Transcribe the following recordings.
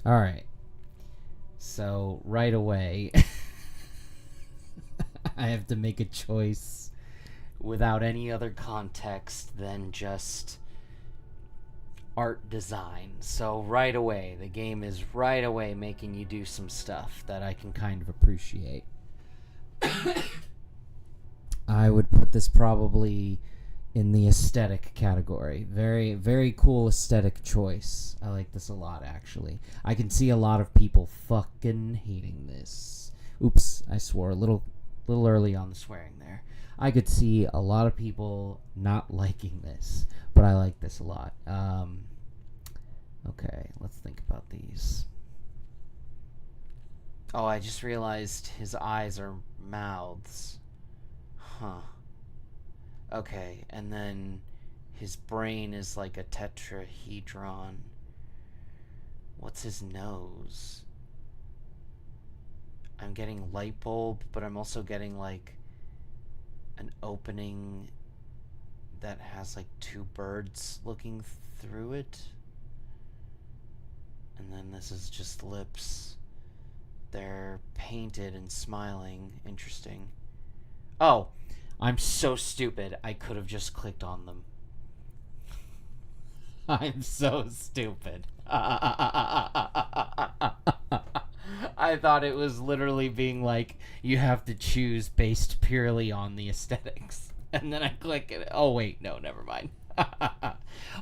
All right. So right away, I have to make a choice without any other context than just art design. So right away, the game is right away making you do some stuff that I can kind of appreciate. I would put this probably in the aesthetic category. Very, very cool aesthetic choice. I like this a lot, actually. I can see a lot of people fucking hating this. Oops, I swore a little early on the swearing there. I could see a lot of people not liking this, but I like this a lot. Okay, let's think about these. Oh, I just realized his eyes are mouths. Huh. Okay, and then his brain is like a tetrahedron. What's his nose? I'm getting light bulb, but I'm also getting like an opening that has like two birds looking through it. And then this is just lips. They're painted and smiling. Interesting. Oh, I'm so stupid. I could have just clicked on them. I'm so stupid. I thought it was literally being like, you have to choose based purely on the aesthetics. And then I click it. Oh, wait. No, never mind.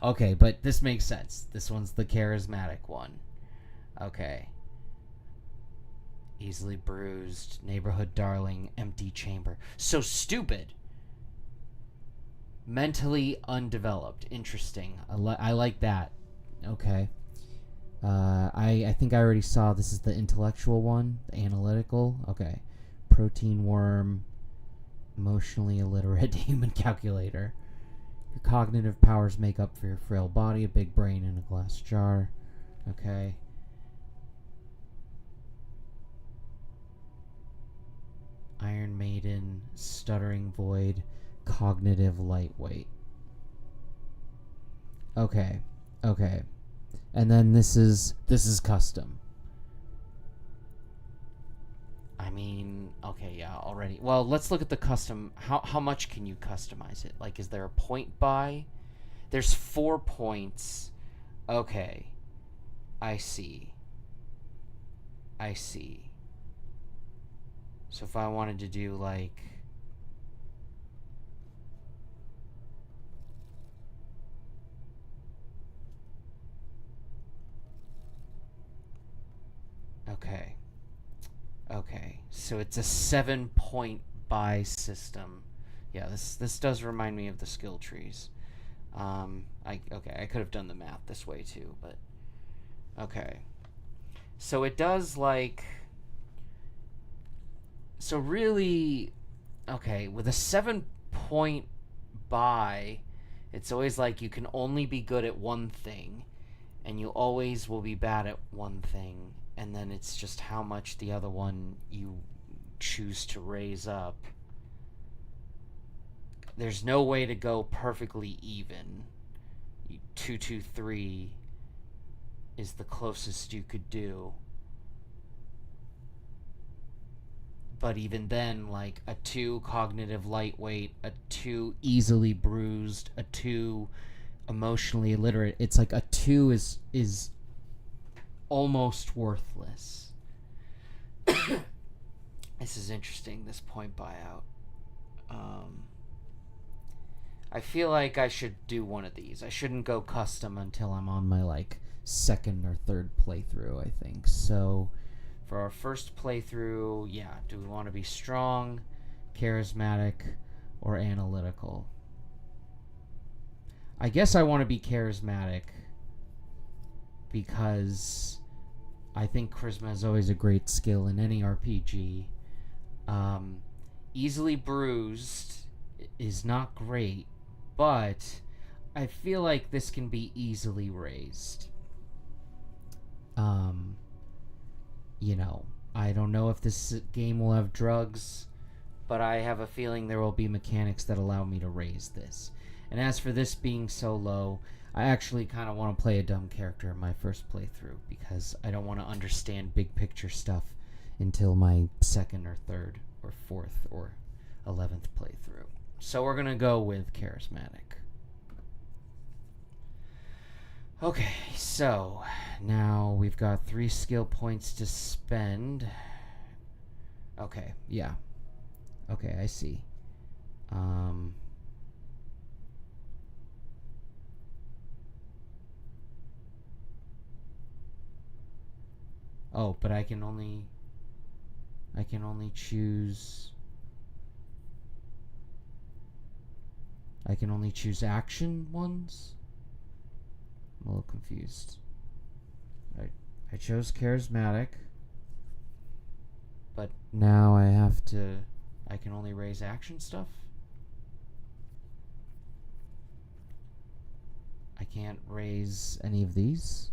Okay, but this makes sense. This one's the charismatic one. Okay. Easily bruised, neighborhood darling, empty chamber. So stupid. Mentally undeveloped. Interesting. I like that. Okay. I think I already saw this is the intellectual one, the analytical. Okay. Protein worm, emotionally illiterate human calculator. Your cognitive powers make up for your frail body, a big brain in a glass jar. Okay. Iron Maiden, stuttering void, cognitive lightweight. Okay. Okay. And then this is custom. I mean, okay, yeah, already. Well, let's look at the custom. How much can you customize it? Like, is there a point buy? There's 4 points. Okay. I see. So if I wanted to do like, okay. So it's a 7-point buy system. Yeah, this does remind me of the skill trees. I could have done the math this way too, but okay. So it does like, so really, okay, with a 7-point buy, it's always like you can only be good at one thing, and you always will be bad at one thing, and then it's just how much the other one you choose to raise up. There's no way to go perfectly even. 2-2-3 is the closest you could do. But even then, like a 2 cognitive lightweight, a 2 easily bruised, a 2 emotionally illiterate, it's like a 2 is almost worthless. This is interesting, this point buyout. I feel like I should do one of these. I shouldn't go custom until I'm on my like second or third playthrough, I think. So for our first playthrough, yeah, do we want to be strong, charismatic, or analytical? I guess I want to be charismatic because I think charisma is always a great skill in any RPG. Um, Easily bruised is not great, but I feel like this can be easily raised. Um, you know, I don't know if this game will have drugs, but I have a feeling there will be mechanics that allow me to raise this. And as for this being so low, I actually kind of want to play a dumb character in my first playthrough because I don't want to understand big picture stuff until my second or third or fourth or 11th playthrough. So we're going to go with charismatic. Okay, so now we've got 3 skill points to spend. Okay, yeah. Okay, I see. Oh, but I can only choose action ones? I'm a little confused. I chose charismatic, but now I can only raise action stuff? I can't raise any of these?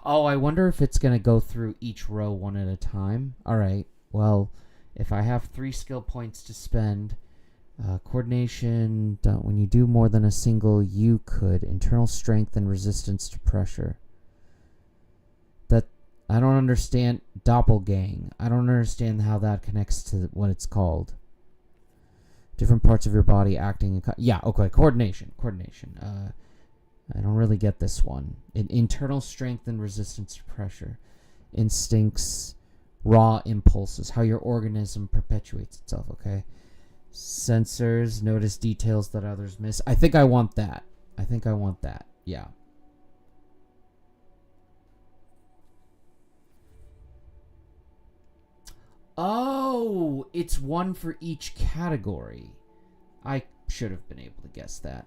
Oh, I wonder if it's going to go through each row one at a time. Alright, well, if I have 3 skill points to spend, coordination, when you do more than a single, you could. Internal strength and resistance to pressure. That, I don't understand. Doppelgang. I don't understand how that connects to what it's called. Different parts of your body acting. Yeah, okay, coordination. I don't really get this one. Internal strength and resistance to pressure. Instincts, raw impulses, how your organism perpetuates itself, okay? Sensors, notice details that others miss. I think I want that. Yeah. Oh, it's one for each category. I should have been able to guess that.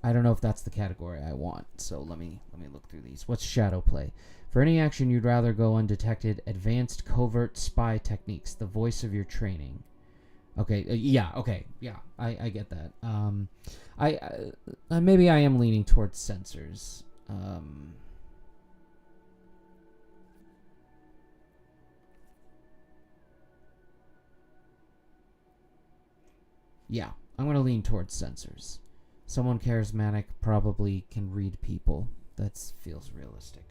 I don't know if that's the category I want, so let me look through these. What's shadow play? For any action you'd rather go undetected, advanced covert spy techniques, the voice of your training. Okay, I get that. Maybe I am leaning towards sensors. Yeah, I'm gonna lean towards sensors. Someone charismatic probably can read people. That feels realistic.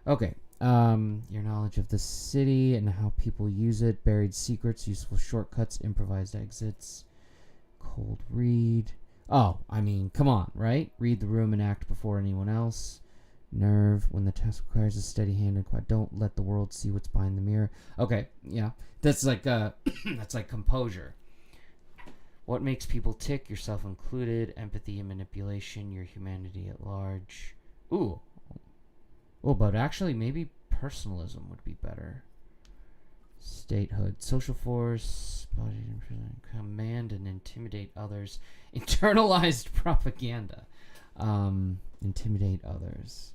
Okay. Your knowledge of the city and how people use it, buried secrets, useful shortcuts, improvised exits, cold read. Oh, I mean, come on, right? Read the room and act before anyone else. Nerve, when the task requires a steady hand and quiet. Don't let the world see what's behind the mirror. Okay, yeah, that's like that's like composure. What makes people tick, yourself included, empathy and manipulation, your humanity at large. Ooh. Oh, but actually maybe personalism would be better. Statehood, social force, command and intimidate others. Internalized propaganda. Intimidate others.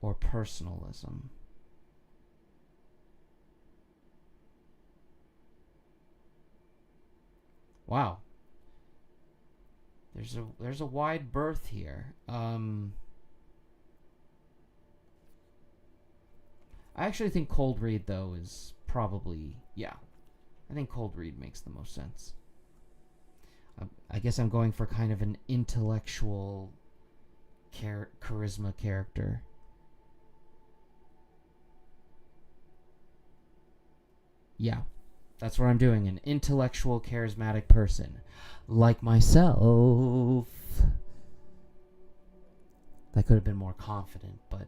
Or personalism. Wow. There's a wide berth here. I actually think cold read though is probably I think cold read makes the most sense. I guess I'm going for kind of an intellectual charisma character. Yeah. That's what I'm doing. An intellectual, charismatic person. Like myself. That could have been more confident, but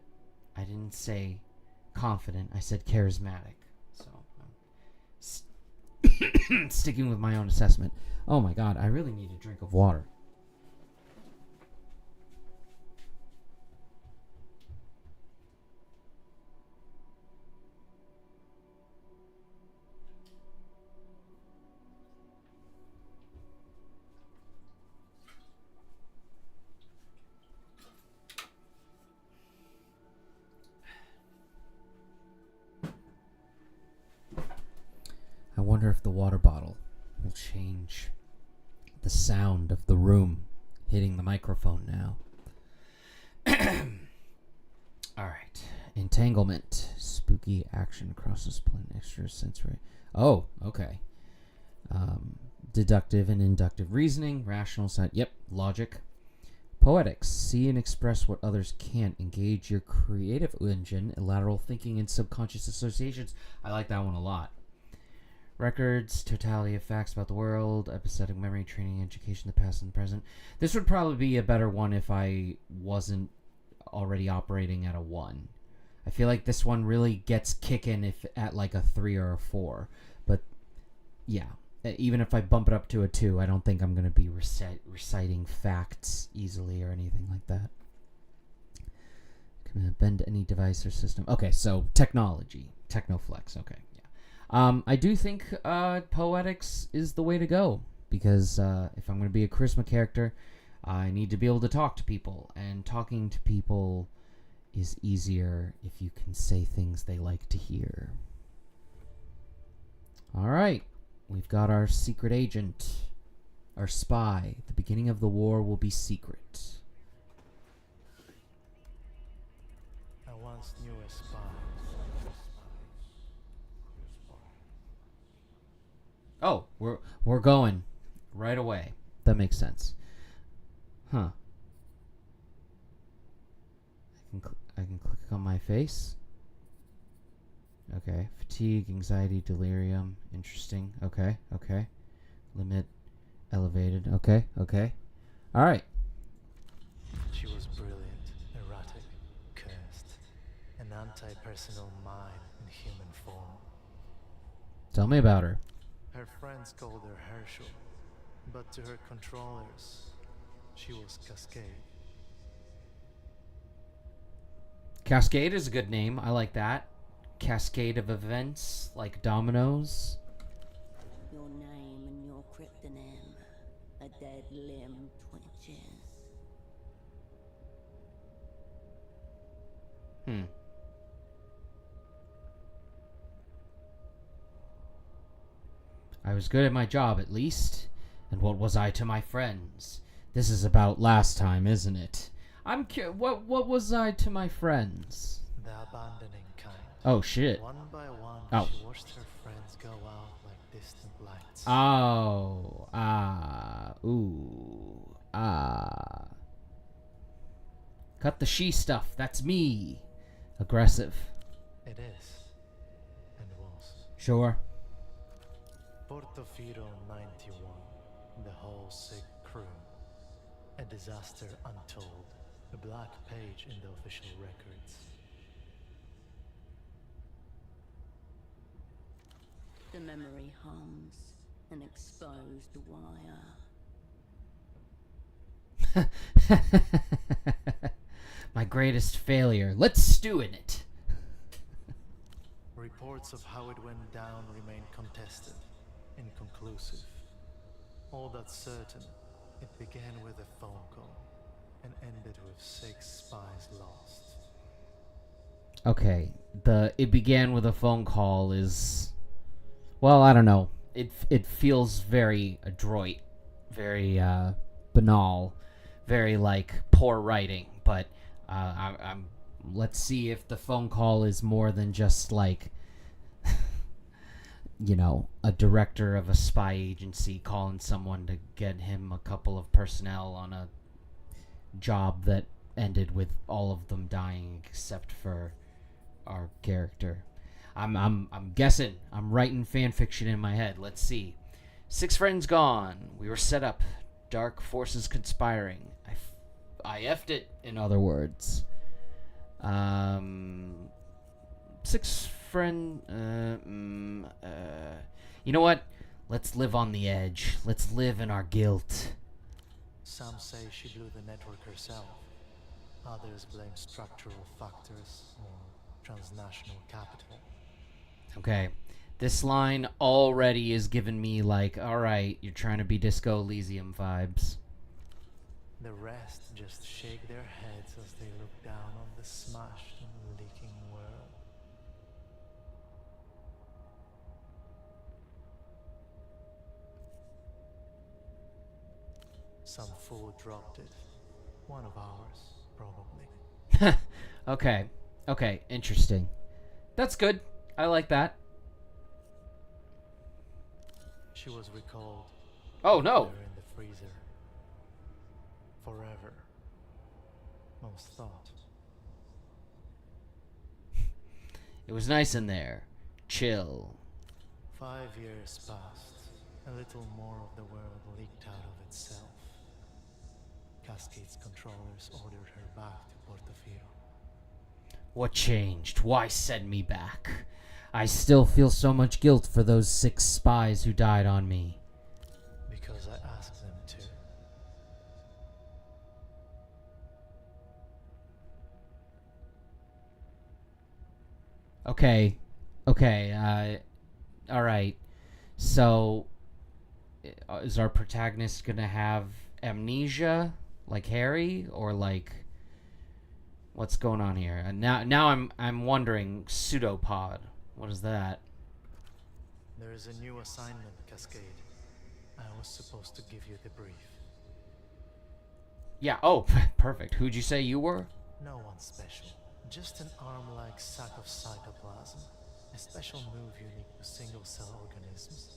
I didn't say confident. I said charismatic. So Sticking with my own assessment. Oh my god, I really need a drink of water. I wonder if the water bottle will change the sound of the room hitting the microphone now. Alright. Entanglement. Spooky action crosses plain extrasensory. Oh, okay. Deductive and inductive reasoning. Rational side. Yep. Logic. Poetics. See and express what others can't. Engage your creative engine. Lateral thinking and subconscious associations. I like that one a lot. Records, totality of facts about the world, episodic memory, training, education, the past and the present. This would probably be a better one if I wasn't already operating at a 1. I feel like this one really gets kicking if at like a 3 or a 4. But yeah, even if I bump it up to a 2, I don't think I'm going to be reciting facts easily or anything like that. Can bend any device or system. Okay, so technology. Technoflex, okay. I do think poetics is the way to go, because if I'm going to be a charisma character, I need to be able to talk to people, and talking to people is easier if you can say things they like to hear. Alright, we've got our secret agent, our spy. The beginning of the war will be secret. I once knew a spy. Oh, we're going right away. That makes sense. Huh. I can click on my face. Okay. Fatigue, anxiety, delirium. Interesting. Okay. Limit elevated. Okay. All right. She was brilliant, erratic, cursed, an anti-personal mind in human form. Tell me about her. Her friends called her Herschel, but to her controllers, she was Cascade. Cascade is a good name. I like that. Cascade of events, like dominoes. Your name and your cryptonym. A dead limb twitches. I was good at my job, at least. And what was I to my friends? This is about last time, isn't it? I'm what was I to my friends? The abandoning kind. Oh, shit. One by one, she watched her friends go out like distant lights. Cut the she stuff. That's me. Aggressive. It is. And was. Sure. Portofino 91. The whole sick crew. A disaster untold. A black page in the official records. The memory hums, an exposed wire. My greatest failure. Let's stew in it. Reports of how it went down remain contested, inconclusive. All that's certain, it began with a phone call and ended with 6 spies lost. Okay, it began with a phone call is, well, I don't know. It feels very adroit, very banal, very like poor writing. But I'm let's see if the phone call is more than just like, you know, a director of a spy agency calling someone to get him a couple of personnel on a job that ended with all of them dying except for our character. I'm guessing. I'm writing fan fiction in my head. Let's see. 6 friends gone. We were set up. Dark forces conspiring. I effed it, in other words. 6 friend. You know what? Let's live on the edge. Let's live in our guilt. Some say she blew the network herself. Others blame structural factors or transnational capital. Okay. This line already is giving me like, alright, you're trying to be Disco Elysium vibes. The rest just shake their heads as they look down on the smashed and leaking world. Some fool dropped it. One of ours, probably. Okay. Okay, interesting. That's good. I like that. She was recalled. Oh, no. There in the freezer. Forever. Most thought. It was nice in there. Chill. 5 years passed. A little more of the world leaked out of itself. Cascade's controllers ordered her back to Portofino. What changed? Why send me back? I still feel so much guilt for those 6 spies who died on me. Because I asked them to. Okay. Okay, alright. So, is our protagonist gonna have amnesia, like Harry, or like, what's going on here? And now I'm wondering, pseudopod. What is that? There is a new assignment, Cascade. I was supposed to give you the brief. Yeah. Oh, perfect. Who'd you say you were? No one special. Just an arm-like sack of cytoplasm. A special move unique to single-cell organisms.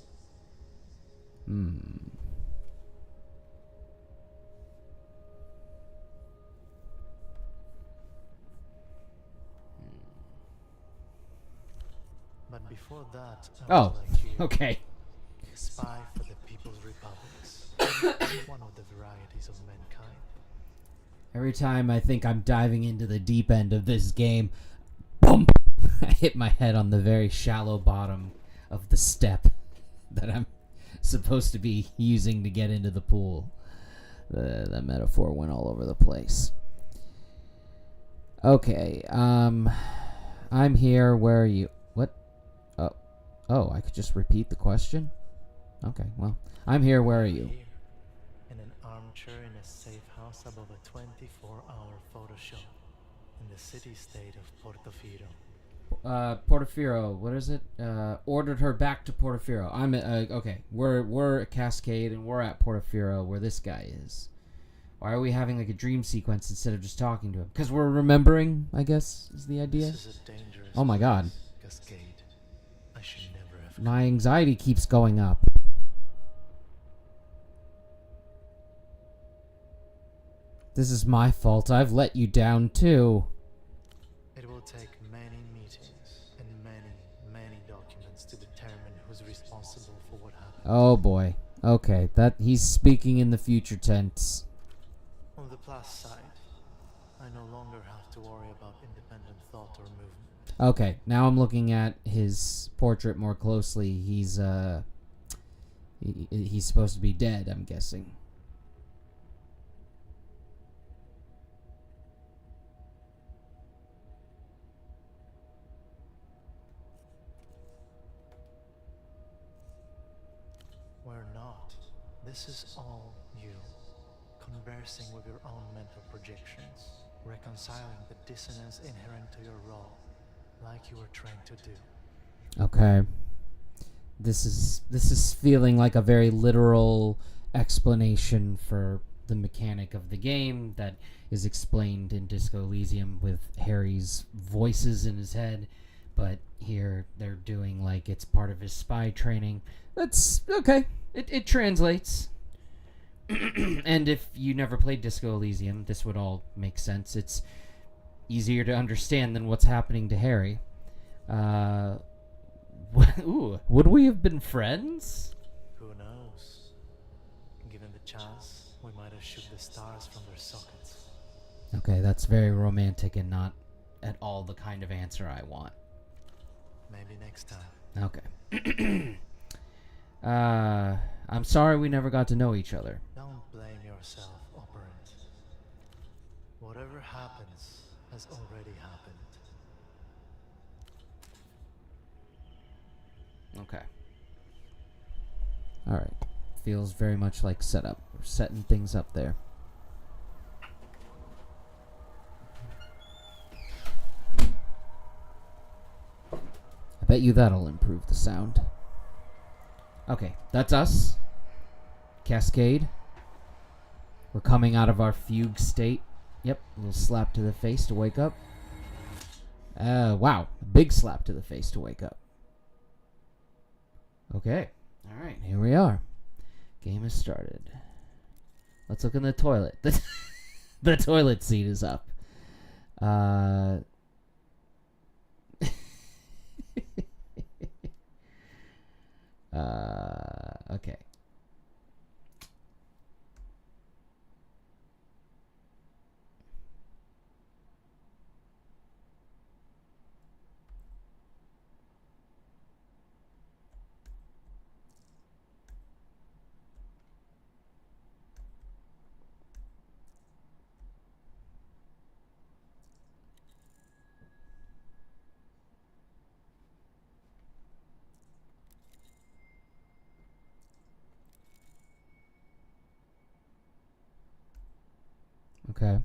But before that, I Oh, was like you, okay. a spy for the People's Republics. One of the varieties of mankind. Every time I think I'm diving into the deep end of this game, boom! I hit my head on the very shallow bottom of the step that I'm supposed to be using to get into the pool. The metaphor went all over the place. Okay, I'm here. Where are you? What? Oh, I could just repeat the question? Okay, well, I'm here. Where are you? Here, in an armchair in a safe house above a 24-hour photo show in the city-state of Portofino. Portofino, what is it? Ordered her back to Portofino. I'm okay. We're at Cascade and we're at Portofino where this guy is. Why are we having like a dream sequence instead of just talking to him? Because we're remembering, I guess, is the idea. This is a dangerous Oh my God. place, Cascade. I should never have come. My anxiety keeps going up. This is my fault. I've let you down too. It will take many meetings and many documents to determine who's responsible for what happened. Oh boy. Okay, that he's speaking in the future tense. On the plus side, I no longer have to worry about independent thought or movement. Okay, now I'm looking at his portrait more closely. He's supposed to be dead, I'm guessing. We're not. This is all you. Conversing with your own mental projections. Reconciling the dissonance inherent to your role. Like you were trained to do. Okay. This is feeling like a very literal explanation for the mechanic of the game that is explained in Disco Elysium with Harry's voices in his head, but here they're doing like it's part of his spy training. That's okay. It translates. And if you never played Disco Elysium, this would all make sense. It's easier to understand than what's happening to Harry. Ooh, would we have been friends? Who knows? Given the chance, we might have shoot the stars from their sockets. Okay, that's very romantic and not at all the kind of answer I want. Maybe next time. Okay. I'm sorry we never got to know each other. Don't blame yourself, Operant. Whatever happens has already happened. Okay. Alright. Feels very much like setup. We're setting things up there. I bet you that'll improve the sound. Okay, that's us. Cascade. We're coming out of our fugue state. Yep, a little slap to the face to wake up. Wow, big slap to the face to wake up. Okay, alright, here we are. Game has started. Let's look in the toilet. The toilet seat is up. Okay. Okay.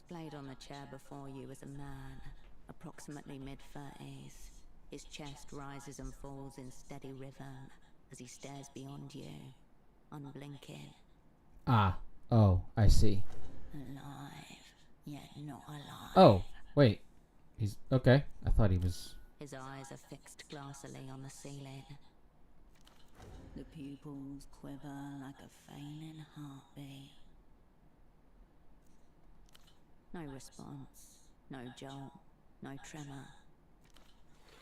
Displayed on the chair before you is a man, approximately mid-30s. His chest rises and falls in steady rhythm as he stares beyond you, unblinking. Ah. Oh, I see. Alive, yet not alive. Oh, wait. He's... Okay. I thought he was... His eyes are fixed glassily on the ceiling. The pupils quiver like a failing heartbeat. No response, no jolt, no tremor.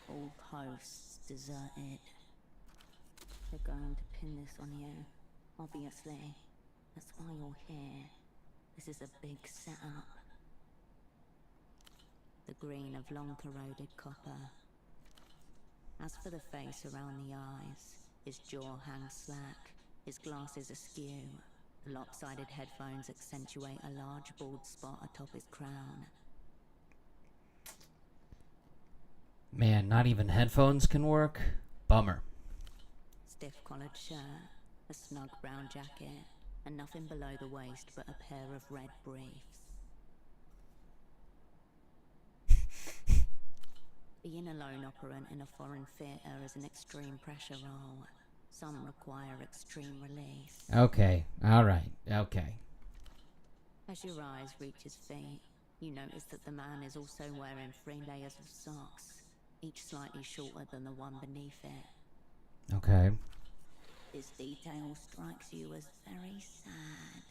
All posts deserted. They're going to pin this on you, obviously. That's why you're here. This is a big setup. The green of long corroded copper. As for the face around the eyes, his jaw hangs slack, his glasses askew. The lopsided headphones accentuate a large bald spot atop his crown. Man, not even headphones can work? Bummer. Stiff collared shirt, a snug brown jacket, and nothing below the waist but a pair of red briefs. Being a lone operant in a foreign theatre is an extreme pressure role. Some require extreme release. Okay. Alright. Okay. As your eyes reach his feet, you notice that the man is also wearing 3 layers of socks, each slightly shorter than the one beneath it. Okay. This detail strikes you as very sad.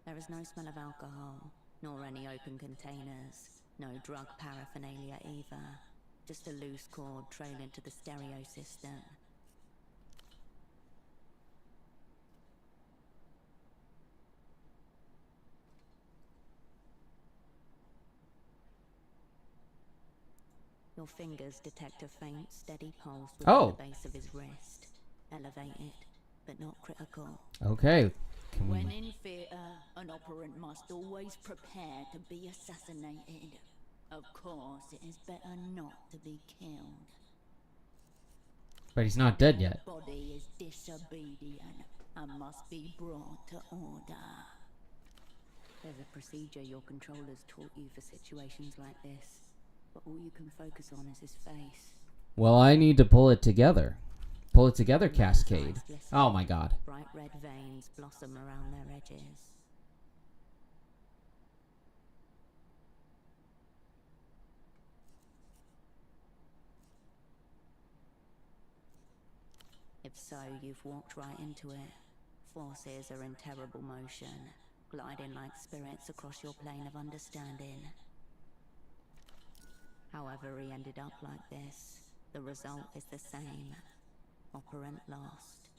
There is no smell of alcohol, nor any open containers, no drug paraphernalia either. Just a loose cord trailing to the stereo system. Your fingers detect a faint, steady pulse within the base of his wrist. Elevated, but not critical. Okay. When in theatre, an operant must always prepare to be assassinated. Of course, it is better not to be killed. But he's not dead yet. The body is disobedient and must be brought to order. There's a procedure your controllers taught you for situations like this. but all you can focus on is his face. Well, I need to pull it together. Pull it together, The man's Cascade. eyes glisten. Oh my god. Bright red veins blossom around their edges. If so, you've walked right into it. Forces are in terrible motion, gliding like spirits across your plane of understanding. However he ended up like this, the result is the same. Operant lost.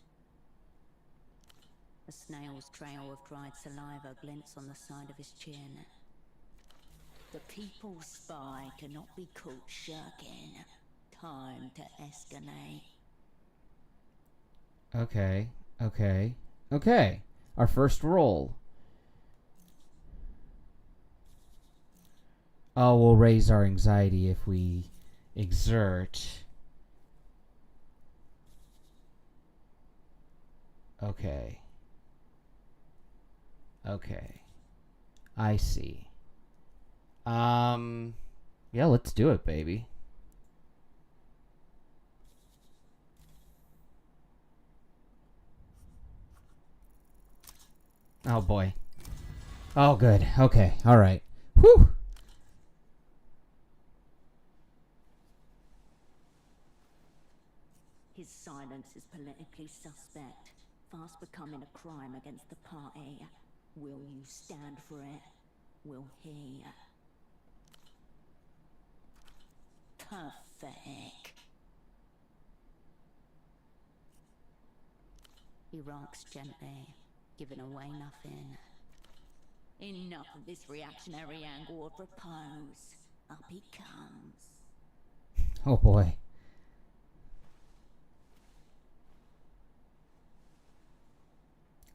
A snail's trail of dried saliva glints on the side of his chin. The people's spy cannot be caught shirking. Time to escalate. Okay. Okay. Okay. Our first roll. Oh, we'll raise our anxiety if we exert. Okay. Okay. I see. Yeah, let's do it, baby. Oh boy. Oh good. Okay. All right. Whew. His silence is politically suspect, fast becoming a crime against the party. Will you stand for it? Will he? Pathetic. He rocks gently, giving away nothing. Enough of this reactionary angle of repose. Up he comes. Oh boy.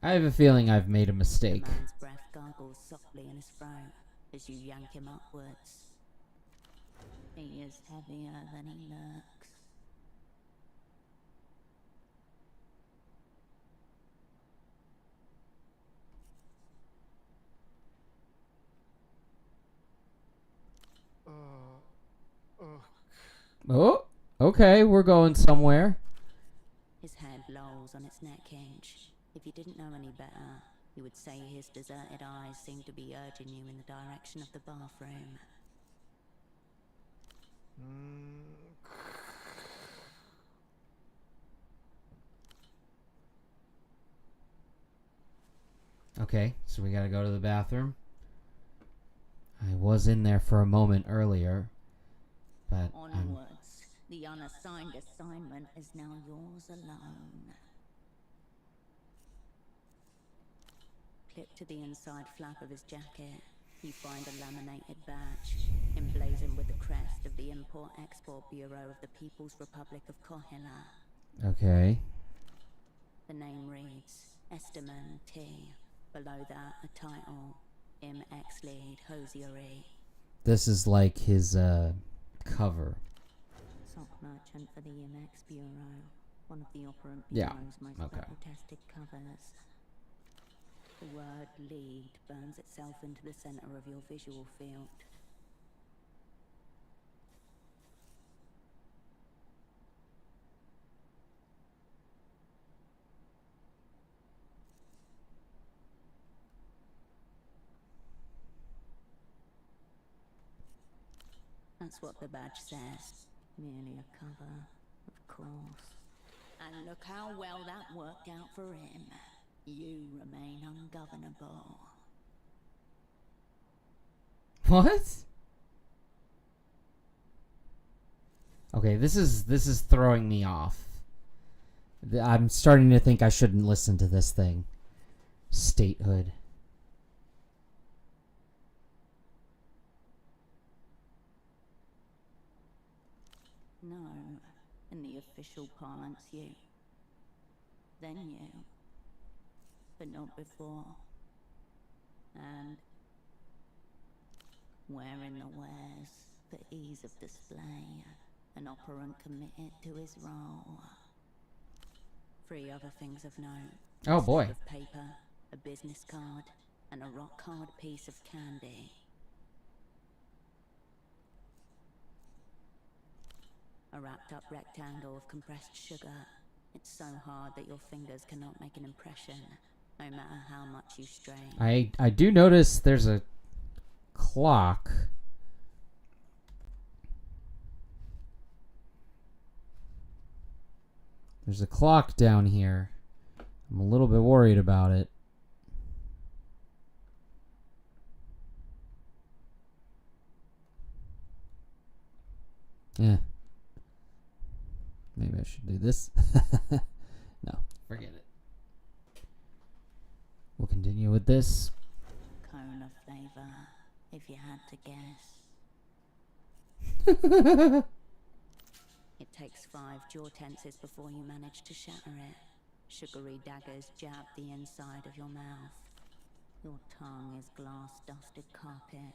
I have a feeling I've made a mistake. The man's breath gargles softly in his throat as you yank him upwards. He is heavier than he looks. Oh, okay, we're going somewhere. His head lolls on its neck hinge. If you didn't know any better, you would say his deserted eyes seem to be urging you in the direction of the bathroom. Okay, so we gotta go to the bathroom. I was in there for a moment earlier, but Onwards. The unassigned assignment is now yours alone. Clipped to the inside flap of his jacket, you find a laminated badge, emblazoned with the crest of the Import-Export Bureau of the People's Republic of Kohila. okay. The name reads, Esteman T. Below that, a title, M.X. Lead Hosiery. This is like his cover. Sock merchant for the MX Bureau, one of the Operant Yeah, Bureau's most okay. battle-tested covers. The word lead burns itself into the center of your visual field. That's what the badge says. Merely a cover, of course. And look how well that worked out for him. You remain ungovernable. What? Okay, this is throwing me off. I'm starting to think I shouldn't listen to this thing. Statehood. No, in the official parlance, you. Then you. But not before. And wearing the wares for ease of display, an operant committed to his role. 3 other things of note. Oh A boy. slip of paper, a business card, and a rock-hard piece of candy. A wrapped up rectangle of compressed sugar. It's so hard that your fingers cannot make an impression, no matter how much you strain. I do notice there's a clock. There's a clock down here. I'm a little bit worried about it. Yeah. Maybe I should do this. No, forget it. We'll continue with this. Cola flavor, if you had to guess. It takes 5 jaw tenses before you manage to shatter it. Sugary daggers jab the inside of your mouth. Your tongue is glass-dusted carpet.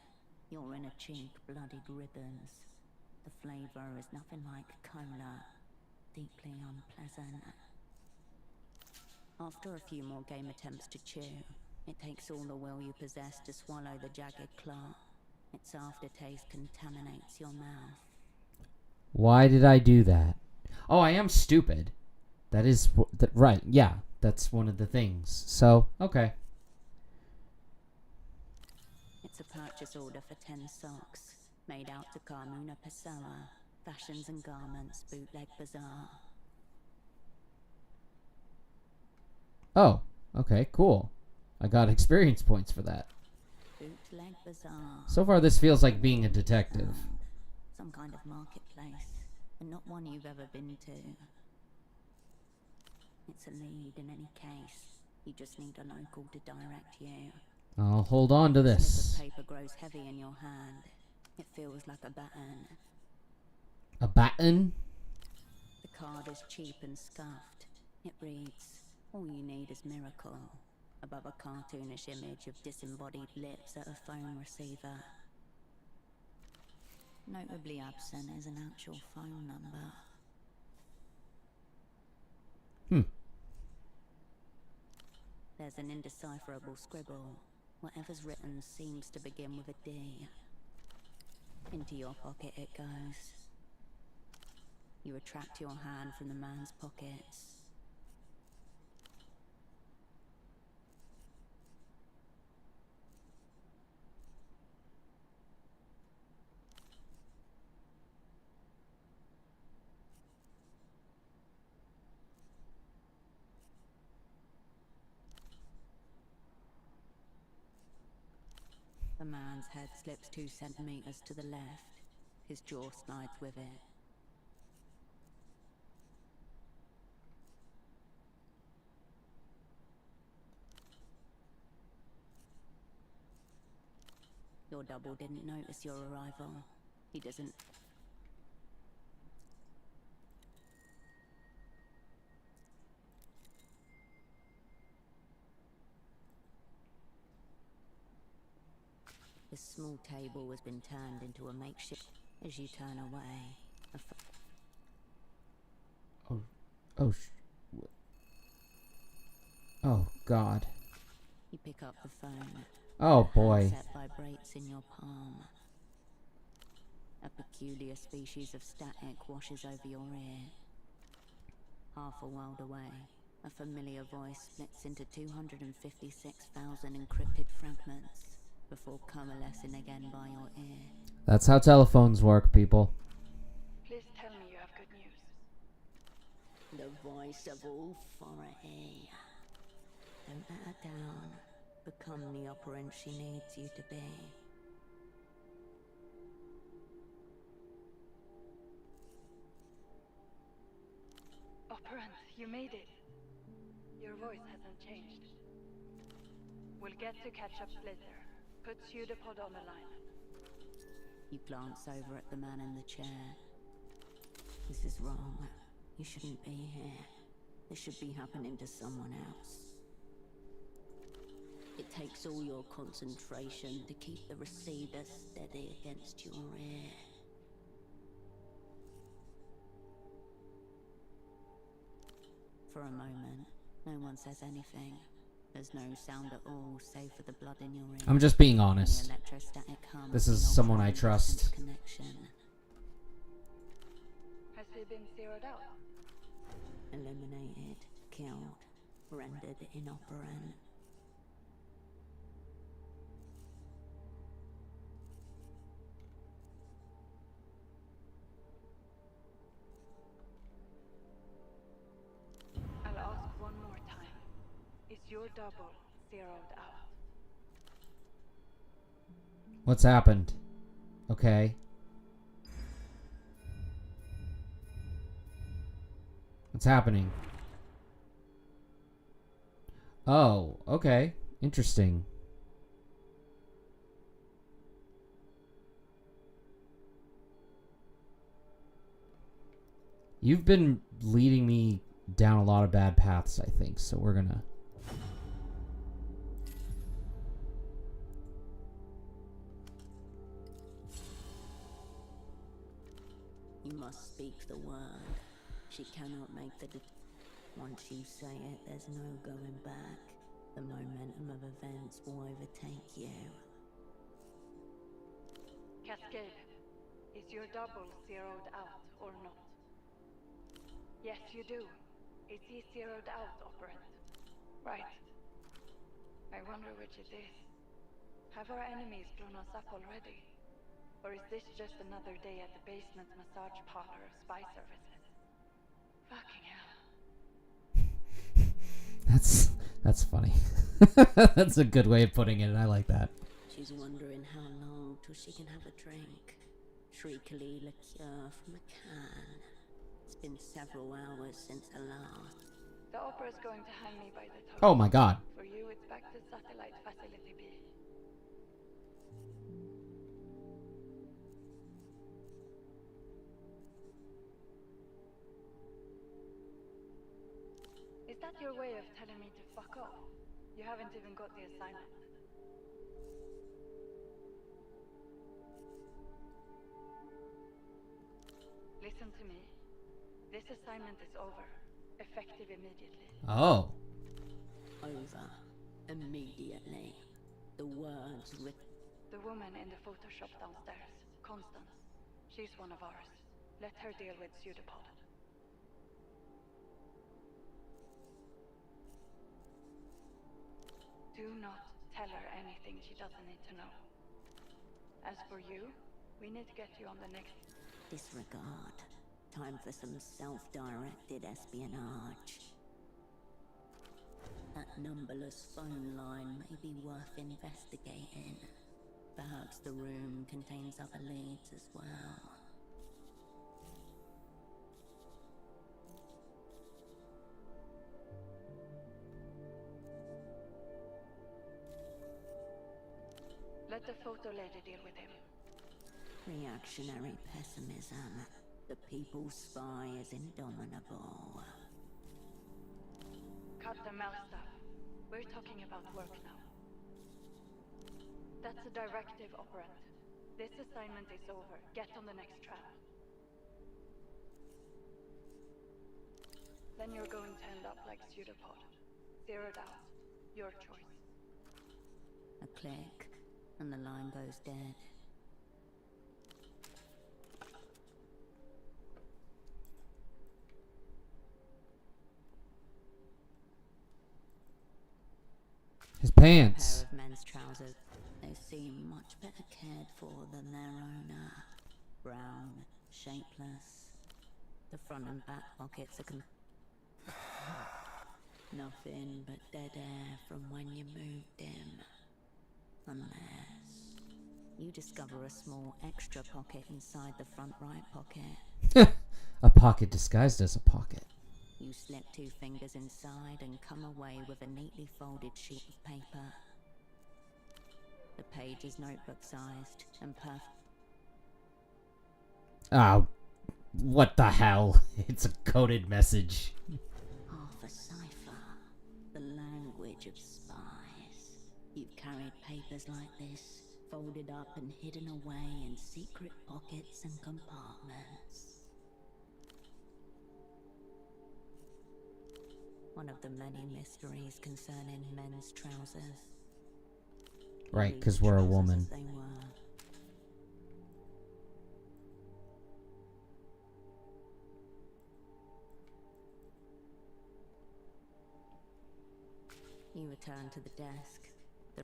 Your inner cheek bloodied ribbons. The flavor is nothing like cola. Deeply unpleasant. After a few more game attempts to chew, it takes all the will you possess to swallow the jagged clot. Its aftertaste contaminates your mouth. Why did I do that? Oh, I am stupid. That is right. Yeah, that's one of the things. So, okay. It's a purchase order for 10 socks, made out to Carmuna Pessoa, Fashions and Garments, Bootleg Bazaar. Oh, okay, cool. I got experience points for that. Bootleg Bazaar. So far, this feels like being a detective. Some kind of marketplace, and not one you've ever been to. It's a lead in any case. You just need a local to direct you. I'll hold on to The this. slip of paper grows heavy in your hand. It feels like a baton. A baton? The card is cheap and scuffed. It reads, "All you need is miracle," above a cartoonish image of disembodied lips at a phone receiver. Notably absent is an actual phone number. There's an indecipherable scribble. Whatever's written seems to begin with a D. Into your pocket it goes. You retract your hand from the man's pockets. The man's head slips 2 centimeters to the left. His jaw slides with it. Your double didn't notice your arrival. He doesn't. The small table has been turned into a makeshift. As you turn away, Oh, God. you pick up the phone. Oh, boy. Handset vibrates in your palm. A peculiar species of static washes over your ear. Half a world away, a familiar voice splits into 256,000 encrypted fragments before coalescing again by your ear. That's how telephones work, people. Please tell me you have good news. The voice of authority. Don't let her down. Become the operant she needs you to be. Operant, you made it. Your voice hasn't changed. We'll get to catch up later. Put pseudopod on the line. You glance over at the man in the chair. This is wrong. You shouldn't be here. This should be happening to someone else. It takes all your concentration to keep the receiver steady against your ear. For a moment, no one says anything. There's no sound at all, save for the blood in your ear. I'm just being The honest. electrostatic hum This of is the someone I ultra-long trust. distance connection. Has been zeroed out? Eliminated, killed, rendered inoperant. I'll ask one more time. Is your double zeroed out? What's happened? Okay. What's happening? Oh, okay. Interesting. You've been leading me down a lot of bad paths, I think, so we're gonna... You must speak the word. She cannot make once you say it, there's no going back. The momentum of events will overtake you. Cascade, is your double zeroed out or not? Yes, you do. Is he zeroed out, Operant? Right. I wonder which it is. Have our enemies blown us up already? Or is this just another day at the basement massage parlor of spy services? Fucking hell. That's funny. That's a good way of putting it, and I like that. She's wondering how long till she can have a drink. Treacly liqueur from a can. It's been several hours since the last. The opera's going to hang me by the toe. Oh my god. For you, it's back to Satellite Facility B. Is that your way of telling me to fuck off? You haven't even got the assignment. Listen to me. This assignment is over. Effective immediately. Oh. Over. Immediately. The words with The woman in the Photoshop downstairs, Constance. She's one of ours. Let her deal with Pseudopod. Do not tell her anything she doesn't need to know. As for you, we need to get you on the next... disregard. Time for some self-directed espionage. That numberless phone line may be worth investigating. Perhaps the room contains other leads as well. Let the photo lady deal with him. Reactionary pessimism. The people's spy is indomitable. Cut the mouth stuff. We're talking about work now. That's a directive, Operant. This assignment is over. Get on the next tram. Then you're going to end up like Pseudopod. Zeroed out. Your choice. A click, and the line goes dead. His A pants. pair of men's trousers. They seem much better cared for than their owner. Brown, shapeless. The front and back pockets are nothing but dead air from when you moved him. Unless you discover a small extra pocket inside the front right pocket. A pocket disguised as a pocket. You slip 2 fingers inside and come away with a neatly folded sheet of paper. The page is notebook sized and perfect. Oh, what the hell? It's a coded message. Half a cipher. The language of spies. You've carried papers like this, folded up and hidden away in secret pockets and compartments. One of the many mysteries concerning men's trousers. Right, because we're a Trousers woman. as they were. return to the desk. The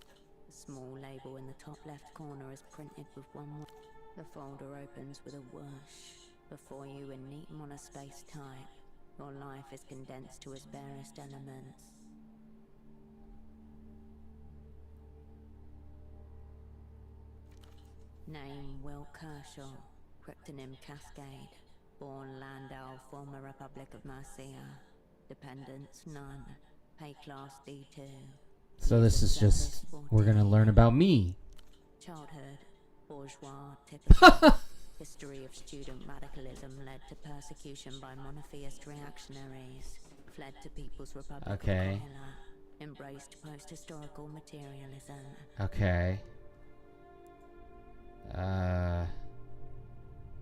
small label in the top left corner is printed with one word. The folder opens with a whoosh. Before you in neat monospace type, your life is condensed to its barest elements. Name Will Kershaw, cryptonym Cascade, born Landau, former Republic of Mercia, dependents none, pay class D2. So this is just, we're gonna learn about me. Childhood, bourgeois, typical. History of student radicalism led to persecution by monotheist reactionaries, fled to People's Republic of Okay. Korea, embraced post-historical materialism. Okay.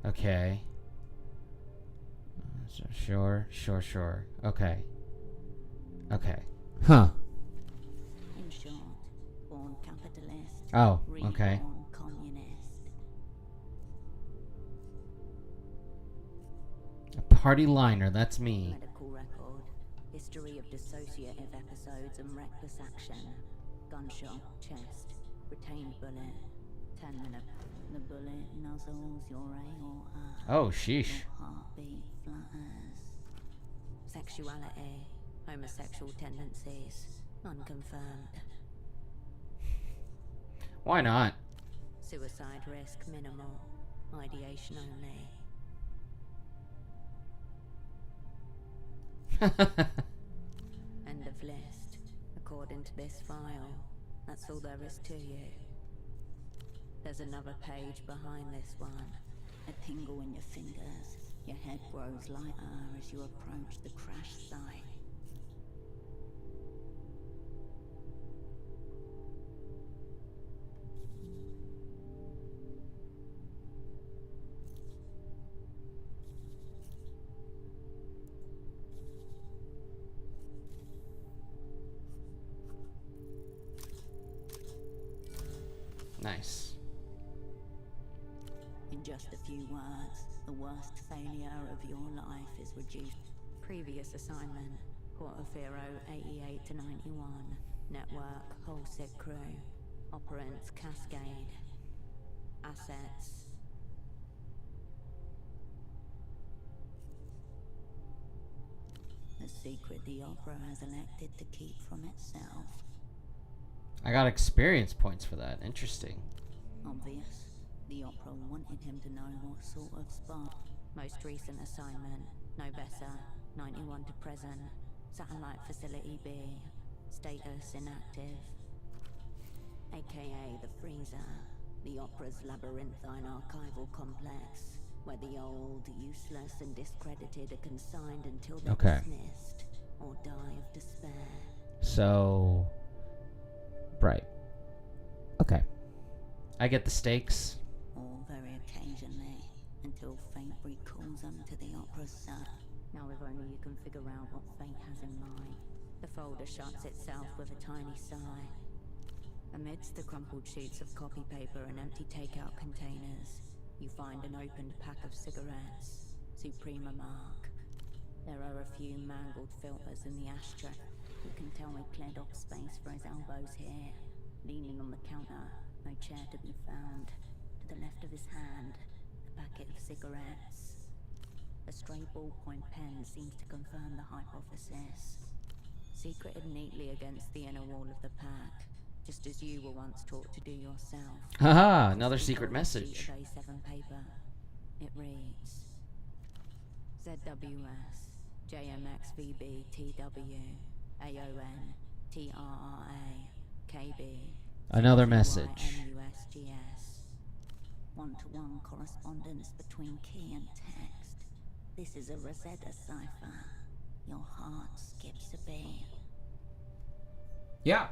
Okay. Sure. Okay. Huh. In short, born capitalist, Oh, reborn okay. communist. A party liner, that's me. Medical record, history of dissociative episodes and reckless action. Gunshot, chest, retained bullet, 10-minute. The bullet nuzzles your aorta. Oh, sheesh. Your heartbeat flutters. Sexuality, homosexual tendencies, unconfirmed. Why not? Suicide risk minimal, ideation only. End of list. According to this file, that's all there is to you. There's another page behind this one. A tingle in your fingers. Your head grows lighter as you approach the crash site. Nice. In just a few words, the worst failure of your life is reduced. Previous assignment, Portofino 88 to 91. Network, whole sick crew. Operants, Cascade. Assets. A secret the Opera has elected to keep from itself. I got experience points for that. Interesting. Obvious. The Opera wanted him to know what sort of spark. Most recent assignment, Novessa, 91 to present. Satellite Facility B. Status inactive. AKA the Freezer. The Opera's labyrinthine archival complex, where the old, useless and discredited are consigned until they're dismissed or die of despair. So... Right. Okay. I get the stakes. Or very occasionally, until fate recalls them to the Opera's side. Now if only you can figure out what fate has in mind. The folder shuts itself with a tiny sigh. Amidst the crumpled sheets of copy paper and empty takeout containers, you find an opened pack of cigarettes. Suprema mark. There are a few mangled filters in the ashtray. You can tell we cleared off space for his elbows here. Leaning on the counter, no chair to be found. To the left of his hand, a packet of cigarettes. A stray ballpoint pen seems to confirm the hypothesis. Secreted neatly against the inner wall of the pack, just as you were once taught to do yourself. Haha, another secret message. A7 paper. It reads: ZWS, JMXVB TW, AON, TRRA, KB. Another message. MUSGS. One-to-one correspondence between key and text. This is a Rosetta cipher. Your heart skips a beat. Yeah.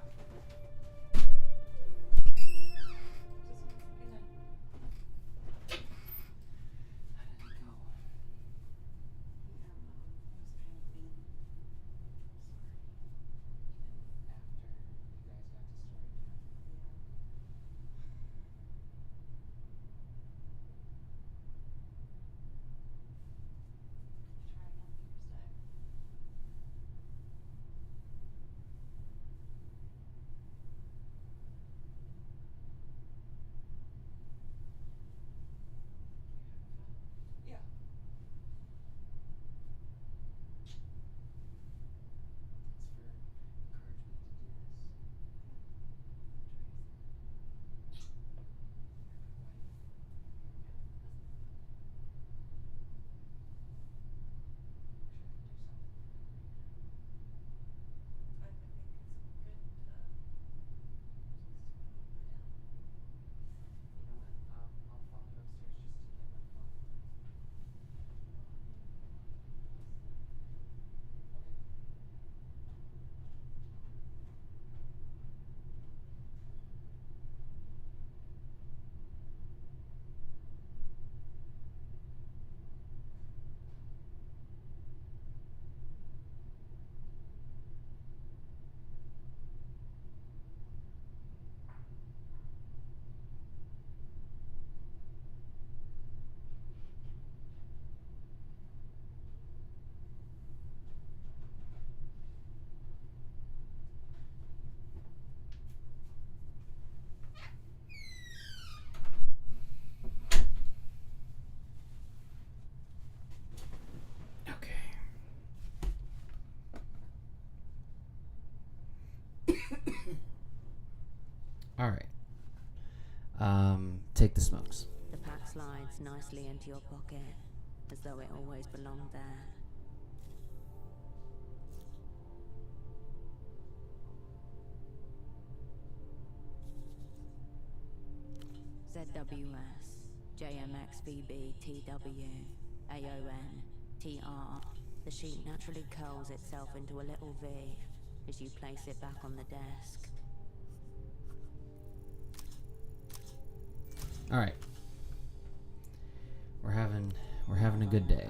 All right. Take the smokes. The pack slides nicely into your pocket, as though it always belonged there. ZWS, JMXVB, TW, AON, TR. The sheet naturally curls itself into a little V as you place it back on the desk. All right. We're having a good day.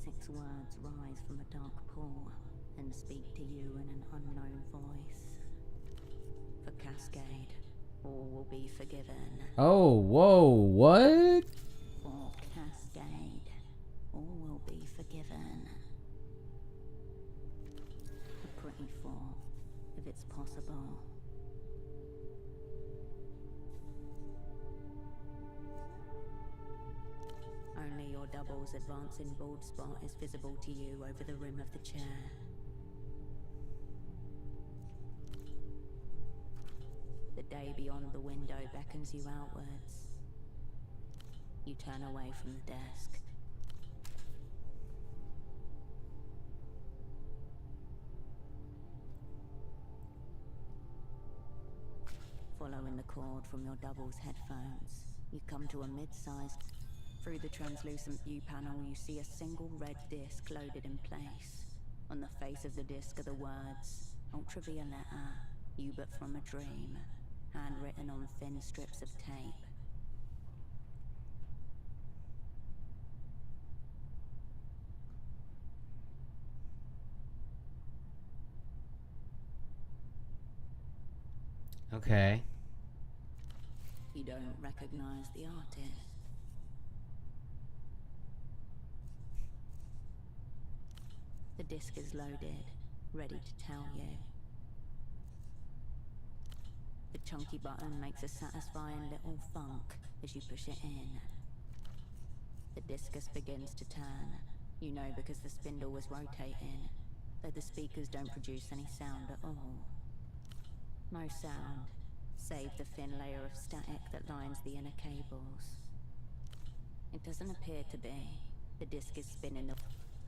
6 words rise from a dark pool and speak to you in an unknown voice. For Cascade, all will be forgiven. Oh, whoa, what? For Cascade, all will be forgiven. A pretty thought, if it's possible. Only your double's advancing bald spot is visible to you over the rim of the chair. The day beyond the window beckons you outwards. You turn away from the desk. Following the cord from your double's headphones, you come to a mid-sized. Through the translucent view panel, you see a single red disc loaded in place. On the face of the disc are the words, Ultravioletta, you but from a dream, handwritten on thin strips of tape. Okay. You don't recognize the artist. The disc is loaded, ready to tell you. The chunky button makes a satisfying little thunk as you push it in. The discus begins to turn. You know because the spindle was rotating, though the speakers don't produce any sound at all. No sound, save the thin layer of static that lines the inner cables. It doesn't appear to be. The disc is spinning.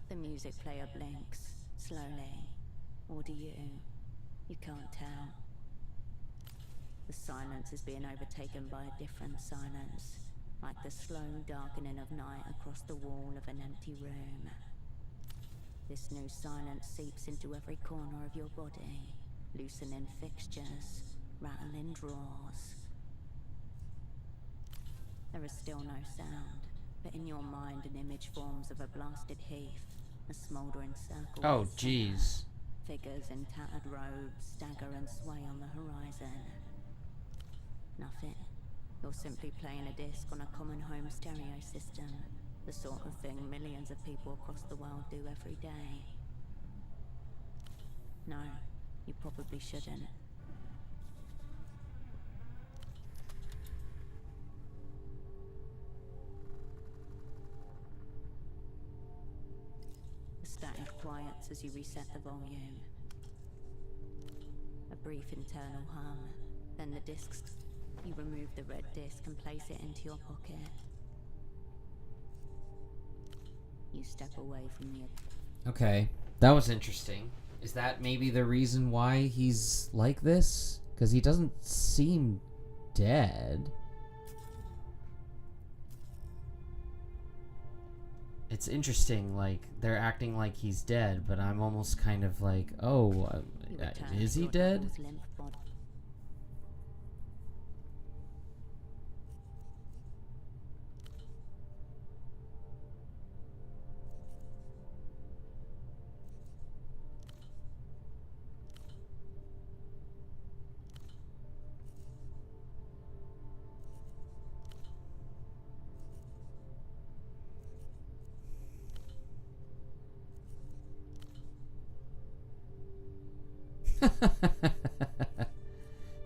The music player blinks, slowly. Or do you? You can't tell. The silence is being overtaken by a different silence, like the slow darkening of night across the wall of an empty room. This new silence seeps into every corner of your body, loosening fixtures, rattling drawers. There is still no sound, but in your mind an image forms of a blasted heath, a smouldering circle. Oh, jeez. Figures in tattered robes stagger and sway on the horizon. Nothing. You're simply playing a disc on a common home stereo system, the sort of thing millions of people across the world do every day. No, you probably shouldn't. The static quiets as you reset the volume. A brief internal hum, then the discs. You remove the red disc and place it into your pocket. You step away from the... Okay, that was interesting. Is that maybe the reason why he's like this? Because he doesn't seem dead. It's interesting, like, they're acting like he's dead, but I'm almost kind of like, oh, is he dead?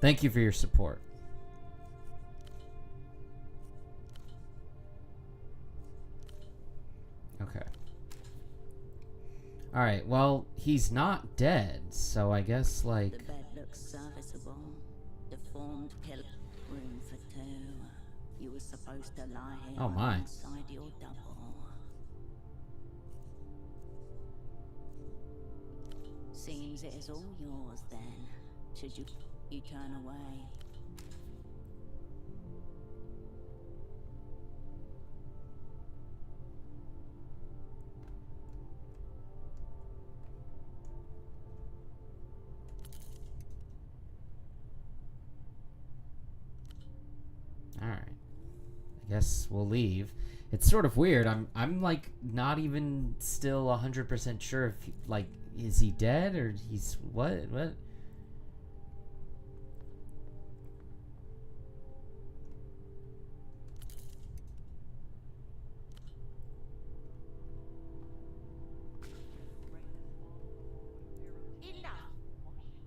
Thank you for your support. Okay. Alright, well, he's not dead, so I guess, like... The bed looks serviceable. Deformed pillow. was supposed to lie here Oh, my. alongside your double. Seems it is all yours then, should you turn away. Alright. I guess we'll leave. It's sort of weird. I'm like not even still 100% sure if like is he dead or he's what? Enough!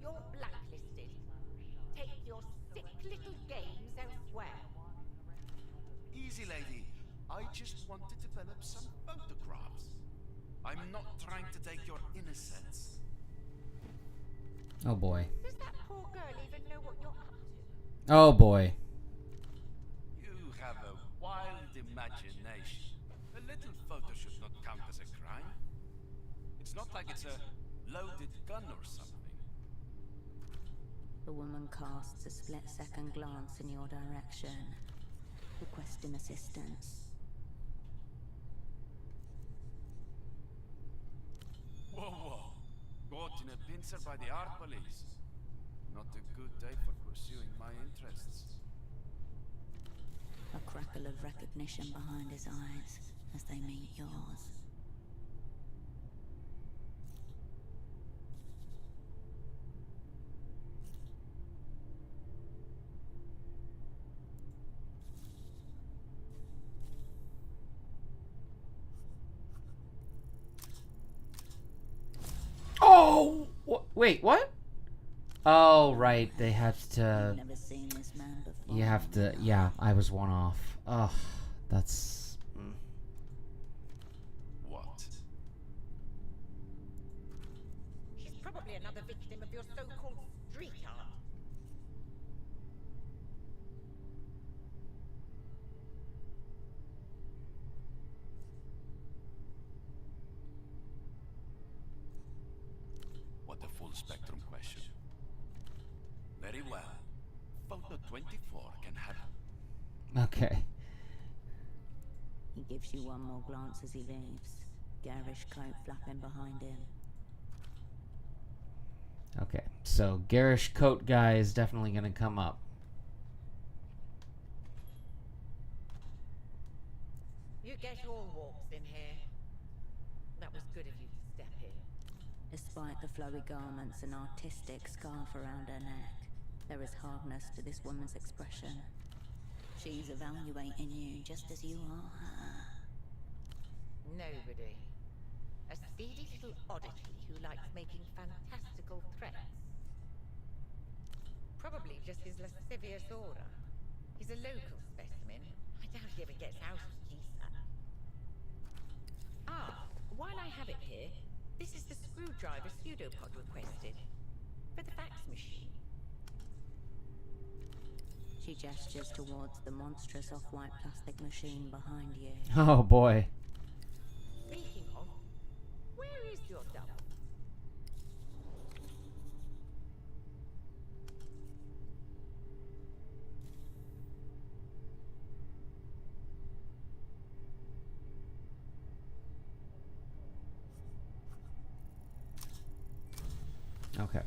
You're blacklisted. Take your sick little games elsewhere. Easy, lady. I just want to develop some photographs. I'm not trying to take your innocence. Oh boy. Does that poor girl even know what you're up to? Oh boy. You have a wild imagination. A little photo should not count as a crime. It's not like it's a loaded gun or something. The woman casts a split-second glance in your direction, requesting assistance. Whoa. Caught in a pincer by the art police. Not a good day for pursuing my interests. A crackle of recognition behind his eyes as they meet yours. Oh! Wait, what? Oh, right. They have to. You've never seen this man before. You have to. Yeah, I was one off. Ugh, that's. What? She's probably another victim of your so-called street art. What a full spectrum question. Very well. Photo 24 can have it. Okay. He gives you one more glance as he leaves, garish coat flapping behind him. Okay, so garish coat guy is definitely gonna come up. You get all walks in here. That was good of you to step in. Despite the flowy garments and artistic scarf around her neck, there is hardness to this woman's expression. She's evaluating you just as you are her. Nobody. A seedy little oddity who likes making fantastical threats. Probably just his lascivious aura. He's a local specimen. I doubt he ever gets out of Kisa. Ah, while I have it here, this is the screwdriver pseudopod requested. For the fax machine. She gestures towards the monstrous off-white plastic machine behind you. Oh boy. Speaking of, where is your double? Okay.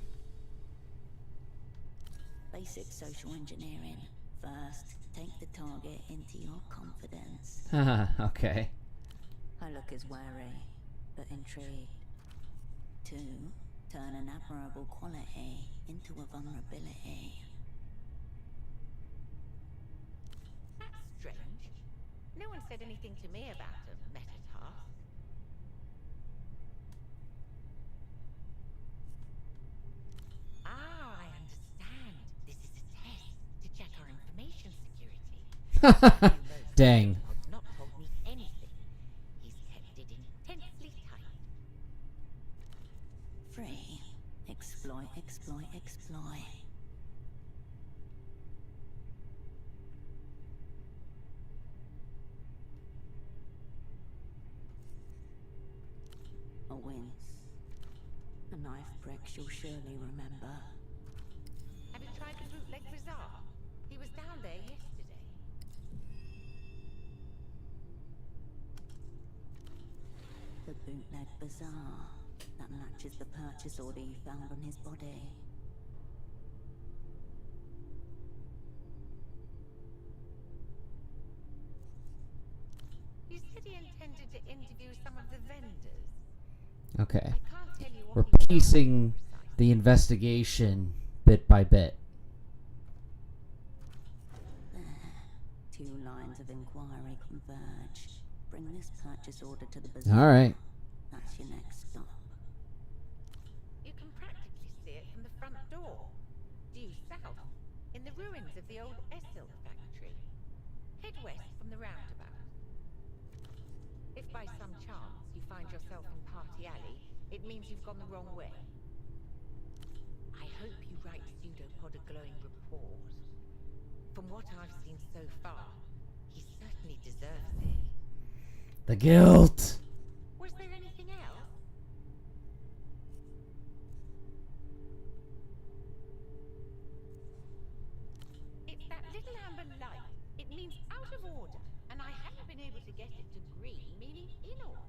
Basic social engineering. First, take the target into your confidence. Okay. Her look is wary, but intrigued. 2, turn an admirable quality into a vulnerability. That's strange. No one said anything to me about a meta-task. Ah, I understand. This is a test to check our information security. Dang. Has not told me anything. He's kept it intensely tight. Free. Exploit, exploit, exploit. knife pricks you'll surely remember. Have you tried the bootleg bazaar? He was down there yesterday. The bootleg bazaar. That matches the purchase order you found on his body. You said he intended to interview some of the vendors. Okay. I can't tell you what We're he was after piecing precisely. the investigation bit by bit. There. 2 lines of inquiry converge. Bring this purchase order to the bazaar. Alright. That's your next stop. You can practically see it from the front door. Due south, in the ruins of the old Essil factory. Head west from the roundabout. If by some chance you find yourself in Party Alley, it means you've gone the wrong way. I hope you write Pseudopod a glowing report. From what I've seen so far, he certainly deserves it. The guilt! Was there anything else? It's that little amber light. It means out of order, and I haven't been able to get it to green, meaning in order.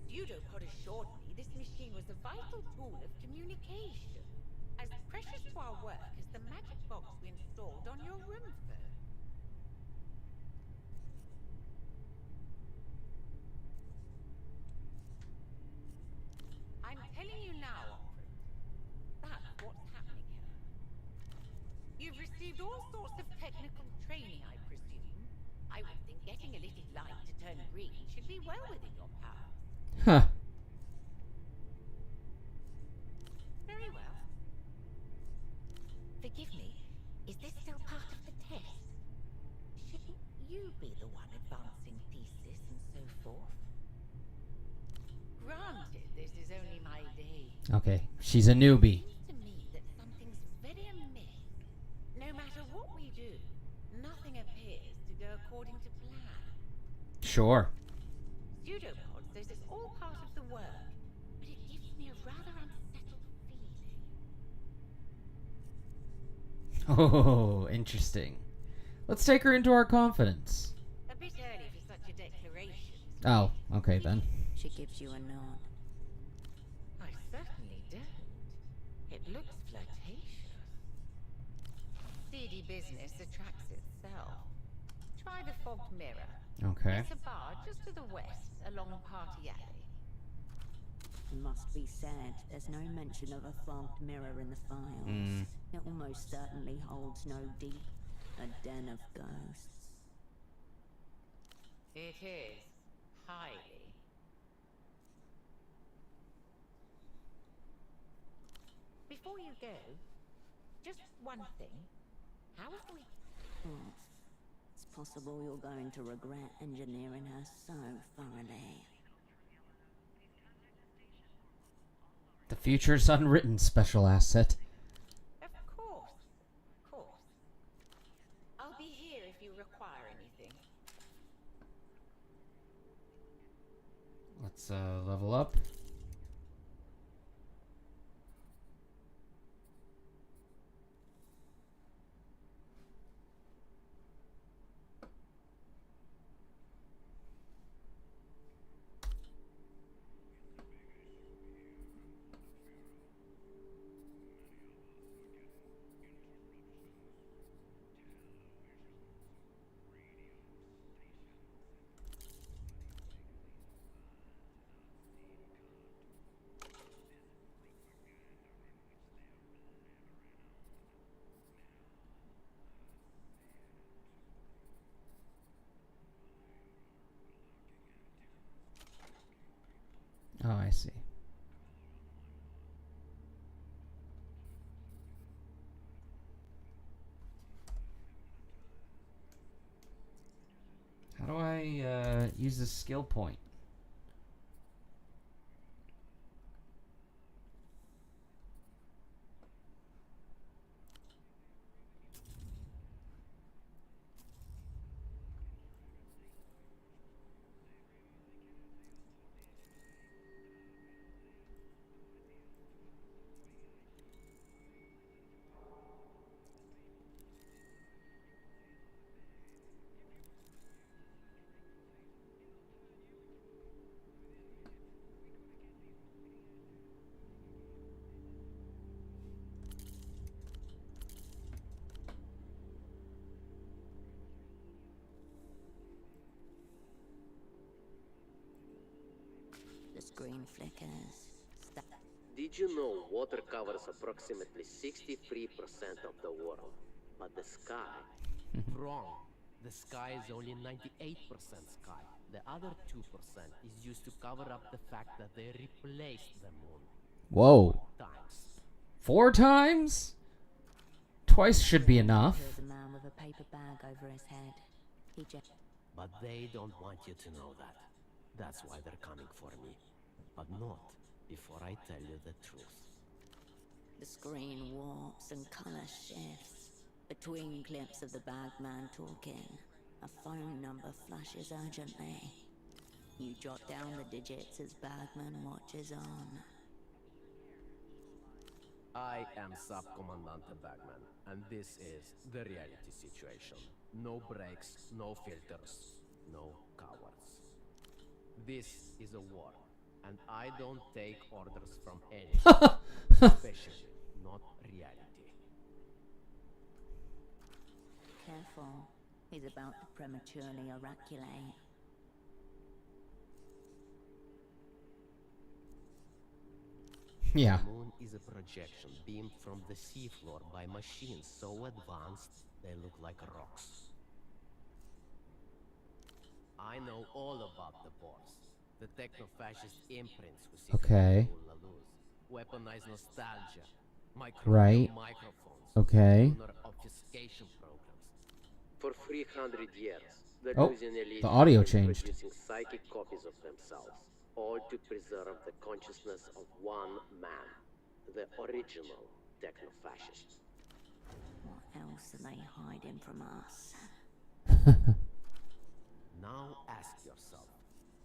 Pseudopod assured me this machine was a vital tool of communication, as precious to our work as the magic box we installed on your room phone. I'm telling you now, Operative. That's what's happening here. You've received all sorts of technical training, I presume. I would think getting a little light to turn green should be well within your power. Huh. Very well. Forgive me, is this still part of the test? Shouldn't you be the one advancing thesis and so forth? Granted, this is only my day. Okay, she's a newbie. It seems to me that something's very amiss. No matter what we do, nothing appears to go according to plan. Sure. Pseudopod says it's all part of the work, but it gives me a rather unsettled feeling. Oh, interesting. Let's take her into our confidence. A bit early for such a declaration. Oh, okay then. She gives you a nod. I certainly don't. It looks flirtatious. Seedy business attracts itself. Try the fogged mirror. Okay. It's a bar just to the west, along Party Alley. Must be said, there's no mention of a fogged mirror in the files. It almost certainly holds no deep, a den of ghosts. It is. Highly. Before you go, just one thing. How have we... Oh, it's possible you're going to regret engineering her so thoroughly. The future's unwritten, special asset. Of course. Of course. I'll be here if you require anything. Let's level up. Oh, I see. How do I use this skill point? screen flickers. Did you know water covers approximately 63% of the world, but the sky? Wrong. The sky is only 98% sky. The other 2% is used to cover up the fact that they replaced the moon Whoa. times. 4 times? Twice should be enough. There's a man with a paper bag over his head. He just... But they don't want you to know that. That's why they're coming for me. But not before I tell you the truth. The screen warps and color shifts. Between clips of the bagman talking, a phone number flashes urgently. You jot down the digits as Bagman watches on. I am Subcommandante Bagman, and this is the reality situation. No brakes, no filters, no cowards. This is a war, and I don't take orders from anyone, especially not reality. Careful, he's about to prematurely oraculate. Yeah. The moon is a projection beamed from the seafloor by machines so advanced they look like rocks. I know all about the Boers, the techno-fascist imprints who seek Okay. to lose, weaponized nostalgia, Right. microphones, Okay. lunar obfuscation programs. For 300 years, the Oh, Lusian elite the audio have been changed. producing psychic copies of themselves, all to preserve the consciousness of one man, the original techno-fascist. What else are they hiding from us? Now ask yourself,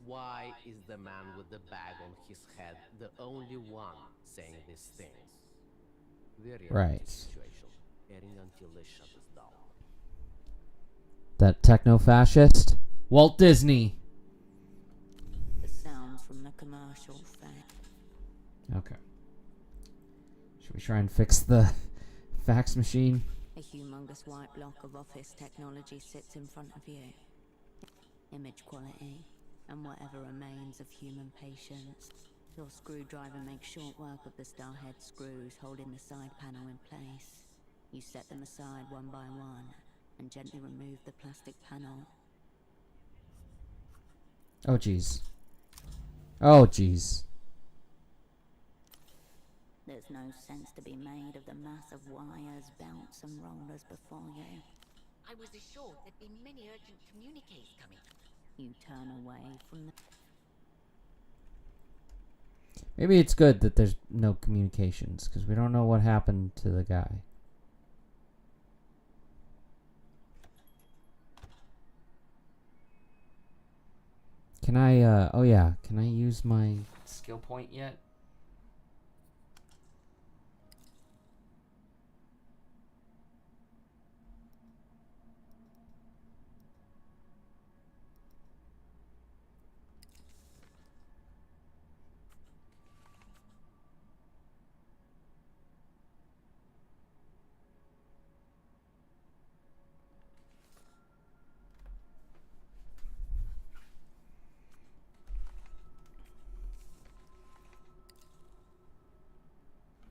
why is the man with the bag on his head the only one saying these things? The reality Right. situation, airing until they shut us down. That techno-fascist? Walt Disney. The sounds from the commercial fed. Okay. Should we try and fix the fax machine? A humongous white block of office technology sits in front of you. Image quality, and whatever remains of human patience. Your screwdriver makes short work of the starhead screws holding the side panel in place. You set them aside one by one, and gently remove the plastic panel. Oh, jeez. Oh, jeez. There's no sense to be made of the mass of wires, belts, and rollers before you. I was assured there'd be many urgent communiques coming. You turn away from the... Maybe it's good that there's no communications, because we don't know what happened to the guy. Can I, oh yeah, can I use my skill point yet?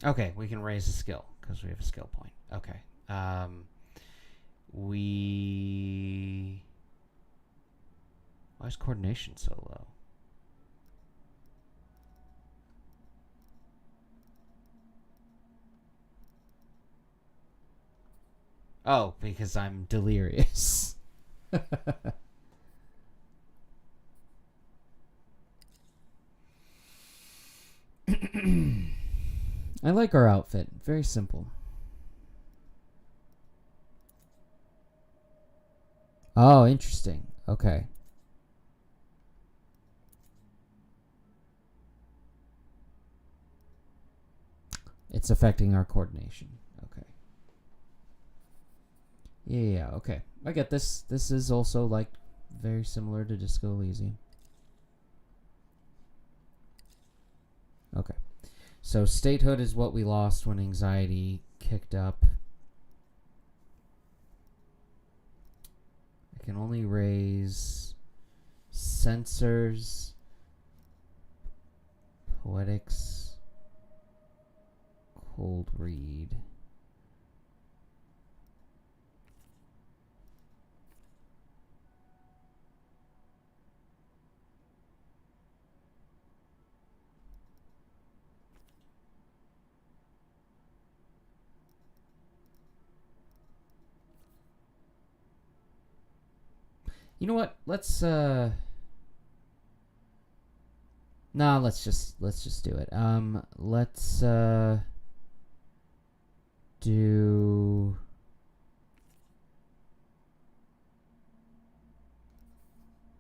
Okay, we can raise a skill because we have a skill point. Okay. Why is coordination so low? Oh, because I'm delirious. I like our outfit. Very simple. Oh, interesting. Okay. It's affecting our coordination. Okay. Yeah, okay. I get this. This is also, like, very similar to Disco Elysium. Okay. So statehood is what we lost when anxiety kicked up. I can only raise sensors. Poetics. Cold read. You know what? Let's nah, let's just do it.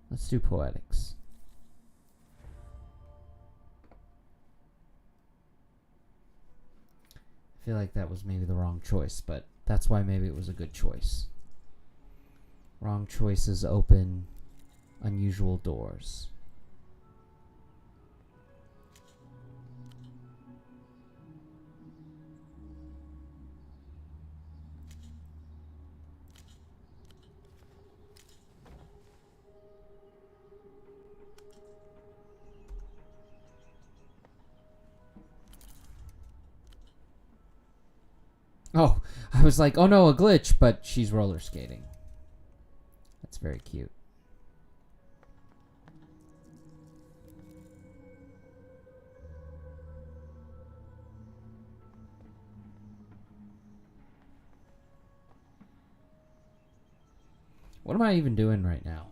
Let's do poetics. I feel like that was maybe the wrong choice, but that's why maybe it was a good choice. Wrong choices open unusual doors. Oh, I was like, oh no, a glitch, but she's roller skating. That's very cute. What am I even doing right now?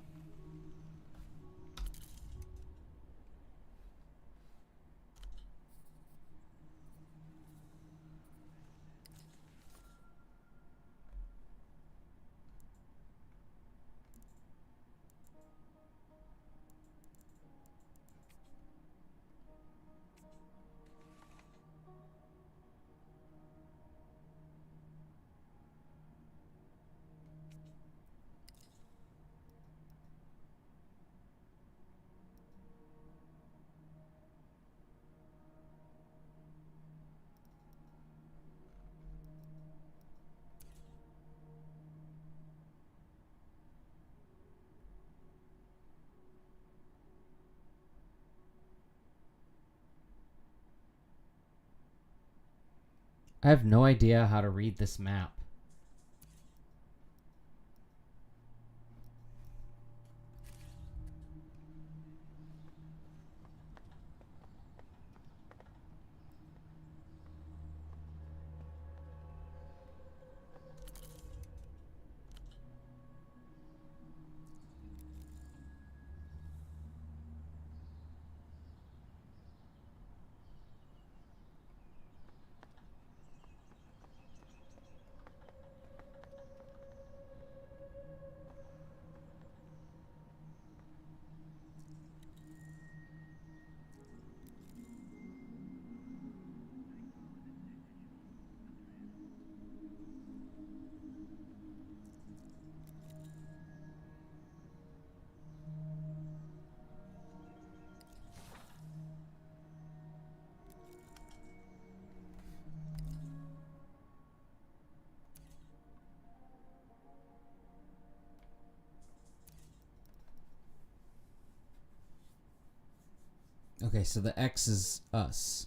I have no idea how to read this map. Okay, so the X is us.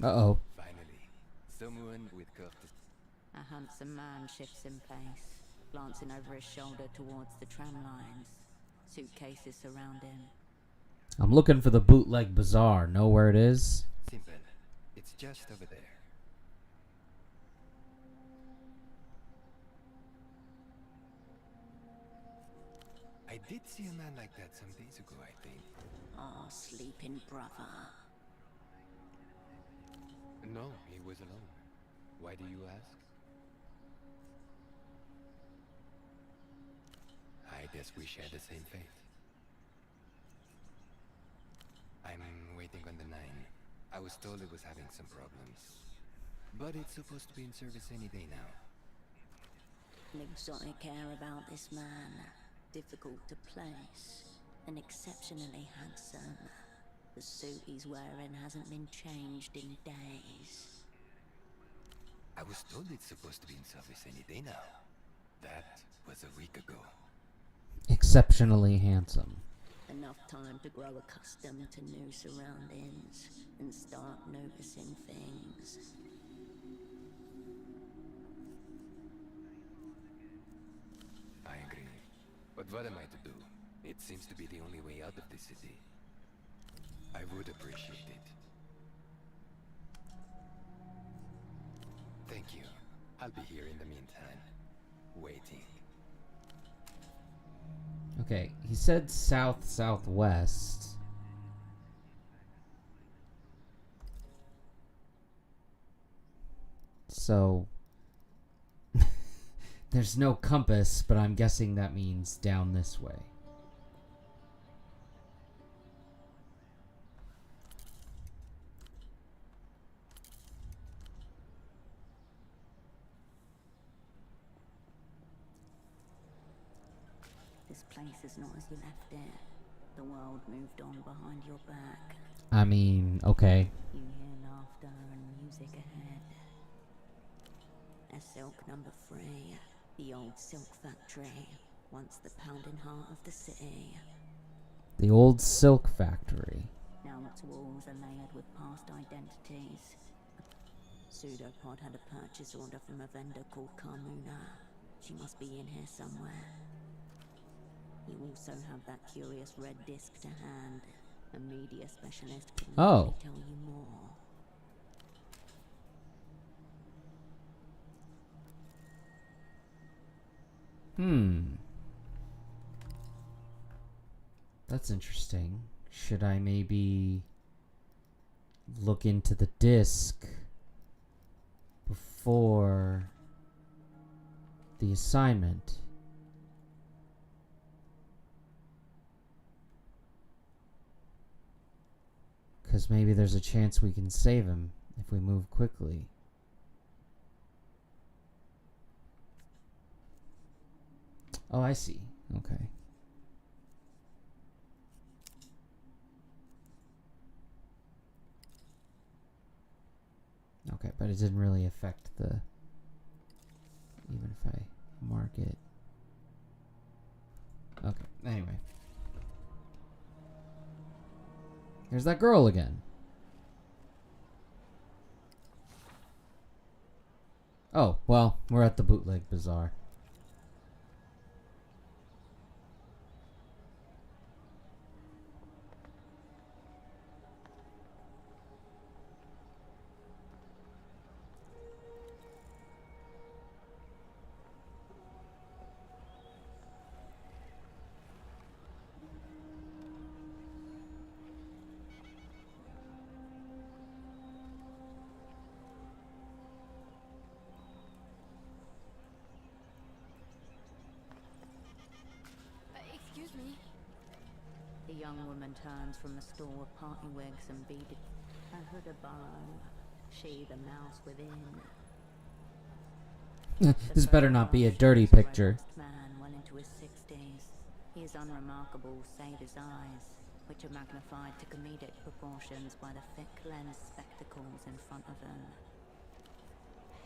Uh-oh. Finally, someone with courtesy. A handsome man shifts in pace, glancing over his shoulder towards the tram lines. Suitcases surround him. I'm looking for the bootleg bazaar. Know where it is? Simple. It's just over there. I did see a man like that some days ago, I think. Oh, sleeping brother. No, he was alone. Why do you ask? I guess we share the same fate. I'm waiting on the 9. I was told it was having some problems. But it's supposed to be in service any day now. An exotic air about this man. Difficult to place. And exceptionally handsome. The suit he's wearing hasn't been changed in days. I was told it's supposed to be in service any day now. That was a week ago. Exceptionally handsome. Enough time to grow accustomed to new surroundings and start noticing things. I agree. But what am I to do? It seems to be the only way out of this city. I would appreciate it. Thank you. I'll be here in the meantime. Waiting. Okay, he said south-southwest. So there's no compass, but I'm guessing that means down this way. This place is not as you left it. The world moved on behind your back. I mean, okay. You hear laughter and music ahead. Silk number 3, the old silk factory, once the pounding heart of the city. The old silk factory. Now its walls are layered with past identities. Pseudopod had a purchase order from a vendor called Carmuna. She must be in here somewhere. You also have that curious red disc to hand. A media specialist could likely tell you more. That's interesting. Should I maybe look into the disc before the assignment? Because maybe there's a chance we can save him if we move quickly. Oh, I see. Okay. Okay, but it didn't really affect the... Even if I mark it. Okay, anyway. There's that girl again. Oh, well, we're at the bootleg bazaar. Excuse me. The young woman turns from the store with party wigs and beaded a hood above. She, the mouse within. This better not be a dirty picture. Man well into his 60s. He is unremarkable save his eyes, which are magnified to comedic proportions by the thick lens spectacles in front of him.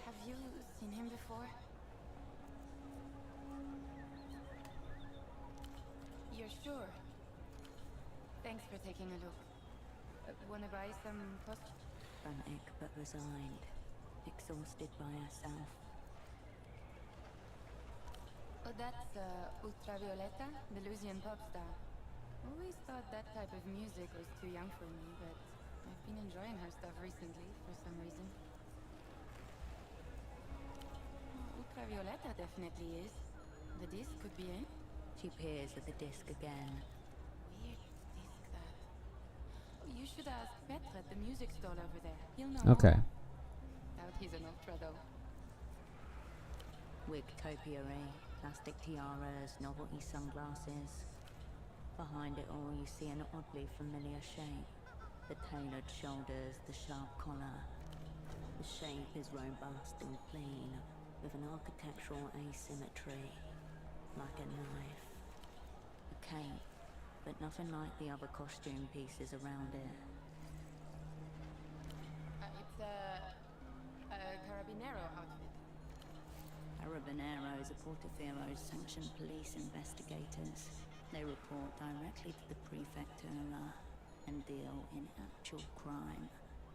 Have you seen him before? You're sure? Thanks for taking a look. Wanna buy some post? Frantic but resigned, exhausted by herself. Oh, that's Ultravioleta, the Elysian pop star. Always thought that type of music was too young for me, but I've been enjoying her stuff recently for some reason. Ultravioleta definitely is. The disc could be in. She peers at the disc again. Weird disc that. Oh, you should ask Petre at the music stall over there. He'll know. Okay. Doubt he's an ultra though. Wig topiary, plastic tiaras, novelty sunglasses. Behind it all you see an oddly familiar shape. The tailored shoulders, the sharp collar. The shape is robust and clean, with an architectural asymmetry, like a knife. A cape, but nothing like the other costume pieces around it. It's a carabinero outfit. Carabineros are Portofiero's sanctioned police investigators. They report directly to the Prefectura and deal in actual crime.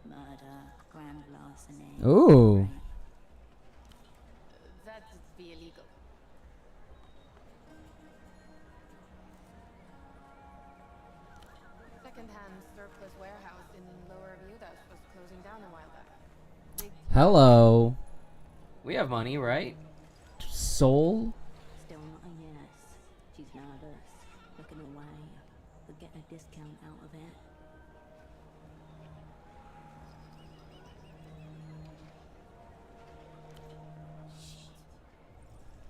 Murder, grand larceny. Ooh. rape. That'd be illegal. Second-hand surplus warehouse in Lower Viudas was closing down a while back. Big Hello. We have money, right? Soul? Still not a yes. She's nervous, looking away, but getting a discount out of it.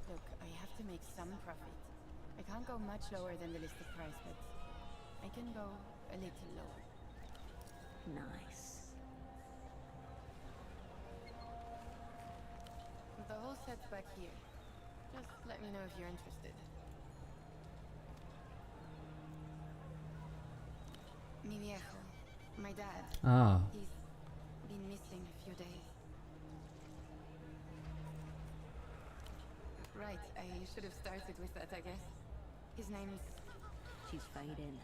Look, I have to make some profit. I can't go much lower than the listed price, but I can go a little lower. Nice. The whole set's back here. Just let me know if you're interested. Mi viejo, my dad. Ah. He's been missing a few days. Right, I should have started with that, I guess. His name's... She's fading.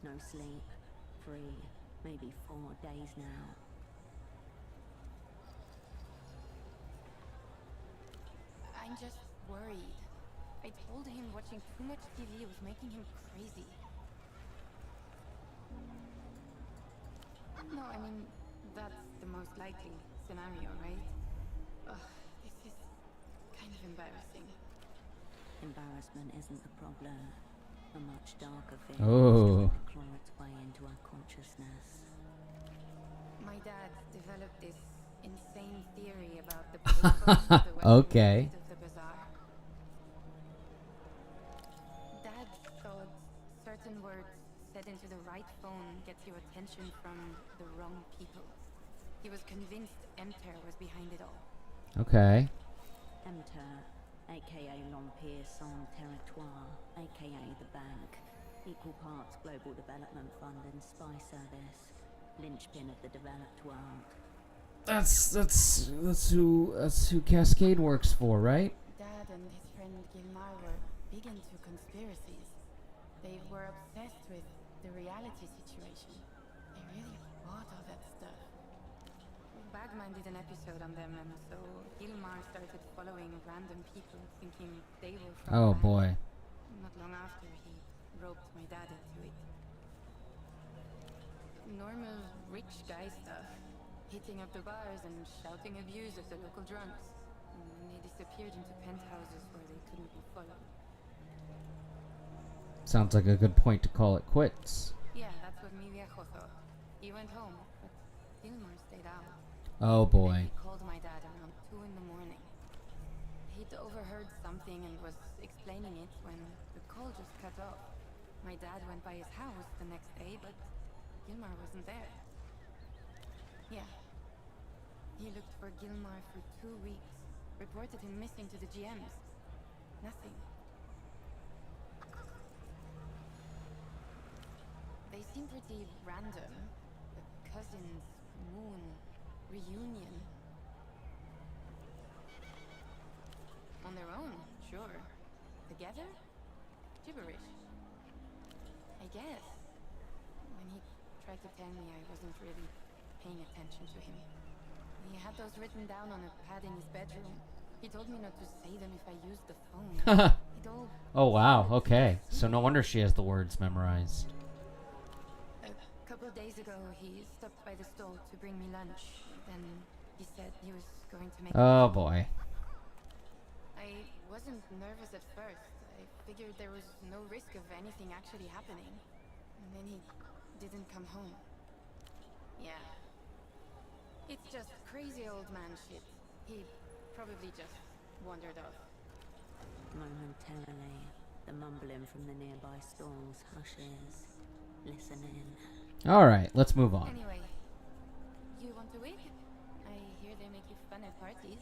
No sleep. 3, maybe 4 days now. I'm just worried. I told him watching too much TV was making him crazy. No, I mean, that's the most likely scenario, right? Ugh, this is kind of embarrassing. Embarrassment isn't the problem. A much darker feeling Oh. is starting to claw its way into our consciousness. My dad developed this insane theory about the payphone, the weapon Okay. of the bazaar. Dad thought certain words said into the right phone gets your attention from the wrong people. He was convinced Emter was behind it all. Okay. Emter, aka L'Empire Sans Territoire, aka the Bank. Equal parts Global Development Fund and Spy Service. Linchpin of the developed world. That's who Cascade works for, right? Dad and his friend Gilmar were big into conspiracies. They were obsessed with the reality situation. They really bought all that stuff. Bagman did an episode on them, and so Gilmar started following random people, thinking they were from Oh the bank. boy. Not long after, he roped my dad into it. Normal rich guy stuff. Hitting up the bars and shouting abuse at the local drunks. And they disappeared into penthouses where they couldn't be followed. Sounds like a good point to call it quits. Yeah, that's what mi viejo thought. He went home, but Gilmar stayed out. Oh boy. He called my dad around 2 in the morning. He'd overheard something and was explaining it when the call just cut off. My dad went by his house the next day, but Gilmar wasn't there. Yeah. He looked for Gilmar for 2 weeks. Reported him missing to the GMs. Nothing. They seem pretty random. The cousins, moon, reunion. On their own, sure. Together? Gibberish. I guess. When he tried to tell me, I wasn't really paying attention to him. He had those written down on a pad in his bedroom. He told me not to say them if I used the phone. It all Oh wow. sounded Okay. so So no wonder she has the words memorized. A couple days ago, he stopped by the store to bring me lunch. Then he said he was going to make Oh boy. I wasn't nervous at first. I figured there was no risk of anything actually happening. And then he didn't come home. Yeah. It's just crazy old man shit. He probably just wandered off. Momentarily, the mumbling from the nearby stalls hushes, listening. All right. Let's move on. Anyway, you want a wig? I hear sure they make you fun at parties.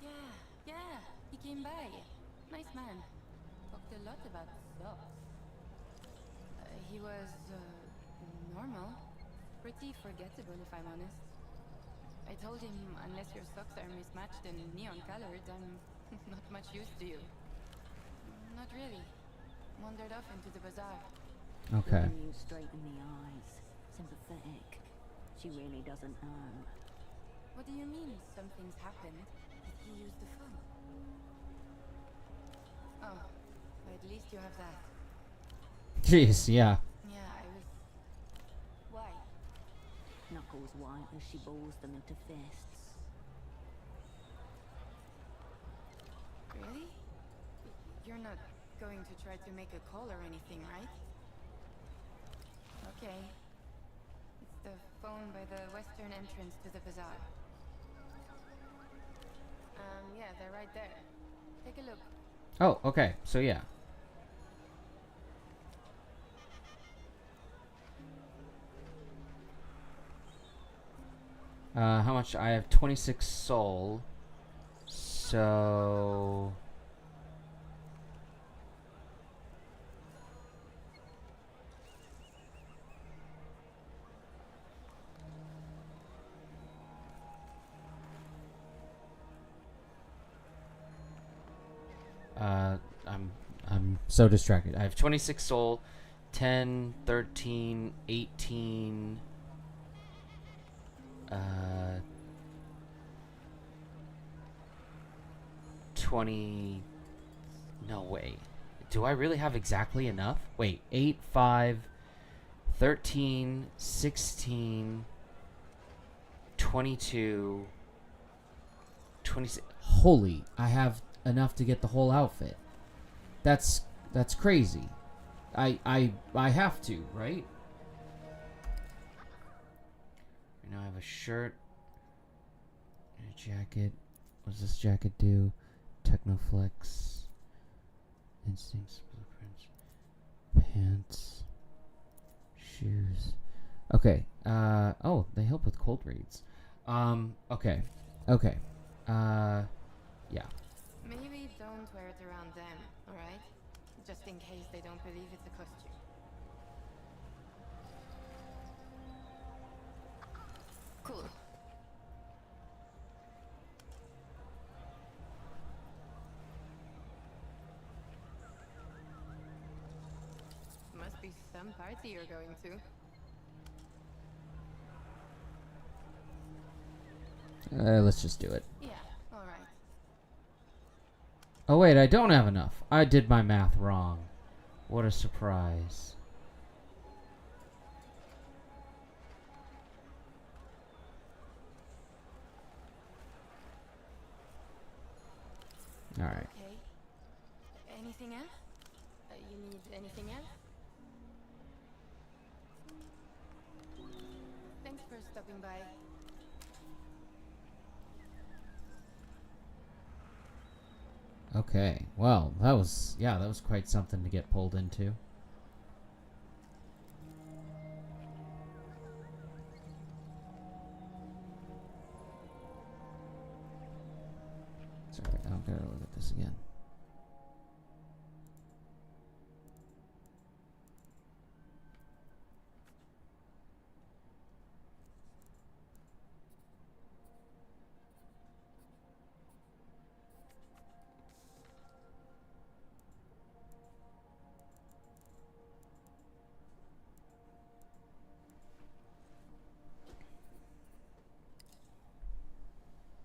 Yeah, yeah, he came by. Nice man. Talked a lot about socks. He was, normal. Pretty forgettable, if I'm honest. I told him, unless your socks are mismatched and neon-colored, I'm not much use to you. Not really. Wandered off into the bazaar. Okay. Looking you straight in the eyes. Sympathetic. She really doesn't know. What do you mean, something's happened? Did he use the phone? Oh, at least you have that. Jeez, yeah. Yeah, I was... Why? Knuckles white as she balls them into fists. Really? You're not going to try to make a call or anything, right? Okay. It's the phone by the western entrance to the bazaar. Yeah, they're right there. Take a look. Oh, okay. So yeah. How much? I have 26 soul. So... I'm so distracted. I have 26 soul, 10, 13, 18, 20. No way. Do I really have exactly enough? Wait, 8, 5, 13, 16, 22, 26. Holy, I have enough to get the whole outfit. That's crazy. I have to, right? Right now I have a shirt and a jacket. What does this jacket do? Technoflex. Instincts, blueprints. Pants. Shoes. Okay. Oh, they help with cold reads. Okay. Okay. Yeah. Maybe don't wear it around them, alright? Just in case they don't believe it's a costume. Cool. Must be some party you're going to. Let's just do it. Yeah, alright. Oh wait, I don't have enough. I did my math wrong. What a surprise. Alright. Okay. Anything else? You need anything else? Thanks for stopping by. Okay. Well, that was quite something to get pulled into. Sorry, I'll gotta look at this again.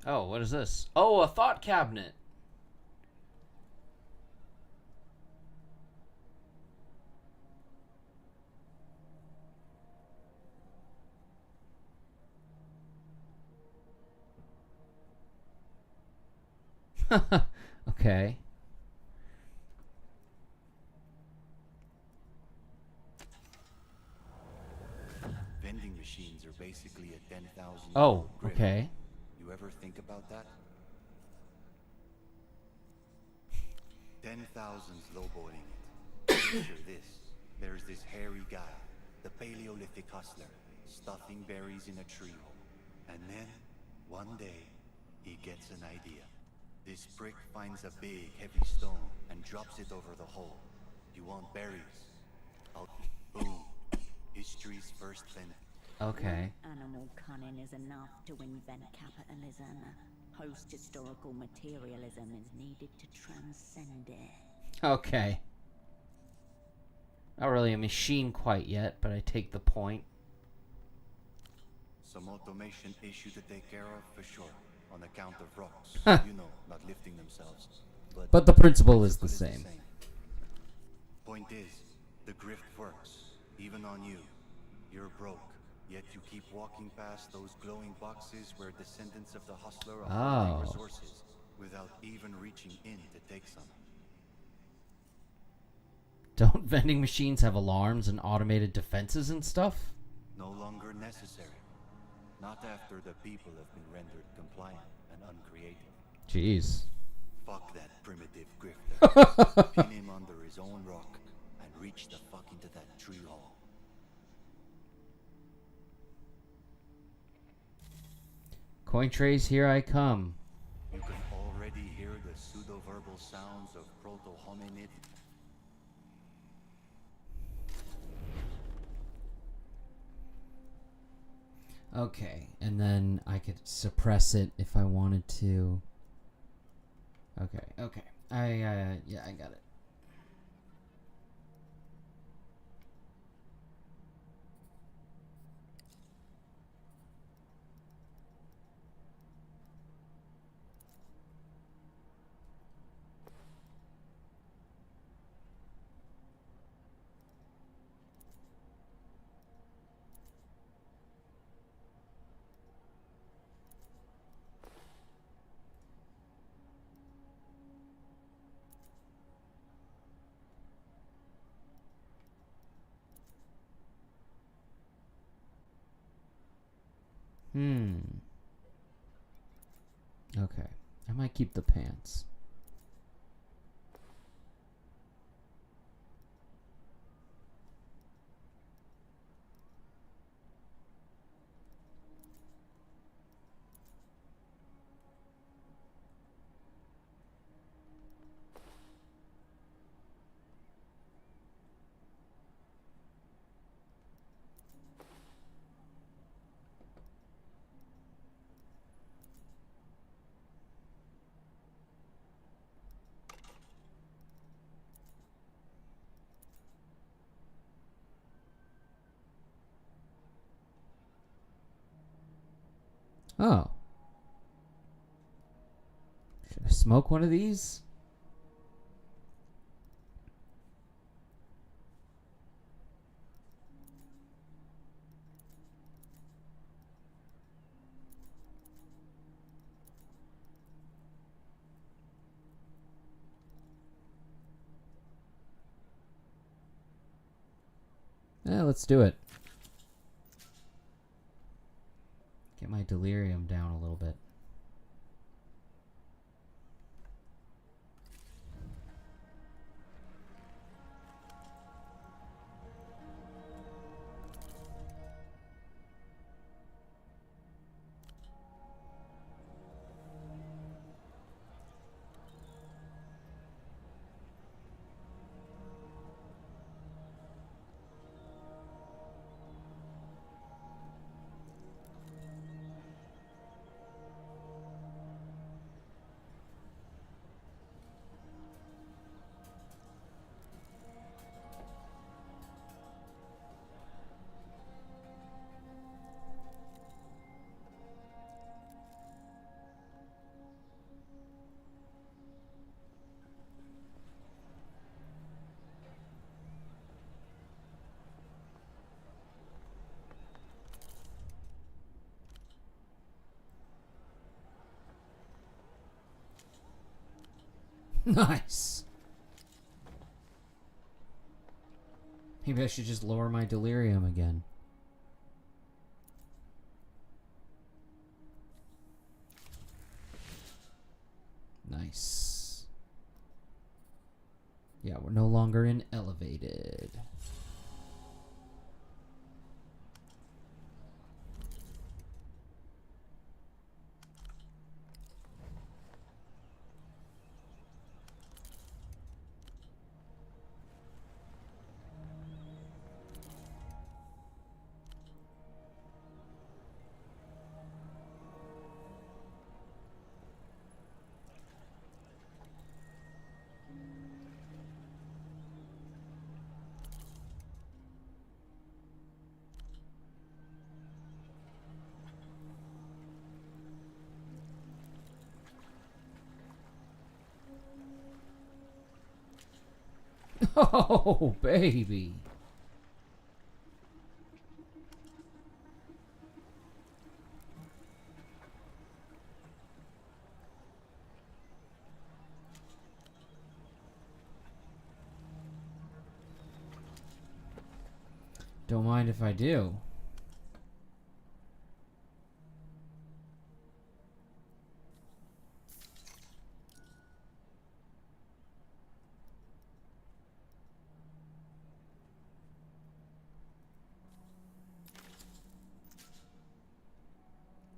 Oh, what is this? Oh, a thought cabinet. Okay. Vending machines are basically a 10,000. Oh, okay. You ever think about that? 10,000's lowballing it. Picture this. There's this hairy guy, the Paleolithic hustler. stuffing berries in a tree hole. And then, one day, he gets an idea. This prick finds a big, heavy stone and drops it over the hole. You want berries? Boom. History's first vent. Okay. Animal cunning is enough to invent capitalism. Post-historical materialism is needed to transcend it. Okay. Not really a machine quite yet, but I take the point. Some automation issue to take care of, for sure. On account of rocks. You know, not lifting themselves. But the principle is the same. Point is, the grift works. Even on you. You're broke. Yet you keep walking past those glowing boxes where descendants of the hustler are holding resources without even reaching in to take some. Don't vending machines have alarms and automated defenses and stuff? No longer necessary. Not after the people have been rendered compliant and uncreative. Jeez. Fuck that primitive grifter. Pin him under his own rock and reach the fuck into that tree hole. Coin trays, here I come. You can already hear the pseudo-verbal sounds of proto-hominid. Okay, and then I could suppress it if I wanted to. Okay. Yeah, I got it. Okay. I might keep the pants. Oh. Should I smoke one of these? Yeah, let's do it. Get my delirium down a little bit. Nice. Maybe I should just lower my delirium again. Nice. Yeah, we're no longer in elevated. Oh, baby. Don't mind if I do.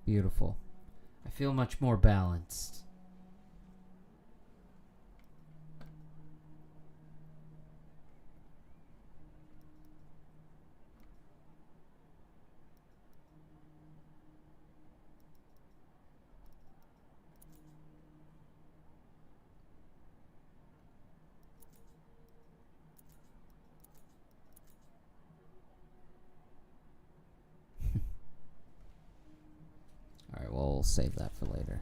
Beautiful. I feel much more balanced. Alright, well, we'll save that for later.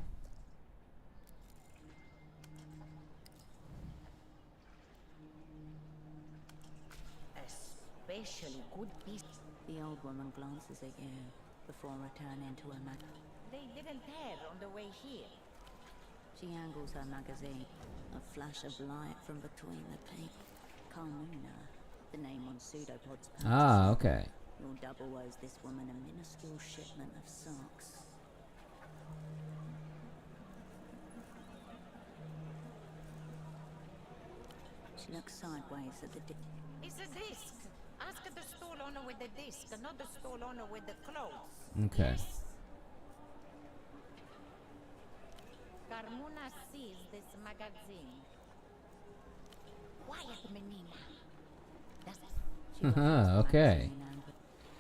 Especially good piece. The old woman glances at you before returning to her mag. They didn't have on the way here. She angles her magazine. A flash of light from between the paper. Carmuna, the name on Pseudopod's purchase. Ah, okay. Your double owes this woman a minuscule shipment of socks. She looks sideways at the It's a disc. Ask the stall owner with the disc, not the stall owner with the clothes. Okay. Yes? Carmuna sees this magazine. Quiet, menina. She offers the Okay. magazine and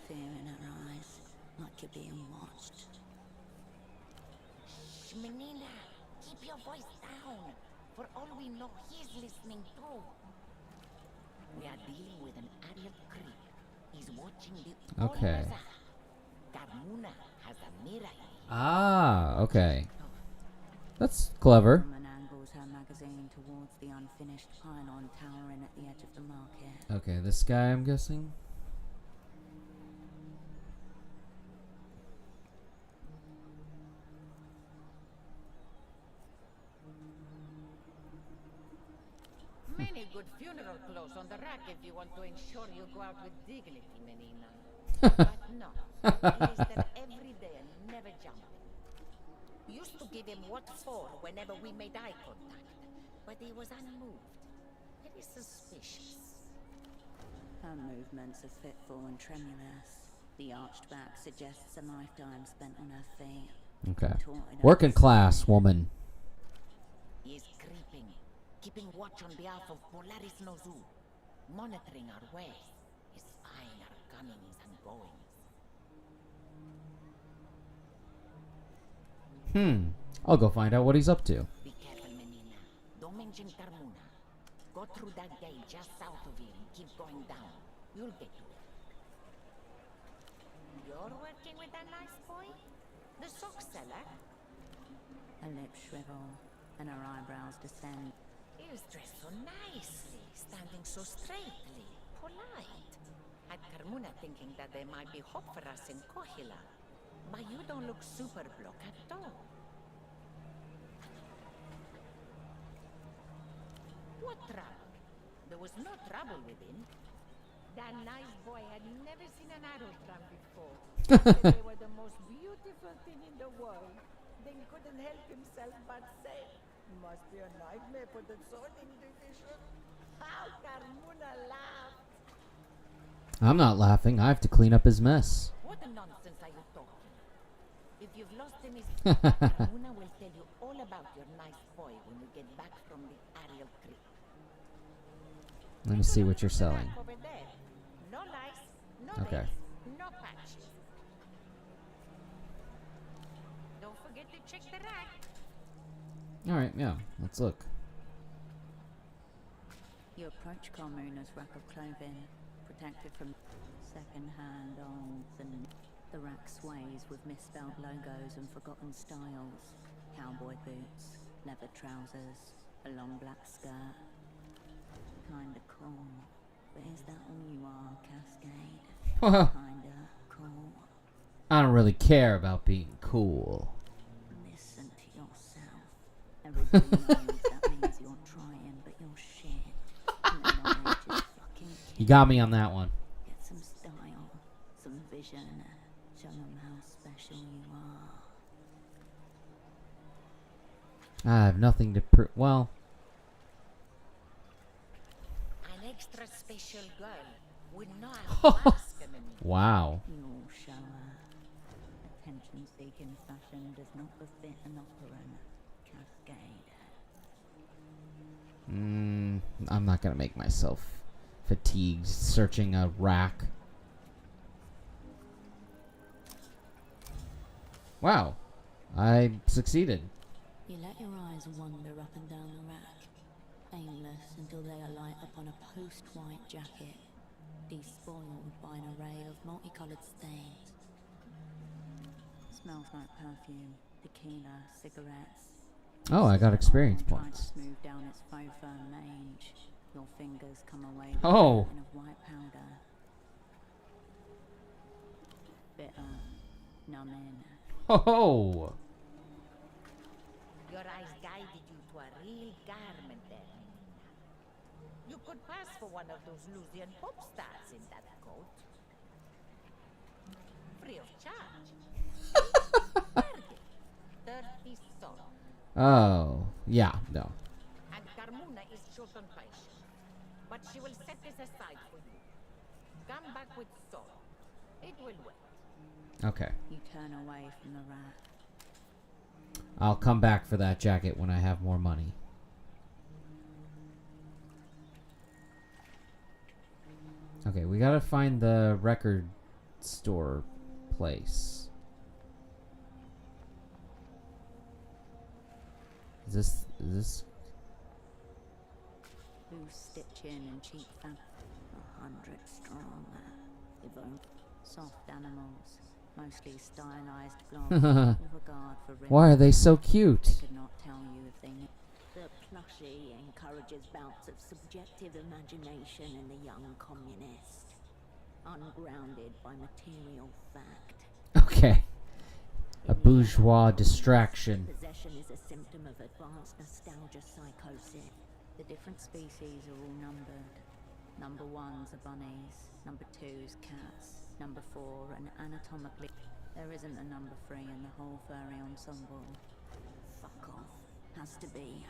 fear in her eyes, like you're being watched. Shh, menina. Keep your voice down. For all we know, he's listening too. We are dealing with an Ariel creep. He's watching the Okay. Carmuna has a mirror. Ah, okay. That's clever. The woman angles her magazine towards the unfinished pylon towering at the edge of the market. Okay, this guy, I'm guessing. Many good funeral clothes on the rack if you want to ensure you go out with dignity, menina. But no, he is there every day and never jumping. Used to give him what for whenever we made eye contact, but he was unmoved. Very suspicious. Her movements are fitful and tremulous. The arched back suggests a lifetime spent on her feet. Okay. Contorted Working over class side. woman. He is creeping, keeping watch on behalf of Polaris Nozu, monitoring our ways, spying our comings and goings. I'll go find out what he's up to. Be careful, menina. Don't mention Carmuna. Go through that gate just south of here and keep going down. You'll get to it. You're working with that nice boy? The sock seller? Her lips shrivel and her eyebrows descend. He was dressed so nicely, standing so straightly, polite. Had Carmuna thinking that there might be hope for us in Kohila. But you don't look super block at all. What trouble? There was no trouble with him. That nice boy had never seen an arrow drum before. Said they were the most beautiful thing in the world. Then couldn't help himself but say, must be a nightmare for the zoning division. How Carmuna laughed. I'm not laughing. I have to clean up his mess. What nonsense are you talking? If you've lost him, Carmuna will tell you all about your nice boy when you get back from the Ariel Creek. Let me see what you're selling. Over there. No lice, no Okay. lace, no patches. Don't forget to check the rack. Alright, yeah. Let's look. You approach Carmuna's rack of clothing, protected from second-hand odds, and the rack sways with misspelled logos and forgotten styles. Cowboy boots, leather trousers, a long black skirt. Kinda cool. Is that all you are, Cascade? Well, Kinda cool. I don't really care about being cool. Listen to yourself. Everybody knows that means you're trying, but you're shit. And the knowledge is fucking You got me on that one. Get some style, some vision. Show them how special you are. I have nothing to prove. Well, An extra special girl would not have asked him. wow. You'll show her. Attention-seeking fashion does not befit an operant, Cascade. I'm not gonna make myself fatigued searching a rack. Wow, I succeeded. You let your eyes wander up and down the rack, aimless until they alight upon a post-white jacket, despoiled by an array of multicolored stains. Smells like perfume, tequila, cigarettes. Oh, I got experience Trying to points. smooth down its faux fur mange. Your fingers come away with Oh. a mountain of white powder. Bitter, numbing. Oh, Your eyes guided you to a real garment there, Menina. You could pass for one of those Lusian pop stars in that coat. Free of charge. 30 sols. oh, yeah, no. And Carmona is short on patience. But she will set this aside for you. Come back with Sol. It will wait. Okay, You turn away from the rack. I'll come back for that jacket when I have more money. Okay, we gotta find the record store place. Is this? Loose stitching and cheap fab. 100 strong. Evoke soft animals, mostly stylized blonde, with regard for ribbon. Why are they so They cute? could not tell you if they knew. The plushie encourages bouts of subjective imagination in the young communist, ungrounded by material fact. Okay, a bourgeois distraction. Possession is a symptom of advanced nostalgia psychosis. The different species are all numbered. Number 1's are bunnies, number 2's cats, number 4 an anatomically... There isn't a number 3 in the whole furry ensemble. Fuck off. Has to be.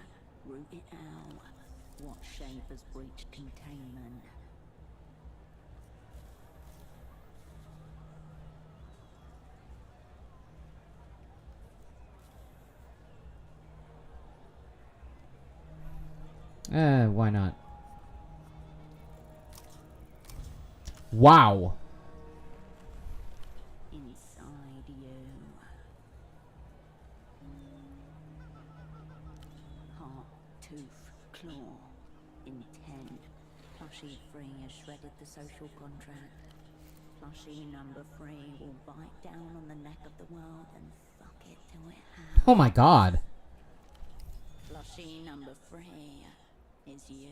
Root it out. What shape has breached containment? Why not? Wow. Inside you. Heart, tooth, claw, intent. Plushie 3 has shredded the social contract. Plushie number 3 will bite down on the neck of the world and fuck it till it has. Oh my god. Plushie number 3 is you.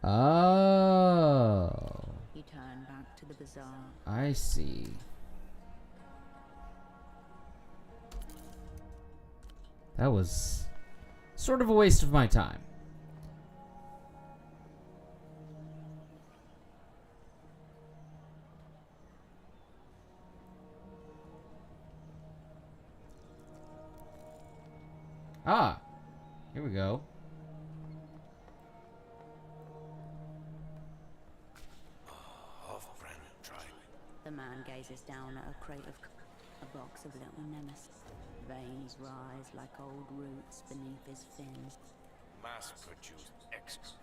Oh, You turn back to the bazaar. I see. That was sort of a waste of my time. Ah, here we go. Off-brand tribe. The man gazes down at a crate of a box of little nemesis. Veins rise like old roots beneath his fins. Mass-produced excrement.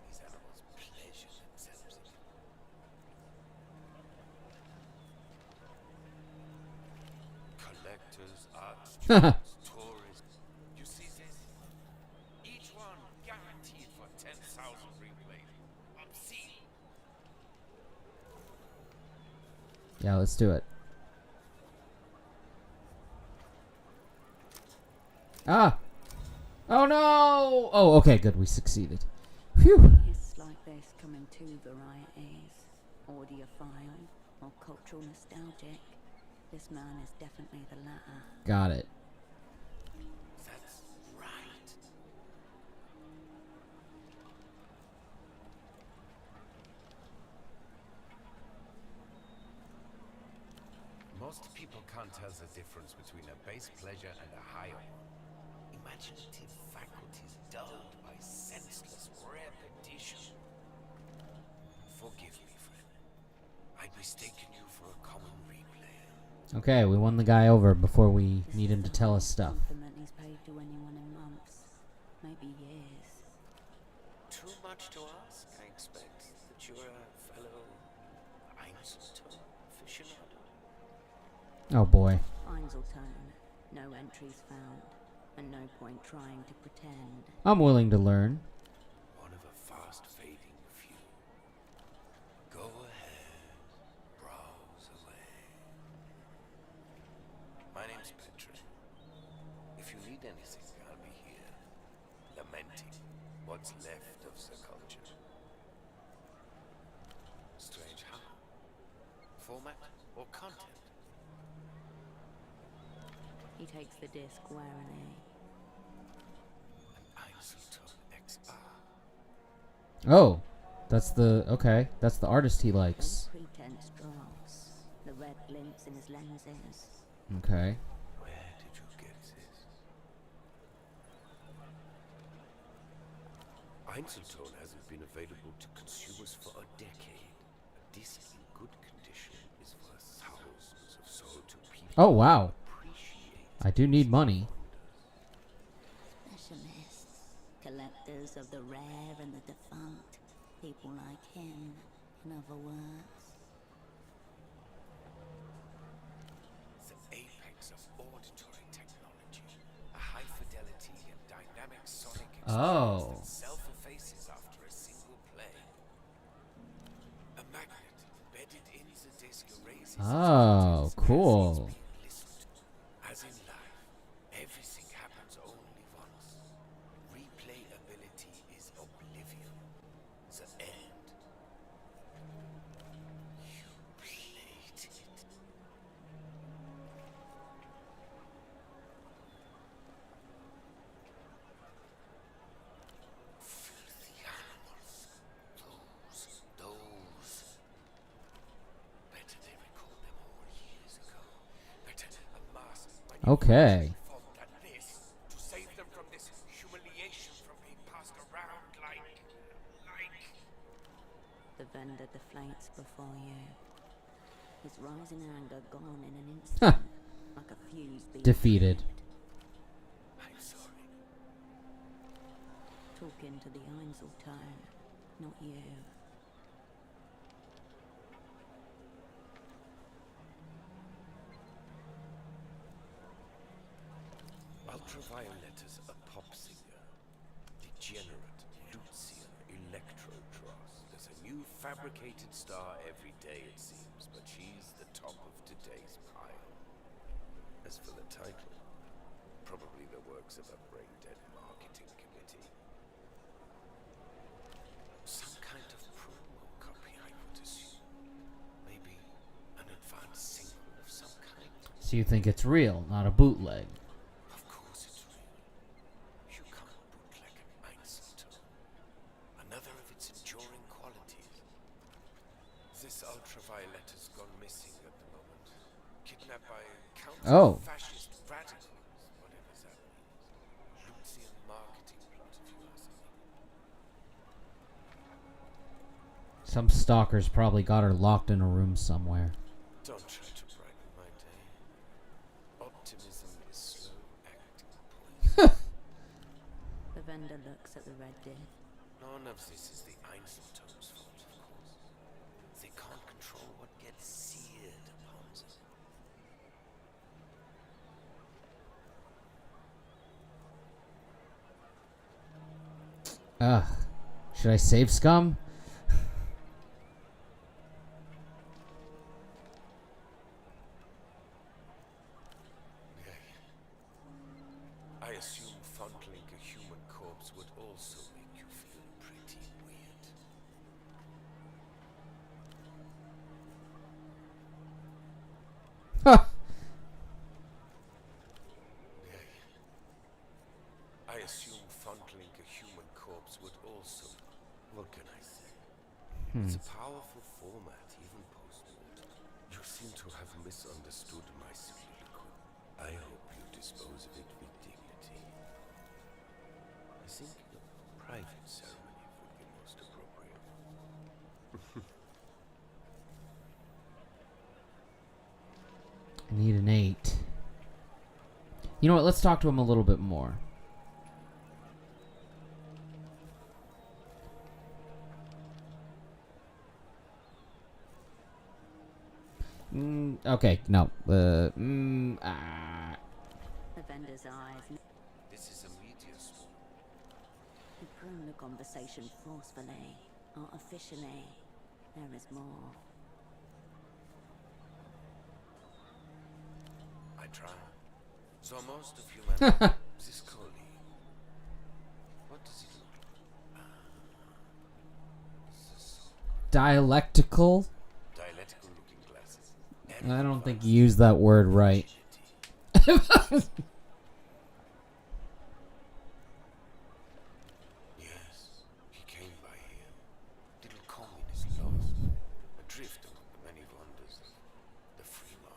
These animals pleasure themselves. Collectors, artists, tourists. You see this? Each one guaranteed for 10,000 replays. Obscene. Yeah, let's do it. Ah! Oh no! Oh, okay, good. We succeeded. Phew. His slow like this come in two varieties: audiophile or cultural nostalgic. This man is definitely the latter. Got it. That's right. Most people can't tell the difference between a base pleasure and a higher one. Imaginative faculties dulled by senseless repetition. Forgive me, friend. I'd mistaken you for a common replayer. Okay, we won the guy over before we need him to tell us stuff. Compliment he's paid to anyone in months, maybe years. Too much to ask, I expect, that you're a fellow Einzelton aficionado. Oh boy. Einzeltone, no entries found, and no point trying to pretend. I'm willing to learn. One of a fast-fading few. Go ahead, browse away. My name's Petra. If you need anything, I'll be here, lamenting what's left of the culture. Strange how? Format or content? He takes the disc warily. An Einzelton XR. Oh, that's the artist he Those likes. pretense drafts, the red glints in his lenses. Okay. Where did you get this? Einzelton hasn't been available to consumers for a decade. A disc in good condition is worth thousands of sold to people. Oh wow. Appreciate I do need money. Specialists, collectors of the rare and the defunct. People like him, in other words. the apex of auditory technology, a high-fidelity and dynamic sonic experience Oh. that self-effaces after a single play. A magnet embedded in the disc erases Oh, its cool. as it's being listened to. As in life, everything happens only once. Replayability is oblivion. The end. You played it. Filthy animals. Those. Better they recalled them all years ago. Better a mass Okay. form than this to save them from this humiliation from being passed around like. The vendor deflates before you. His rising anger gone in an instant, like a fuse being Defeated. tripped. I'm sorry. Talking to the Einzeltone, not you. Ultraviolet is a pop singer. Degenerate Lucian Electro-Dross. There's a new fabricated star every day, it seems, but she's the top of today's pile. As for the title, probably the works of a brain-dead marketing committee. Some kind of promo copy, I would assume. Maybe an advanced single of some kind. So you think it's real, not a bootleg? Of course it's real. You can't bootleg an Einzelton. Another of its enduring qualities. This ultraviolet has gone missing at the moment. Kidnapped by counter-fascist radicals, whatever that means. Lucian marketing plot, if you ask me. Some stalkers probably got her locked in a room somewhere. Don't try to brighten my day. Optimism is slow acting poison. The vendor looks at the red disc. None of this is the Einzeltone's fault, of course. They can't control what gets seared upon them. Ugh. Should I save scum? I assume fondling a human corpse would also make you feel pretty weird. It's a powerful format, even post-mortem. You seem to have misunderstood my soliloquy. I hope you dispose of it with dignity. I think a private ceremony would be most appropriate. I need an 8. You know what? Let's talk to him a little bit more. Okay, no. The vendor's eyes. This is a meteor swarm. He pruned the conversation forcefully, artificially. There is more. I try. So most of humanity. Disco Elysium. What does it look like? Dialectical? Dialectical looking glasses. I don't think you used that word right. Yes, he came by here. Little communist laws. Adrift among the many wonders of the free market.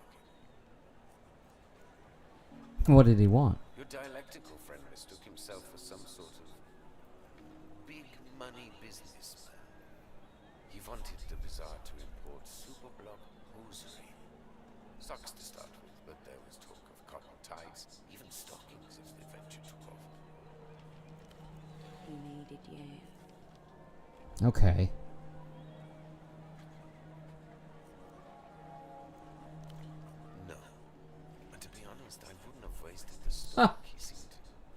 What did he want? Your dialectical friend mistook himself for some sort of big money businessman. He wanted the bazaar to import superblock hosiery. Socks to start with, but there was talk of cotton ties, even stockings if the venture took off. He needed you. Okay. No. And to be honest, I wouldn't have wasted the stock. He seemed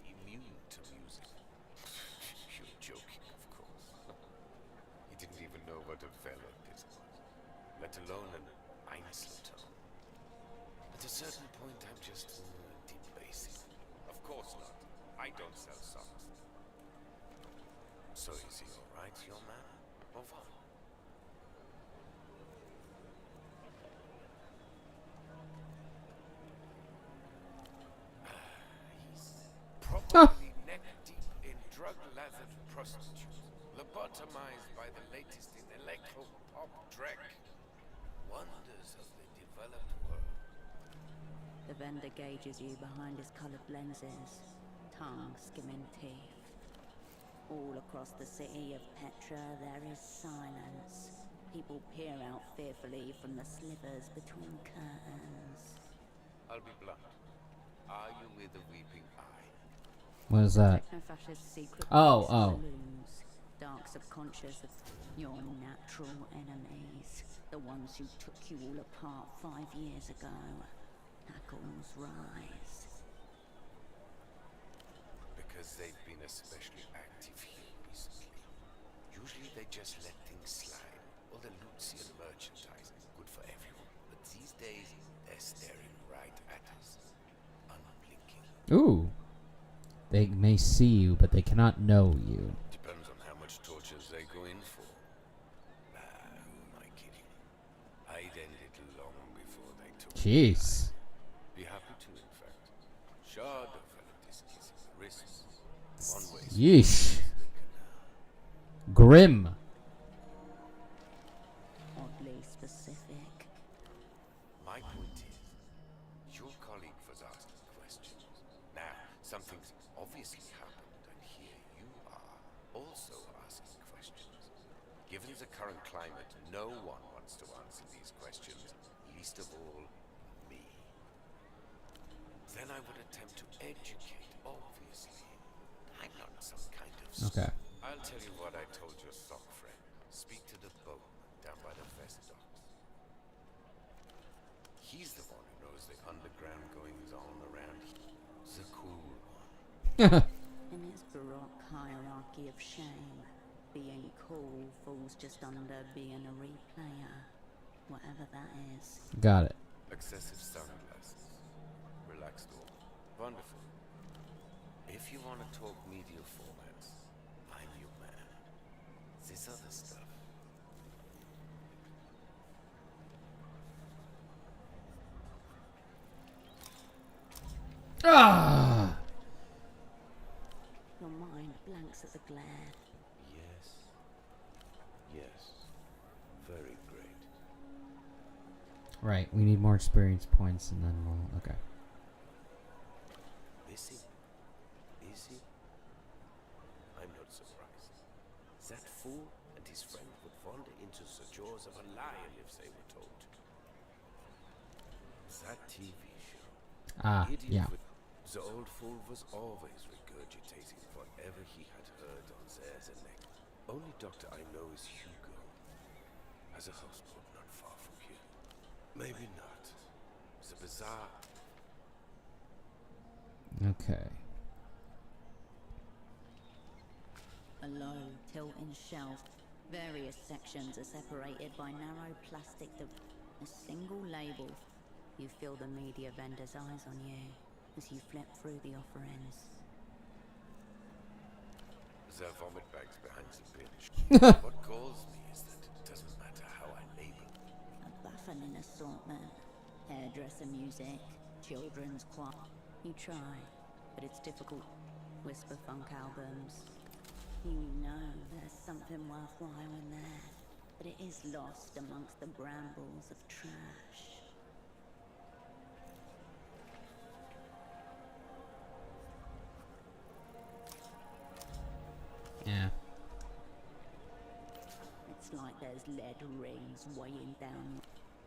immune to music. You're joking, of course. He didn't even know what a velopit was, let alone an Einzelton. At a certain point, I'm just debasing. Of course not. I don't sell socks. So is he alright, your man? Or what? He's probably neck deep in drug-lathered prostitutes, lobotomized by the latest in electro-pop dreck. Wonders of the developed world. The vendor gauges you behind his colored lenses, tongue skimming teeth. All across the city of Petra there is silence. People peer out fearfully from the slivers between curtains. I'll be blunt. Are you with the weeping eye? What is that? Techno-fascist secret Oh, police oh. saloons. Dark subconscious of your natural enemies. The ones who took you all apart 5 years ago. Hackles rise. Because they've been especially active here recently. Usually they just let things slide. All the Lucian merchandise, good for everyone. But these days, they're staring right at us. Unblinking. Ooh. They may see you, but they cannot know you. Depends on how much tortures they go in for. Who am I kidding? I'd end it long before they took me. Jeez. Be happy to, in fact. Shard of Veladiscus in the wrists. One way. Yeesh. Grim. Oddly specific. My point is, your colleague was asking questions. Now, something's obviously happened, and here you are, also asking questions. Given the current climate, no one wants to answer these questions, least of all, me. Then I would attempt to educate, obviously. I'm not some kind of... Okay. I'll tell you what I told your sock friend. Speak to the boatman down by the vest docks. He's the one who knows the underground goings-on around here. The cool one. In his baroque hierarchy of shame, being cool falls just under being a replayer. Whatever that is. Got it. Excessive sunglasses. Relaxed all. Wonderful. If you want to talk media formats, I'm your man. This other stuff. Ah. Your mind blanks at the glare. Yes. Yes. Right, we need more experience points and then we'll... Okay. Missing? Is he? I'm not surprised. That fool and his friend would wander into the jaws of a lion if they were told. That TV show. Ah, Idiot yeah. the old fool was always regurgitating whatever he had heard on There's a Neck. Only doctor I know is Hugo. Has a houseboat not far from here. Maybe not. The bizarre. Okay. A low, tilting shelf. Various sections are separated by narrow plastic a single label. You feel the media vendor's eyes on you as you flip through the offerings. There are vomit bags behind the binge. What galls me is that it doesn't matter how I label. A baffling assortment. Hairdresser music, children's choir. You try, but it's difficult. Whisper funk albums. You know there's something worthwhile in there, but it is lost amongst the brambles of trash. Yeah. It's like there's lead rings weighing down,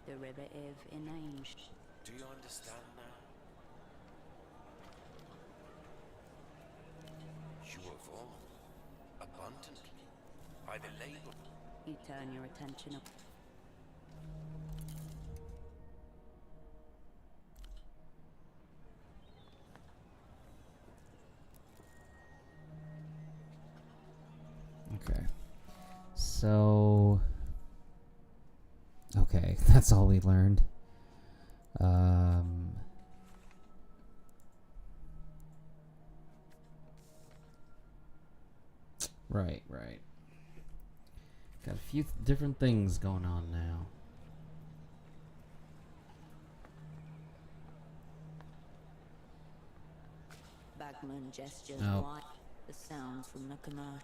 derivative in age. Do you understand now? You are warned abundantly by the label. You turn your attention up. Okay. So... Okay, that's all we learned. Right, right. Got a few different things going on now. Bagman gestures wide. The sounds from the commercial.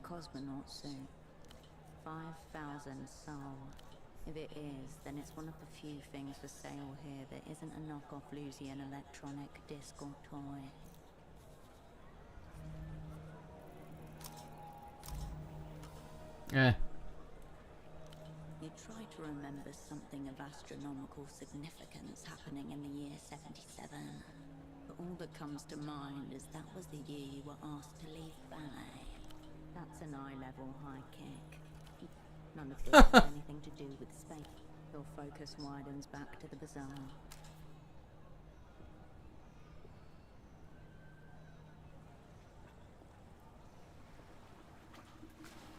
Cosmonaut suit. 5,000 sol. If it is, then it's one of the few things for sale here that isn't a knockoff Lusian electronic disc or toy. You try to remember something of astronomical significance happening in the year 77. But all that comes to mind is that was the year you were asked to leave ballet. That's an eye-level high kick. None of this has anything to do with space. Your focus widens back to the bazaar.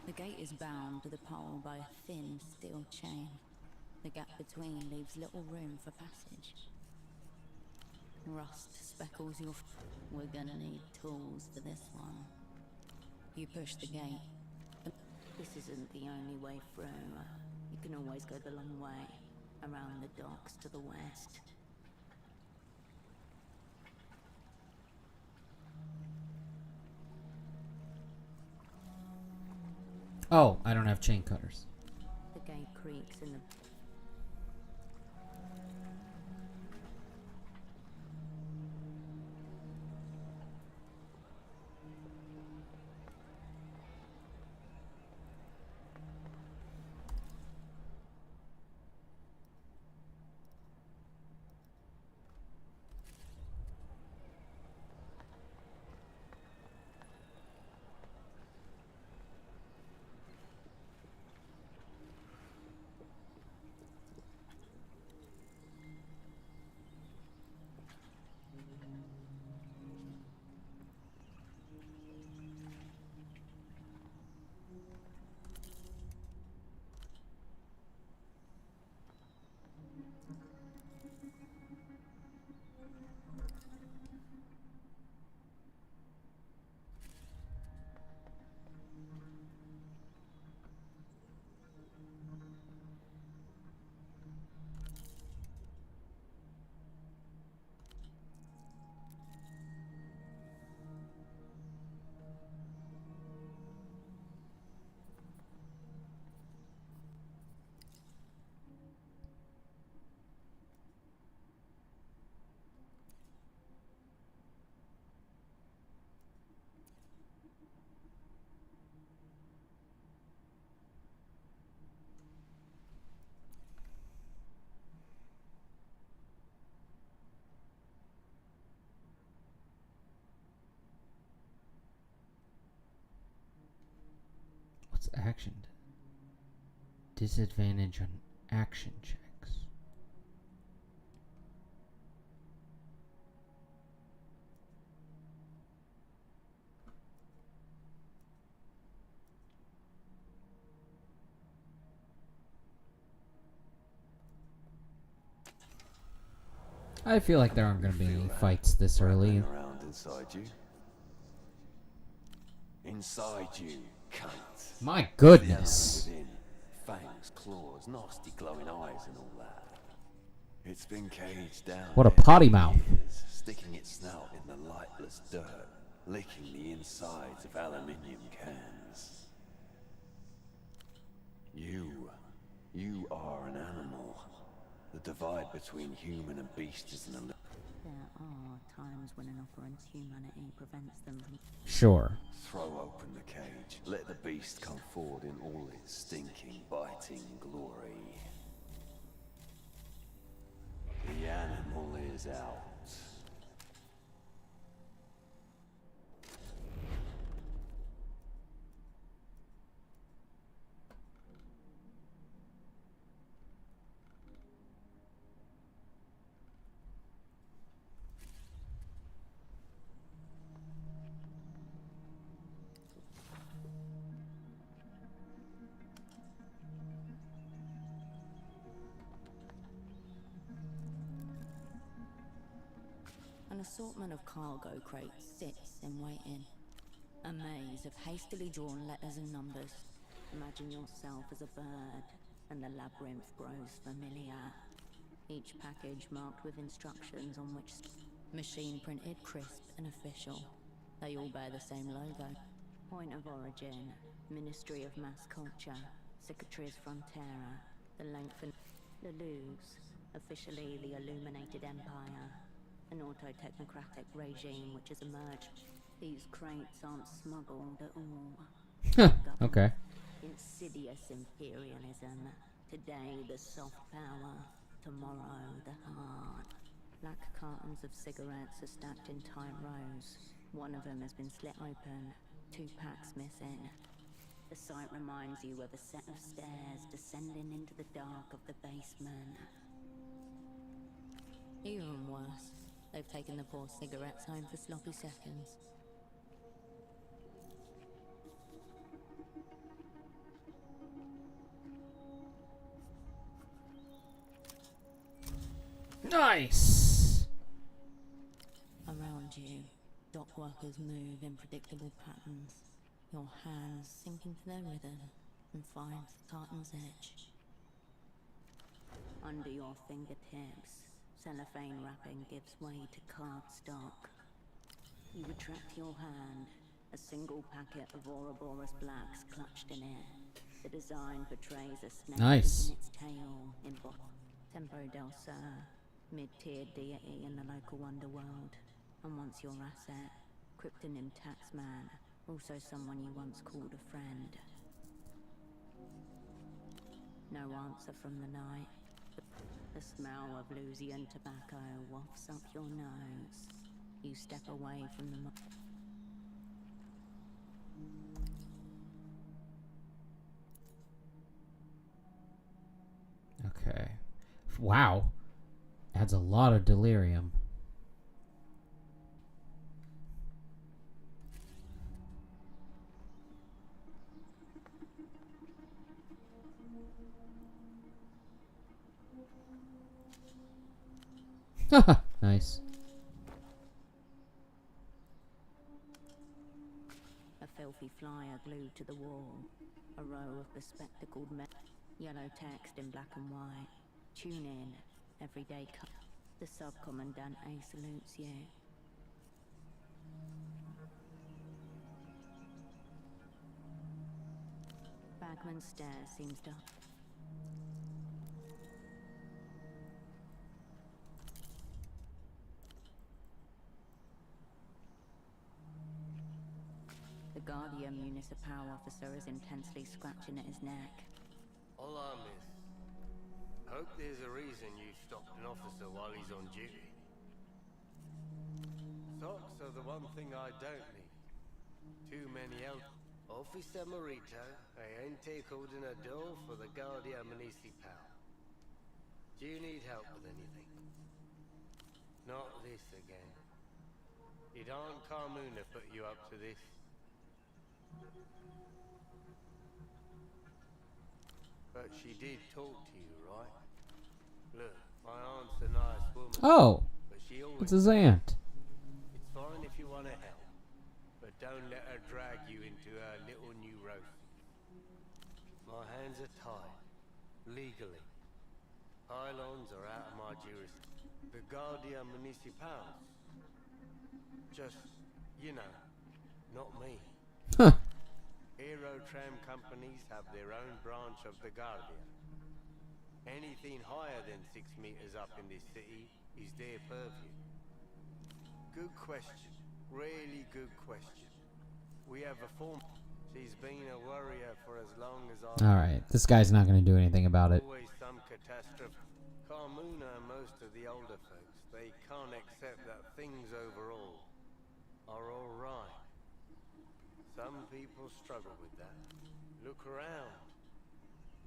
The gate is bound to the pole by a thin steel chain. The gap between leaves little room for passage. Rust speckles your... We're gonna need tools for this one. You push the gate. This isn't the only way through. You can always go the long way, around the docks to the west. Oh, I don't have chain cutters. The gate creaks in the... action. Disadvantage on action checks. I feel like there aren't going to be any fights this early. Around inside you. Inside you, cunt. My goodness. Within, fangs, claws, nasty glowing eyes and all that. It's been caged down. What a there for potty mouth. years, sticking its snout in the lightless dirt, licking the insides of aluminium cans. You are an animal. The divide between human and beast is an illusion. There are times when an operant's humanity prevents them from... Sure. Throw open the cage. Let the beast come forward in all its stinking, biting glory. The animal is out. An assortment of cargo crates sits in waiting. A maze of hastily drawn letters and numbers. Imagine yourself as a bird, and the labyrinth grows familiar. Each package marked with instructions on which machine printed, crisp and official. They all bear the same logo. Point of origin, Ministry of Mass Culture, Secretaries Frontera, the Lengthen, the Luz, officially the Illuminated Empire. An auto-technocratic regime which has emerged. These crates aren't smuggled at all. Okay. Insidious imperialism. Today the soft power, tomorrow the hard. Black cartons of cigarettes are stacked in tight rows. One of them has been slit open. 2 packs missing. The sight reminds you of a set of stairs descending into the dark of the basement. Even worse. They've taken the poor cigarettes home for sloppy seconds. Nice! Around you, dock workers move in predictable patterns. Your hands sink into their rhythm and find the carton's edge. Under your fingertips, cellophane wrapping gives way to cardstock. You retract your hand, a single packet of Ouroboros Blacks clutched in it. The design portrays a snake Nice. in its tail in Tempo del Sur, mid-tier deity in the local underworld. And once your asset, cryptonym Taxman, also someone you once called a friend. No answer from the night. The smell of Elysian tobacco wafts up your nose. You step away from the... Okay. Wow. Adds a lot of delirium. Nice. A filthy flyer glued to the wall. A row of bespectacled men. Yellow text in black and white. Tune in. Everyday cut. The sub-commandante salutes you. Bagman's stare seems to... The Guardian Municipal officer is intensely scratching at his neck. Hola, miss. Hope there's a reason you stopped an officer while he's on duty. Socks are the one thing I don't need. Too many Officer Morito, agente coordinador for the Guardia Municipal. Do you need help with anything? Not this again. Did Aunt Carmuna put you up to this? But she did talk to you, right? Look, my aunt's a nice woman. Oh, But she always it's his aunt. It's fine if you want to help, but don't let her drag you into her little new roast. My hands are tied, legally. Pylons are out of my jurisdiction. The Guardia Municipals. Just, you know, not me. Huh. Hero tram companies have their own branch of the Guardia. Anything higher than 6 meters up in this city is their purview. Good question. Really good question. We have a form. She's been a warrior for as long as I... Alright, this guy's not going to do anything about it. Always some catastrophe. Carmuna and most of the older folks, they can't accept that things overall are alright. Some people struggle with that. Look around.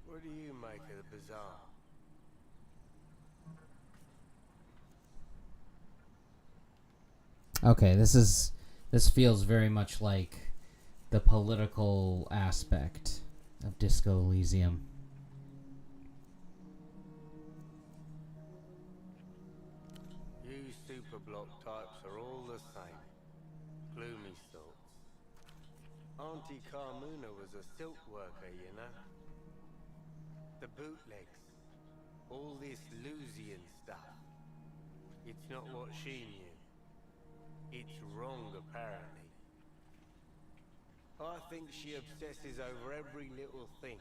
What do you make of the bazaar? Okay, this feels very much like the political aspect of Disco Elysium. You superblock types are all the same. Gloomy sorts. Auntie Carmuna was a silk worker, you know? The bootlegs. All this Lusian stuff. It's not what she knew. It's wrong, apparently. I think she obsesses over every little thing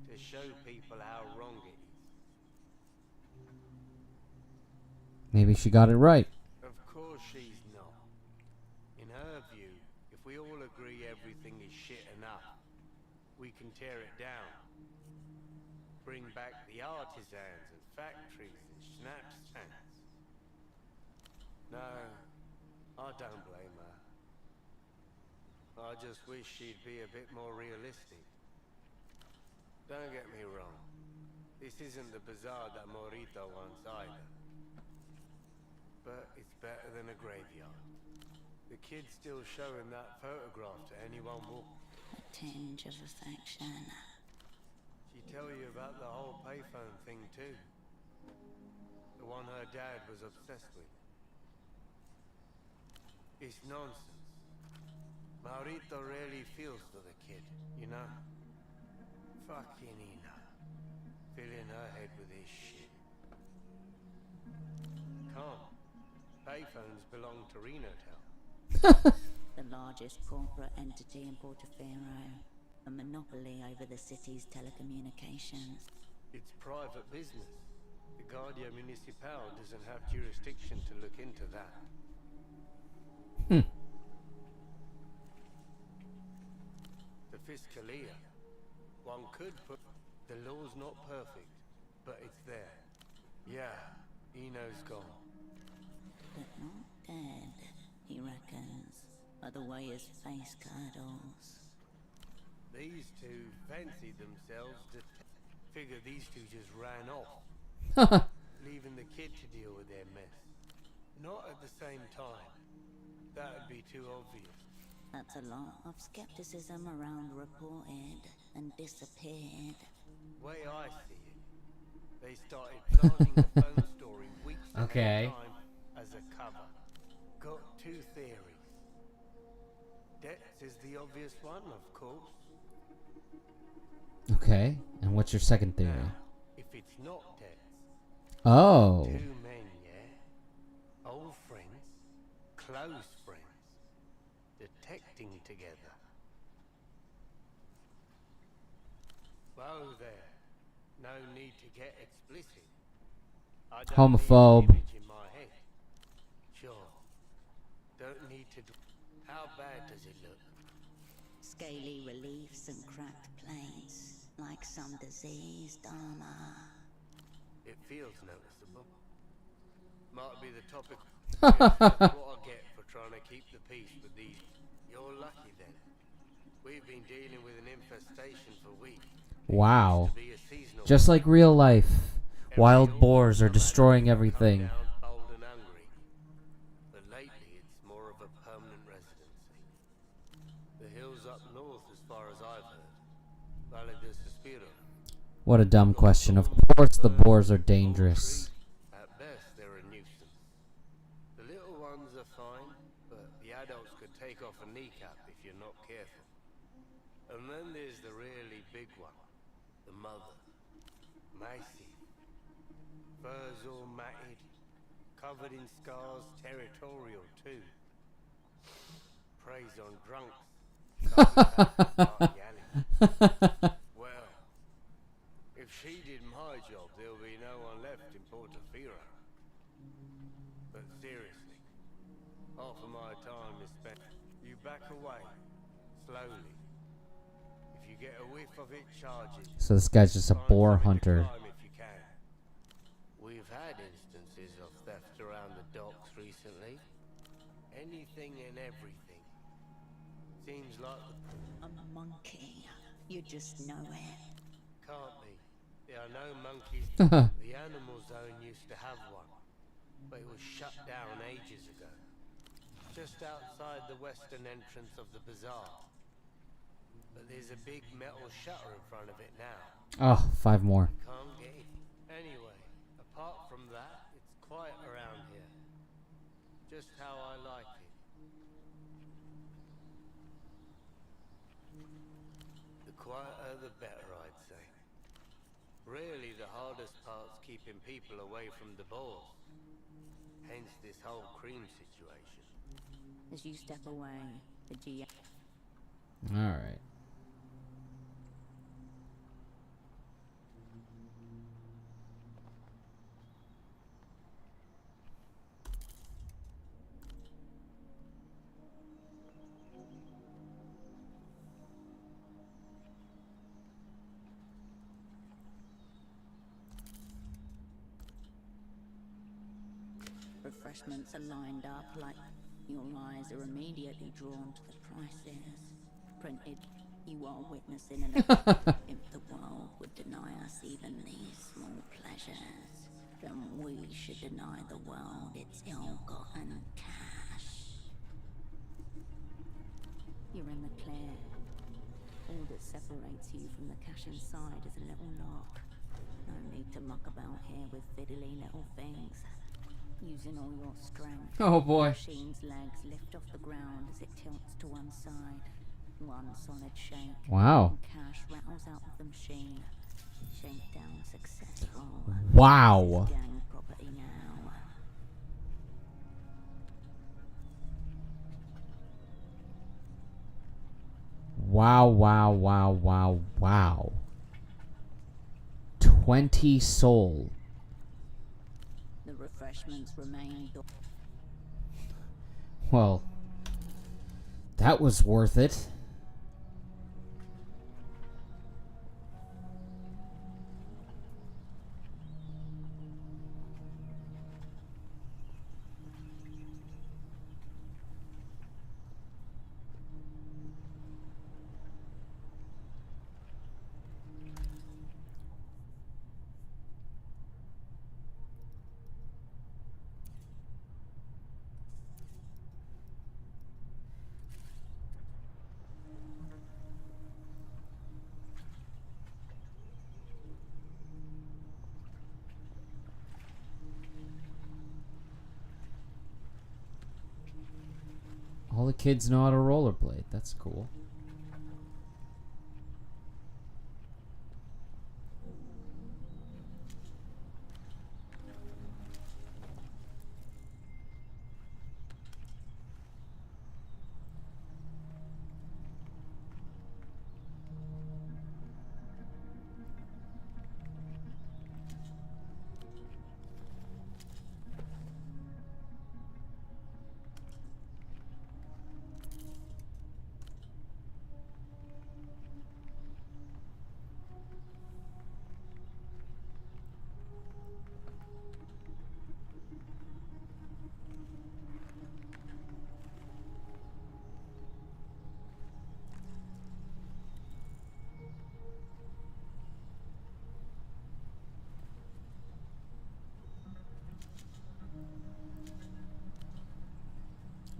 to show people how wrong it is. Maybe she got it right. Of course she's not. In her view, if we all agree everything is shit enough, we can tear it down. Bring back the artisans and factories and schnapps tanks. No, I don't blame her. I just wish she'd be a bit more realistic. Don't get me wrong. This isn't the bazaar that Morito wants either. But it's better than a graveyard. The kid's still showing that photograph to anyone walk. A tinge of affection. She tell you about the whole payphone thing too? The one her dad was obsessed with. It's nonsense. Maurito really feels for the kid, you know? Fucking Ina. Filling her head with his shit. Can't. Payphones belong to Renotel. The largest corporate entity in Portofino. A monopoly over the city's telecommunications. It's private business. The Guardia Municipal doesn't have jurisdiction to look into that. The Fiscalia. One could put... The law's not perfect, but it's there. Yeah, Eno's gone. But not dead, he reckons, by the way his face curdles. These two fancied themselves figure these two just ran off, leaving the kid to deal with their mess. Not at the same time. That'd be too obvious. That's a lot of skepticism around reported and disappeared. Way I see it, they started planning the phone story weeks ahead of time as a cover. Got two theories. Debts is the obvious one, of course. Okay, and what's your second theory? Now, if it's not debts, Oh. two men, yeah? Old friends, close friends, detecting together. Whoa there. No need to get explicit. I don't Homophobe. need an image in my head. Sure. Don't need to... How bad does it look? Scaly reliefs and cracked plates, like some diseased armor. It feels noticeable. Might be the topic. That's what I get for trying to keep the peace with these. You're lucky then. We've been dealing with an infestation for weeks. Wow. To be a seasonal Just like real life. Every Wild old boars are summer destroying come everything. down bold and hungry. But lately it's more of a permanent residency. The hills up north as far as I've heard. Valle de Suspiro. What a dumb question. Of course the boars are dangerous. At best they're a nuisance. The little ones are fine, but the adults could take off a kneecap if you're not careful. And then there's the really big one. The mother. Massive. Furs all matted, covered in scars, territorial too. Preys on drunks. Well, if she did my job, there'll be no one left in Portofino. But seriously, half of my time is spent. You back away, slowly. If you get a whiff of it, charge it. So this guy's just a boar hunter. We've had instances of theft around the docks recently. Anything and everything. Seems like A monkey. You just know it. can't be. There are no monkeys. The animal zone used to have one, but it was shut down ages ago. Just outside the western entrance of the bazaar. But there's a big metal shutter in front of it now. Oh, 5 more. Can't get in. Anyway, apart from that, it's quiet around here. Just how I like it. The quieter the better, I'd say. Really, the hardest part's keeping people away from the boars. Hence this whole cream situation. As you step away, the GM. Alright. Refreshments are lined up like your eyes are immediately drawn to the prices. Printed, you are witnessing an if the world would deny us even these small pleasures, then we should deny the world its ill-gotten cash. You're in the clear. All that separates you from the cash inside is a little lock. No need to muck about here with fiddly little things. Using all your strength. Oh boy. The machine's legs lift off the ground as it tilts to one side. One solid shake. Wow. And cash rattles out of the machine. Shakedown successful. Wow. This is gang property now. Wow, wow, wow, wow, wow. 20 soul. The refreshments remain. Well, that was worth it. All the kids know how to rollerblade. That's cool.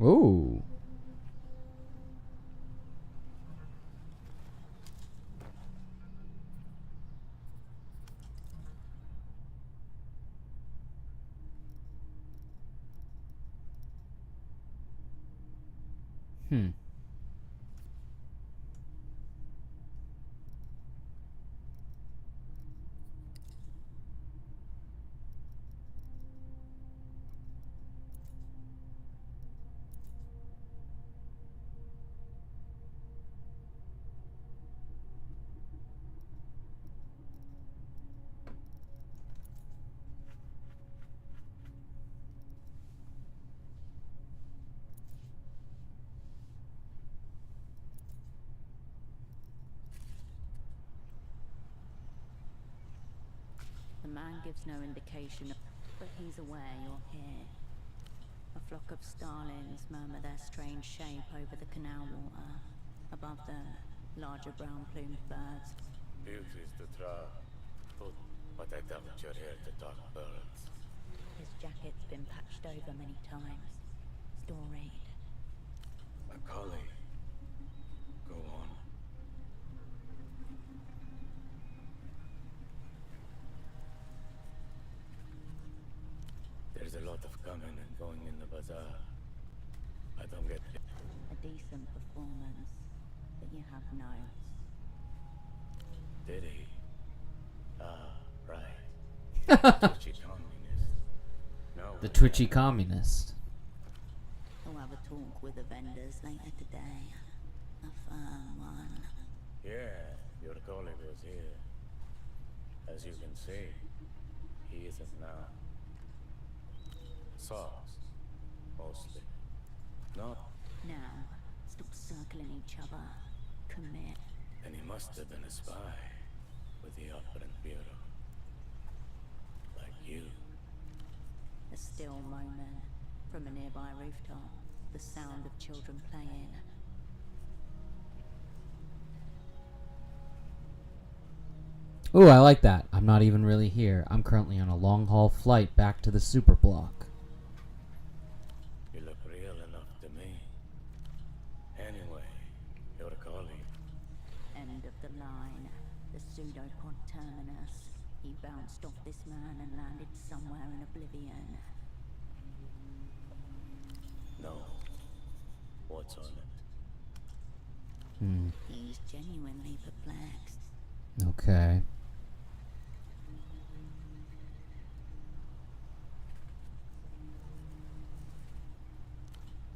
Ooh. Hmm. The man gives no indication, but he's aware you're here. A flock of starlings murmur their strange shape over the canal water. Above them, larger brown-plumed birds. Beauty's the trap. But I doubt you're here to talk birds. His jacket's been patched over many times. Storied. Macaulay. Go on. There's a lot of coming and going in the bazaar. I don't get it. A decent performance, but you have notes. Did he? Ah, right. Twitchy communist. No. The twitchy communist. I'll have a talk with the vendors later today. A firm one. Yeah, your colleague was here. As you can see, he isn't now. Socks, mostly. Not. Now, stop circling each other. Commit. And he must have been a spy with the Operant Bureau. Like you. A still moment from a nearby rooftop. The sound of children playing. Ooh, I like that. I'm not even really here. I'm currently on a long-haul flight back to the superblock. You look real enough to me. Anyway, your colleague. End of the line. The pseudopod terminus. He bounced off this man and landed somewhere in oblivion. No. What's on it? He's genuinely perplexed. Okay.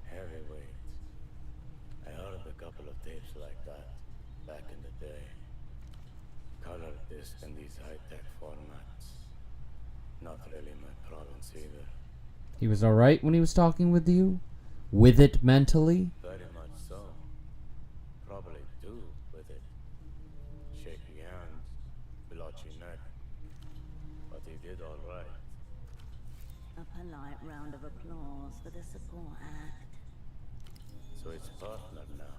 Heavyweight. I heard a couple of tapes like that back in the day. Color disc in these high-tech formats. Not really my province either. He was alright when he was talking with you? With it mentally? Very much so. Probably do with it. Shaky hands, blotchy neck. But he did alright. A polite round of applause for the support act. So it's partner now.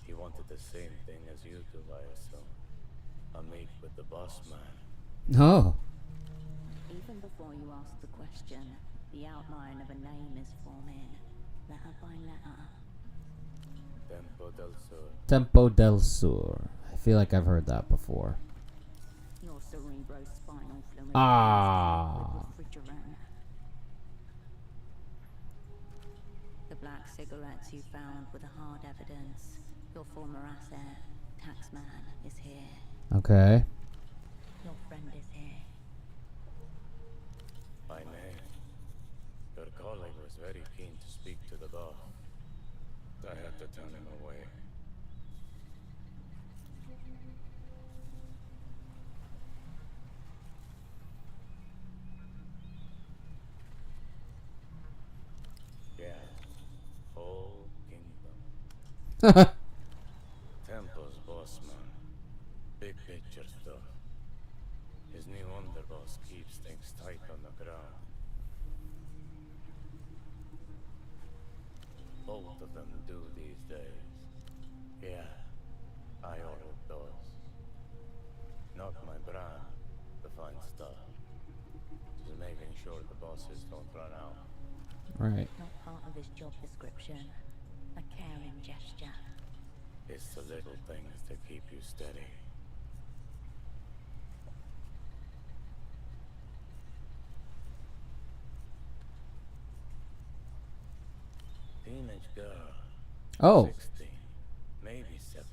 He wanted the same thing as you do, I assume. A meet with the boss man. Oh. Even before you ask the question, the outline of a name is forming, letter by letter. Tempo del Sur. Tempo del Sur. I feel like I've heard that before. Your cerebrospinal fluid. Ah. Refrigerant. The black cigarettes you found were the hard evidence. Your former asset, Taxman, is here. Okay. Your friend is here. By name. Your colleague was very keen to speak to the boss. I had to turn him away. Yeah. Whole kingdom. Tempo's boss man. Big picture stuff. His new underboss keeps things tight on the ground. Both of them do these days. Yeah, I ordered those. Not my brand, the fine stuff. Just making sure the bosses don't run out. Right. Not part of his job description. A caring gesture. It's the little things that keep you steady. Teenage girl. Oh. 16, maybe 17.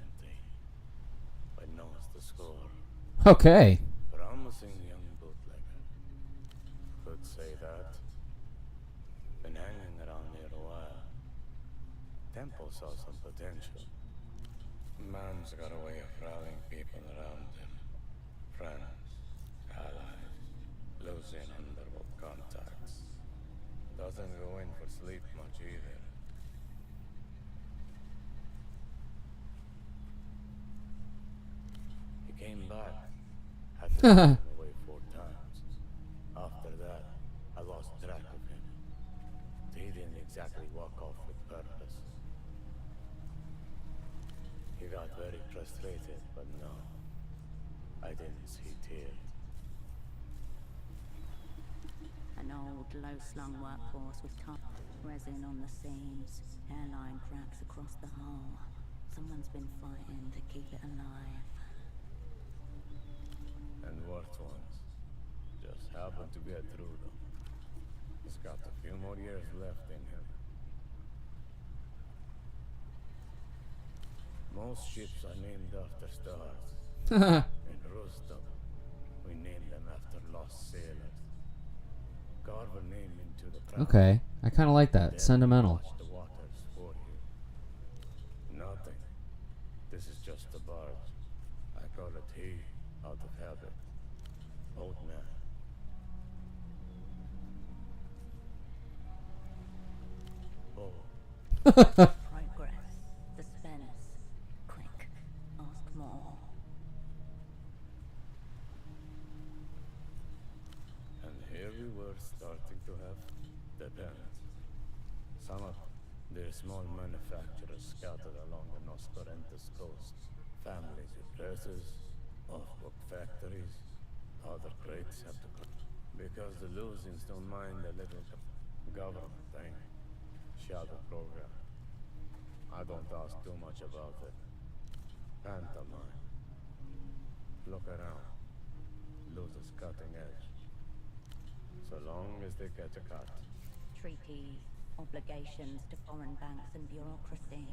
But knows the score. Okay. Promising young bootlegger. Could say that. Been hanging around here a while. Temple saw some potential. Man's got a way of rallying people around him. Friends, allies, losing underworld contacts. Doesn't go in for sleep much either. He came back. Had to turn him away 4 times. After that, I lost track of him. He didn't exactly walk off with purpose. He got very frustrated, but no. I didn't see tears. An old, low-slung workforce with resin on the seams, hairline cracks across the hull. Someone's been fighting to keep it alive. And worse ones. Just happened to get through them. He's got a few more years left in him. Most ships are named after stars. In Rustam, we named them after lost sailors. Carve a name into the ground. Okay. I kind of like that. Then Sentimental. watch the waters for you. Nothing. This is just a barge. I call it he out of habit. Old man. Oh. Progress. Suspense. Quick. Ask more. And here we were starting to have dependents. Some of their small manufacturers scattered along the Nosferentus coast. Families with dresses, off-book factories. Other crates have to because the Lusins don't mind a little government thing. Shadow program. I don't ask too much about it. Pantomime. Look around. Losers cutting edge. So long as they catch a cut. Treaties, obligations to foreign banks and bureaucracy.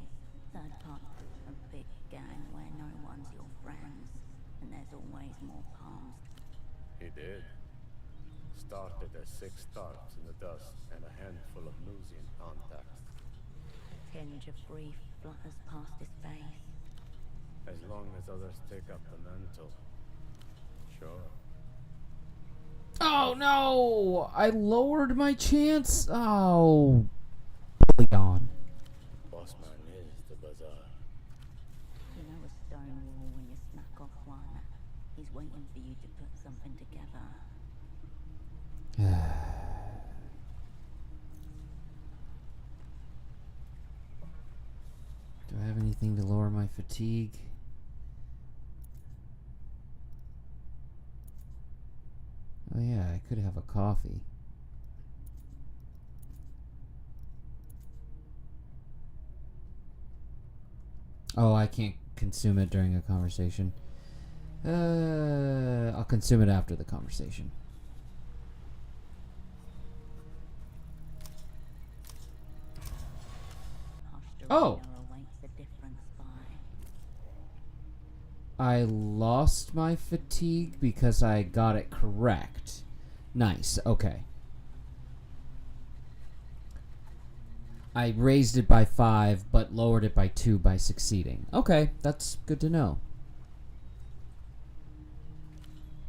Third part, a big gang where no one's your friends, and there's always more palms. He did. Started as 6 starts in the dust and a handful of Lusian contacts. A tinge of grief flutters past his face. As long as others take up the mantle. Sure. Oh no! I lowered my chance. Oh. Leon. Bossman is the bazaar. You know a stone wall when you smack off one. He's waiting for you to put something together. Do I have anything to lower my fatigue? Oh yeah, I could have a coffee. Oh, I can't consume it during a conversation. I'll consume it after the conversation. Oh! I lost my fatigue because I got it correct. Nice, okay. I raised it by 5, but lowered it by 2 by succeeding. Okay, that's good to know.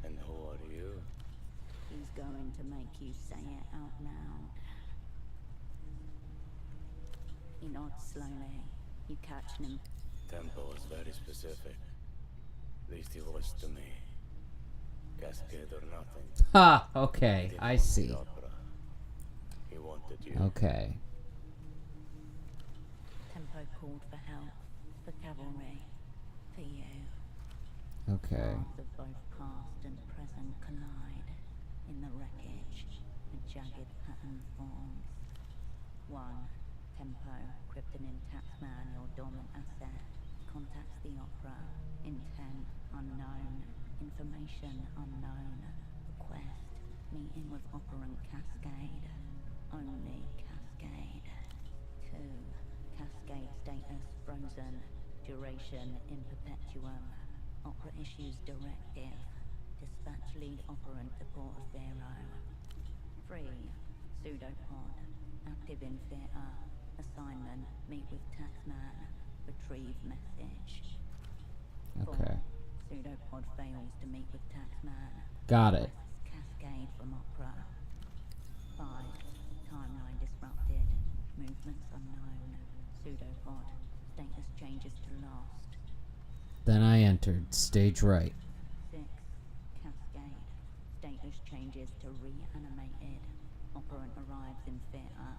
And who are you? He's going to make you say it out loud. He nods slowly. You catch him. Tempo was very specific. At least he was to me. Cascade or nothing. Ha! Okay, I see. He wanted you. Okay. Tempo called for help, for cavalry, for you. Okay. Paths of both past and present collide. In the wreckage, a jagged pattern forms. 1. Tempo, Kryptonin Taxman, your dormant asset. Contacts the opera. Intent unknown. Information unknown. Request. Meeting with operant Cascade. Only Cascade. 2. Cascade status frozen. Duration in perpetuum. Opera issues directive. Dispatch lead operant to Port of Vero. 3. Pseudopod. Active in theatre. Assignment. Meet with Taxman. Retrieve message. Okay. 4. Pseudopod fails to meet with Taxman. Got it. Requests Cascade from Opera. 5. Timeline disrupted. Movements unknown. Pseudopod. Status changes to lost. Then I entered stage right. 6. Cascade. Status changes to reanimated. Operant arrives in theatre.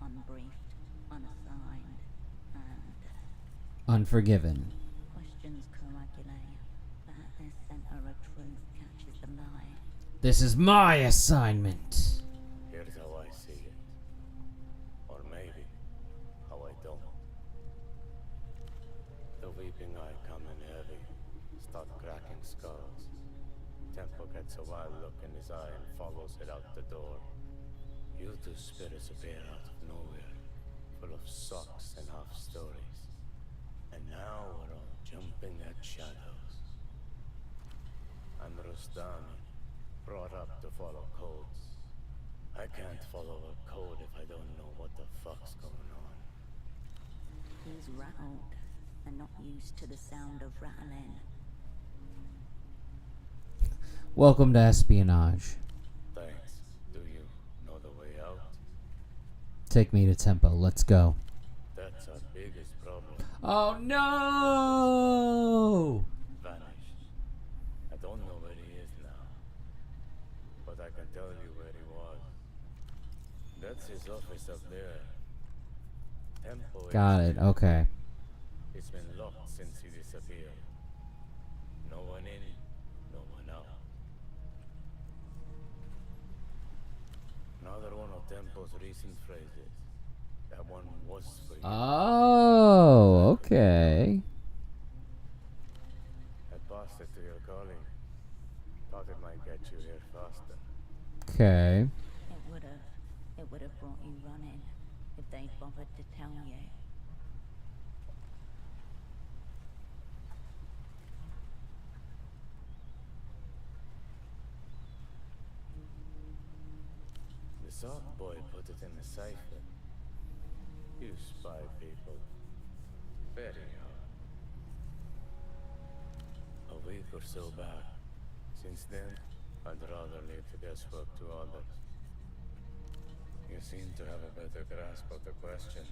Unbriefed. Unassigned. And Unforgiven. questions coagulate. But at their center a truth catches the lie. This is my assignment. Here's how I see it. Or maybe how I don't. The weeping eye coming heavy. Start cracking skulls. Tempo gets a wild look in his eye and follows it out the door. You two spirits appear out of nowhere, full of socks and half stories. And now we're all jumping at shadows. I'm Rustani, brought up to follow codes. I can't follow a code if I don't know what the fuck's going on. He's rattled and not used to the sound of rattling. Welcome to espionage. Thanks. Do you know the way out? Take me to Tempo. Let's go. That's our biggest problem. Oh no! Vanished. I don't know where he is now, but I can tell you where he was. That's his office up there. Tempo. Got it. Okay. It's been locked since he disappeared. No one in, no one out. Another one of Tempo's recent phrases. That one was for you. Oh, okay. I passed it to your colleague. Thought it might get you here faster. Okay. It would have brought you running if they'd bothered to tell you. The soft boy put it in the cipher. You spy people. Very hard. A week or so back. Since then, I'd rather leave the guesswork to others. You seem to have a better grasp of the question.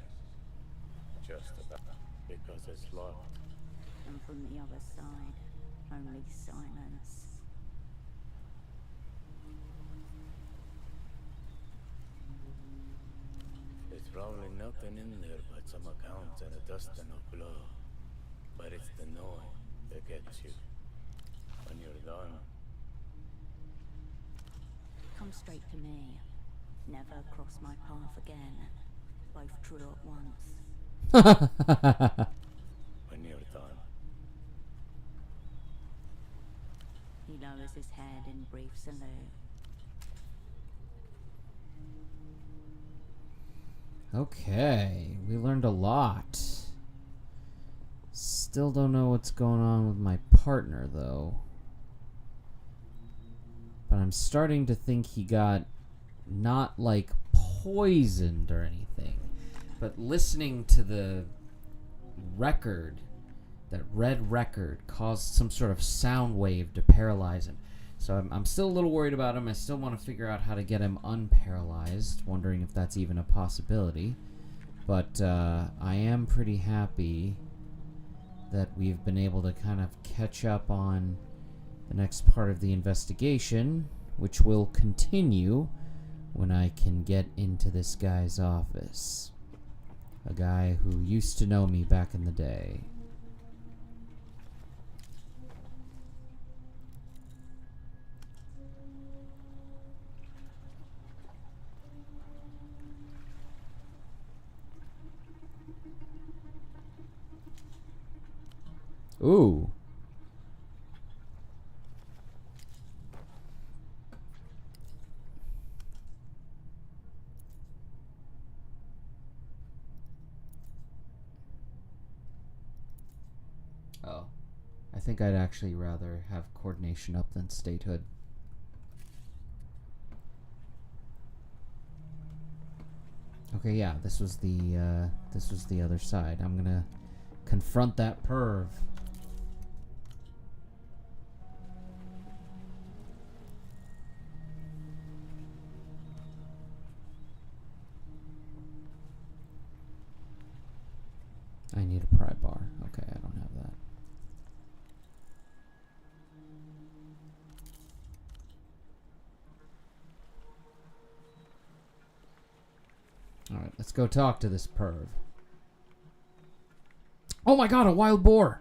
Just about. Because it's locked. And from the other side, only silence. There's probably nothing in there but some accounts and a dusting of blood. But it's the noise that gets you. When you're done. Come straight to me. Never cross my path again. Both true at once. When you're done. He lowers his head in brief salute. Okay, we learned a lot. Still don't know what's going on with my partner, though. But I'm starting to think he got not like poisoned or anything, but listening to the record, that red record, caused some sort of sound wave to paralyze him. So I'm still a little worried about him. I still want to figure out how to get him unparalyzed, wondering if that's even a possibility. But I am pretty happy that we've been able to kind of catch up on the next part of the investigation, which will continue when I can get into this guy's office. A guy who used to know me back in the day. Ooh. Oh. I think I'd actually rather have coordination up than statehood. Okay, yeah, this was the other side. I'm gonna confront that perv. I need a pry bar. Okay, I don't have that. Alright, let's go talk to this perv. Oh my god, a wild boar!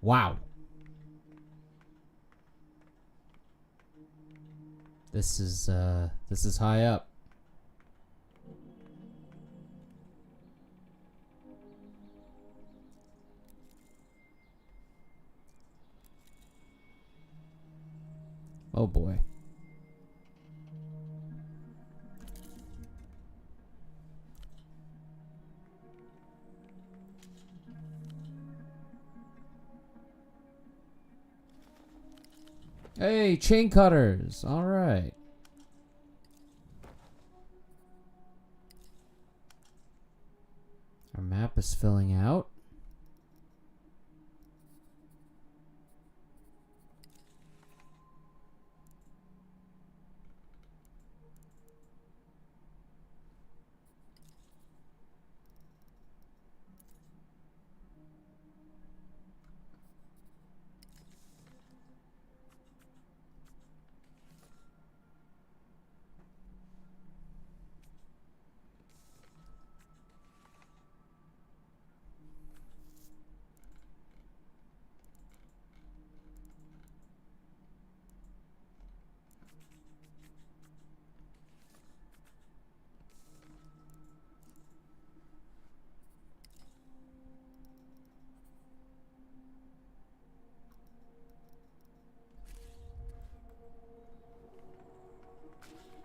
Wow. This is high up. Oh boy. Hey, chain cutters. All right. Our map is filling out.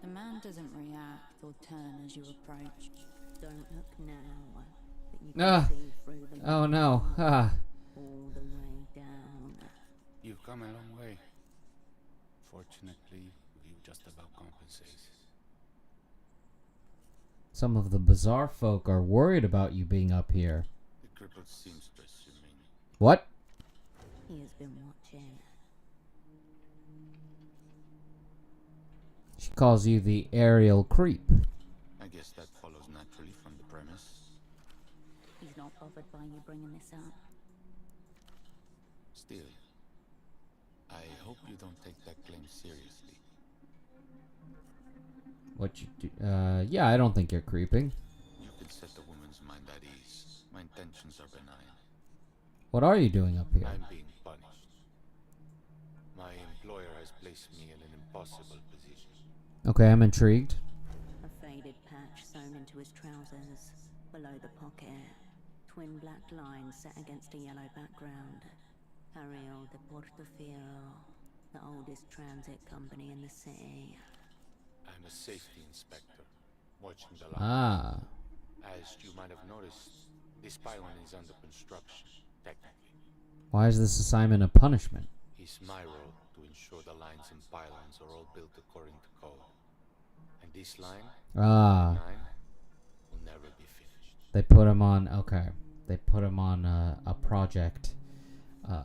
The man doesn't react or turn as you approach. Don't look now, but you can see through the Oh no. all the way down. You've come a long way. Fortunately, view just about compensates. Some of the bizarre folk are worried about you being up here. The crippled seamstress, you mean? What? He has been watching. She calls you the aerial creep. I guess that follows naturally from the premise. He's not bothered by you bringing this up. Still, I hope you don't take that claim seriously. What you do? Yeah, I don't think you're creeping. You can set the woman's mind at ease. My intentions are benign. What are you doing up here? I'm being punished. My employer has placed me in an impossible position. Okay, I'm intrigued. A faded patch sewn into his trousers. Below the pocket, twin black lines set against a yellow background. Ariel de Portofino, the oldest transit company in the city. I'm a safety inspector, watching the line. Ah. As you might have noticed, this pylon is under construction, technically. Why is this assignment a punishment? It's my role to ensure the lines and pylons are all built according to code. And this line, Ah. 9, will never be finished. They put him on, okay. They put him on a project.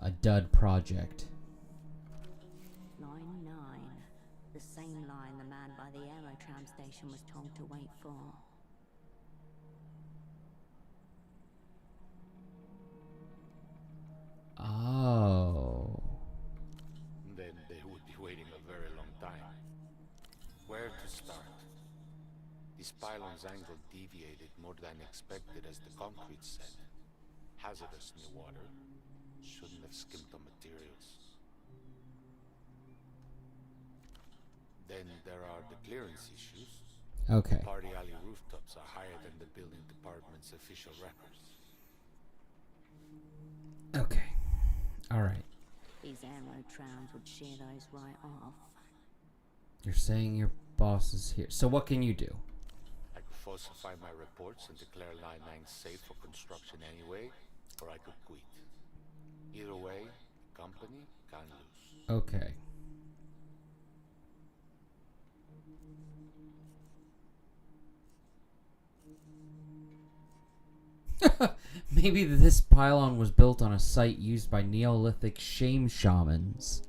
A dud project. Line 9. The same line the man by the aerotram station was told to wait for. Oh. Then they would be waiting a very long time. Where to start? This pylon's angle deviated more than expected as the concrete said. Hazardous near water. Shouldn't have skimped on materials. Then there are the clearance issues. Okay. Party alley rooftops are higher than the building department's official records. Okay. All right. These aero trams would shear those right off. You're saying your boss is here. So what can you do? I could falsify my reports and declare Line 9 safe for construction anyway, or I could quit. Either way, the company can't lose. Okay. Maybe this pylon was built on a site used by Neolithic shame shamans.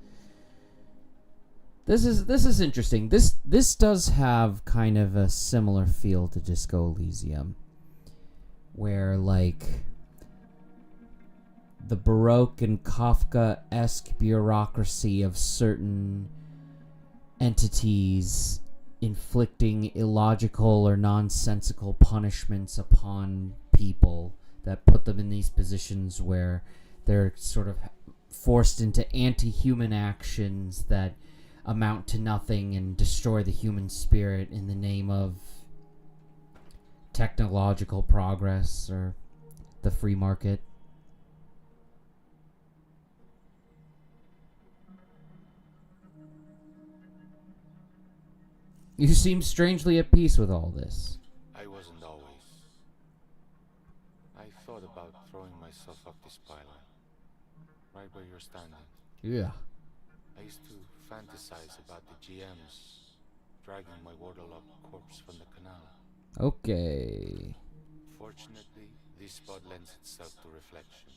This is interesting. This does have kind of a similar feel to Disco Elysium, where like the Baroque and Kafka-esque bureaucracy of certain entities inflicting illogical or nonsensical punishments upon people that put them in these positions where they're sort of forced into anti-human actions that amount to nothing and destroy the human spirit in the name of technological progress or the free market. You seem strangely at peace with all this. I wasn't always. I thought about throwing myself up this pylon, right where you're standing. Yeah. I used to fantasize about the GMs dragging my waterlogged corpse from the canal. Okay. Fortunately, this spot lends itself to reflection.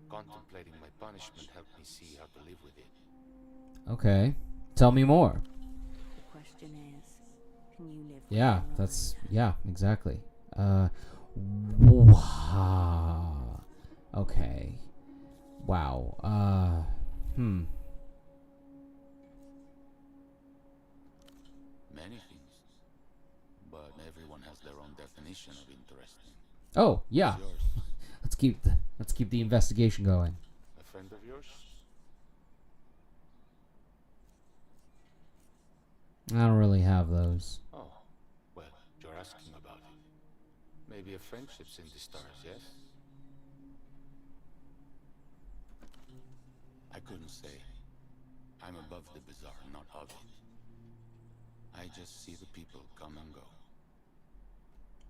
Contemplating my punishment helped me see how to live with it. Okay. Tell me more. The question is, can you live with Yeah, it? that's... Yeah, exactly. Okay. Wow. Many things. But everyone has their own definition of interesting. Oh, yeah. What's yours? Let's keep the investigation going. A friend of yours? I don't really have those. Oh, well, you're asking about it. Maybe a friendship's in the stars, yes? I couldn't say. I'm above the bizarre, not of it. I just see the people come and go.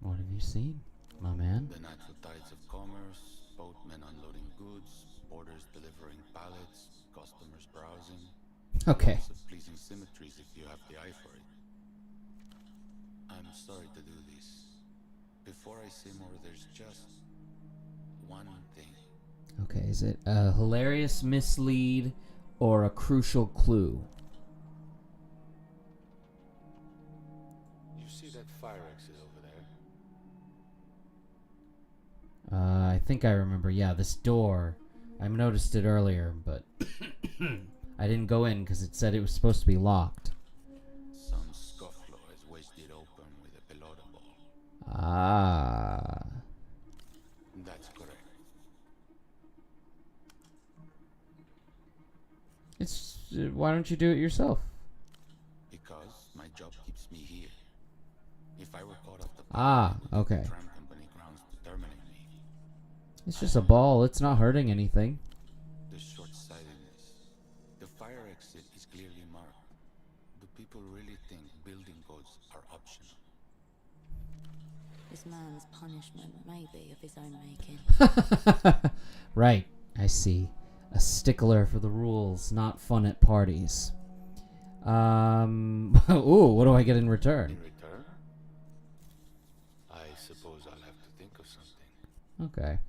What have you seen, my man? The natural tides of commerce, boatmen unloading goods, porters delivering pallets, customers browsing. Okay. Lots of pleasing symmetries if you have the eye for it. I'm sorry to do this. Before I say more, there's just one thing. Okay, is it a hilarious mislead or a crucial clue? You see that fire exit over there? I think I remember. Yeah, this door. I noticed it earlier, but I didn't go in because it said it was supposed to be locked. Some scuffler has wedged it open with a pelota ball. Ah. That's correct. It's why don't you do it yourself? Because my job keeps me here. If I were caught off the Okay. tram company grounds to terminate me. It's just a ball. It's not hurting anything. The short-sightedness. The fire exit is clearly marked. Do people really think building codes are optional? This man's punishment may be of his own making. Right. I see. A stickler for the rules, not fun at parties. Ooh, what do I get in return? In return? I suppose I'll have to think of something. Okay.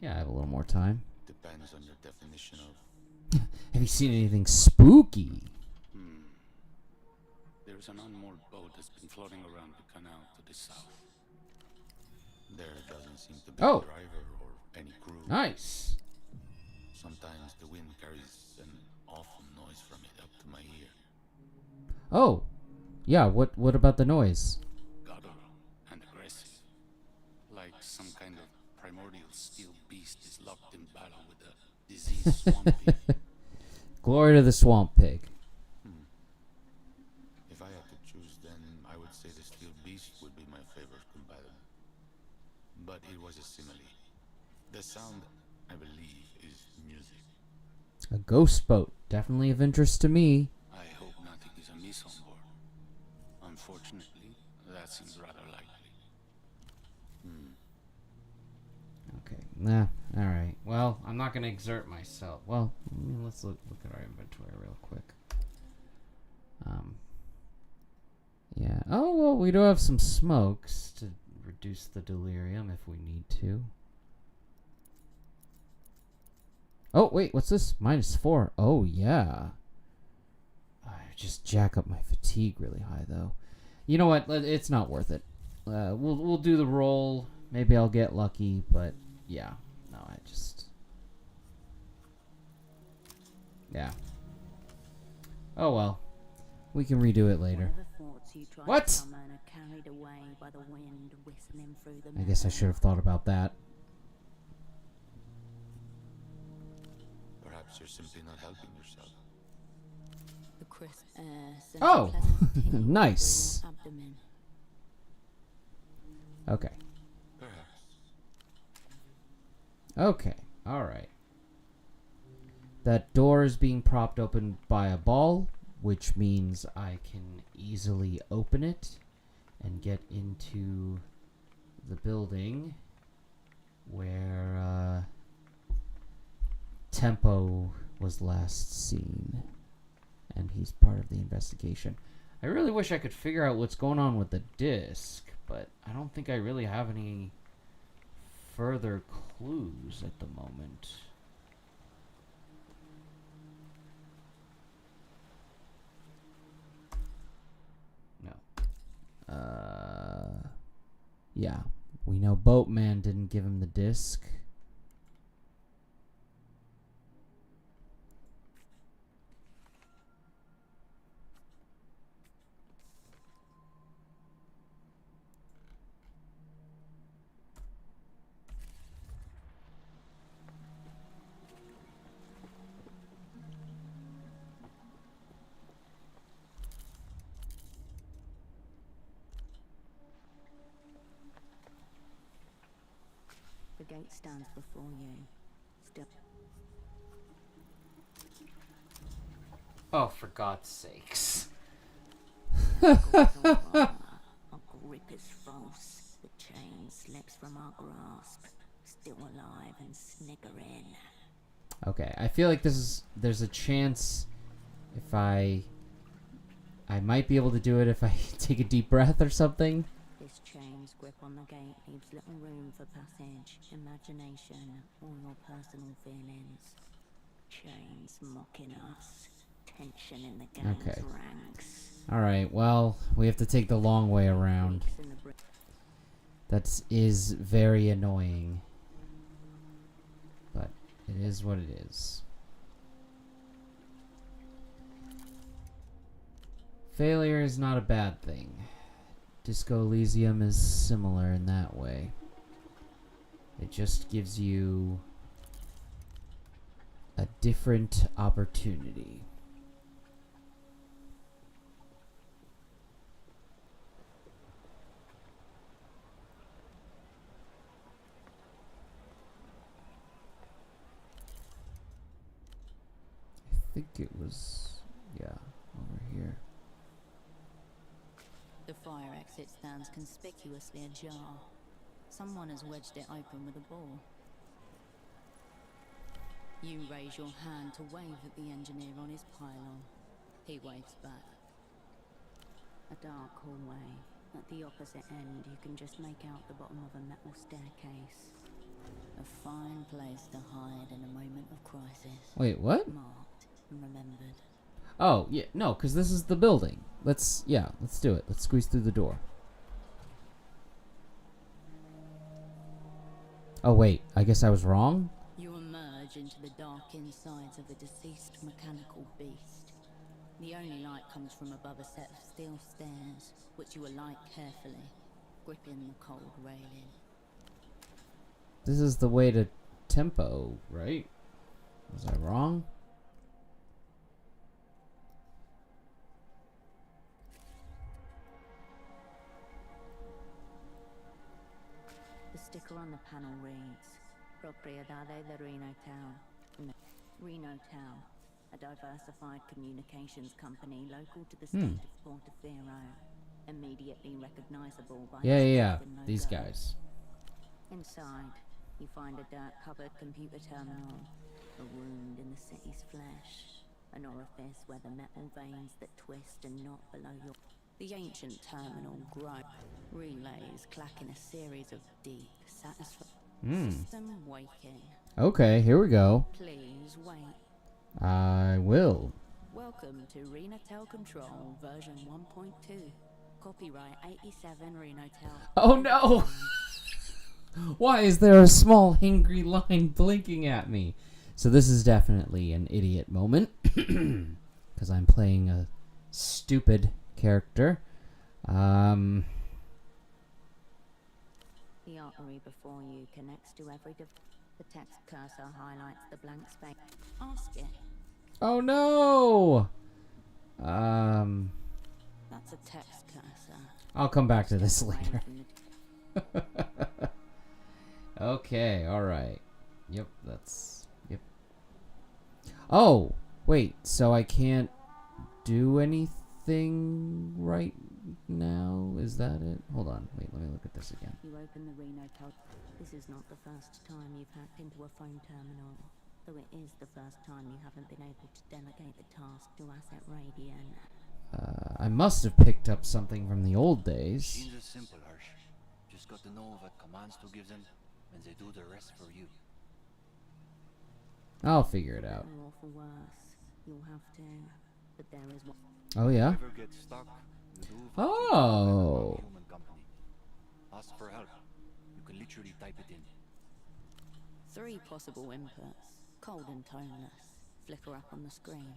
Yeah, I have a little more time. Depends on your definition of... Have you seen anything spooky? There's an unmoored boat that's been floating around the canal to the south. There doesn't seem to be a driver or any crew. Nice. Sometimes the wind carries an awful noise from it up to my ear. Oh. Yeah, what about the noise? Guttural and aggressive. Like some kind of primordial steel beast is locked in battle with a diseased swamp pig. Glory to the swamp pig. but it was a simile. The sound, I believe, is music. A ghost boat. Definitely of interest to me. I hope nothing is amiss on board. Unfortunately, that seems rather likely. Okay. Nah. Alright. Well, I'm not going to exert myself. Well, let's look at our inventory real quick. Yeah. Oh, well, we do have some smokes to reduce the delirium if we need to. Oh, wait, what's this? -4. Oh, yeah. I just jack up my fatigue really high, though. You know what? It's not worth it. We'll do the roll. Maybe I'll get lucky, but yeah. No, I just... Yeah. Oh, well. We can redo it later. What? I guess I should have thought about that. Perhaps you're simply not helping yourself. The crisp air sends Oh! a pleasant tingle Nice. through your abdomen. Okay. Perhaps. Okay. Alright. That door is being propped open by a ball, which means I can easily open it and get into the building where Tempo was last seen. And he's part of the investigation. I really wish I could figure out what's going on with the disc, but I don't think I really have any further clues at the moment. No. Yeah. We know Boatman didn't give him the disc. The gate stands before you. Still. Oh, for God's sakes. Our grip is false. The chain slips from our grasp. Still alive and sniggering. Okay, I feel like there's a chance if I might be able to do it if I take a deep breath or something. This chain's grip on the gate leaves little room for passage, imagination, or your personal feelings. Chains mocking us. Tension in the gang's Okay. ranks. Alright, well, we have to take the long way around. That is very annoying. But it is what it is. Failure is not a bad thing. Disco Elysium is similar in that way. It just gives you a different opportunity. I think it was, yeah, over here. The fire exit stands conspicuously ajar. Someone has wedged it open with a ball. You raise your hand to wave at the engineer on his pylon. He waves back. A dark hallway. At the opposite end, you can just make out the bottom of a metal staircase. A fine place to hide in a moment of crisis. Wait, what? Marked and remembered. Oh, yeah, no, because this is the building. Let's do it. Let's squeeze through the door. Oh, wait, I guess I was wrong? You emerge into the dark insides of a deceased mechanical beast. The only light comes from above a set of steel stairs, which you alight carefully, gripping the cold railing. This is the way to Tempo, right? Was I wrong? The sticker on the panel reads, Propriedade de Reno Town. Reno Town, a diversified communications company local to the state of Portofino. Immediately recognizable by Yeah. its logo. These guys. Inside, you find a dirt-covered computer terminal, a wound in the city's flesh, an orifice where the metal veins that twist and knot below your... The ancient terminal grows, relays clacking a series of deep, satisfying... System waking. Okay, here we go. Please wait. I will. Welcome to Renatel Control version 1.2. Copyright 87 Renatel. Oh no! Why is there a small angry line blinking at me? So this is definitely an idiot moment. Because I'm playing a stupid character. The artery before you connects to every The text cursor highlights the blank space. Ask it. Oh no! That's a text cursor. I'll come back to this later. Okay, alright. Yep, that's... Yep. Oh! Wait, so I can't do anything right now? Is that it? Hold on, wait, let me look at this again. You open the Reno tab. This is not the first time you've hacked into a phone terminal, though it is the first time you haven't been able to delegate the task to Asset Radian. I must have picked up something from the old days. Machines are simple, Hirsch. Just got to know what commands to give them, and they do the rest for you. I'll figure it out. Or for worse, you'll have to, but there is one. Oh yeah? If you ever get stuck, you do Oh! human company. Ask for help. You can literally type it in. 3 possible inputs, cold and toneless, flicker up on the screen.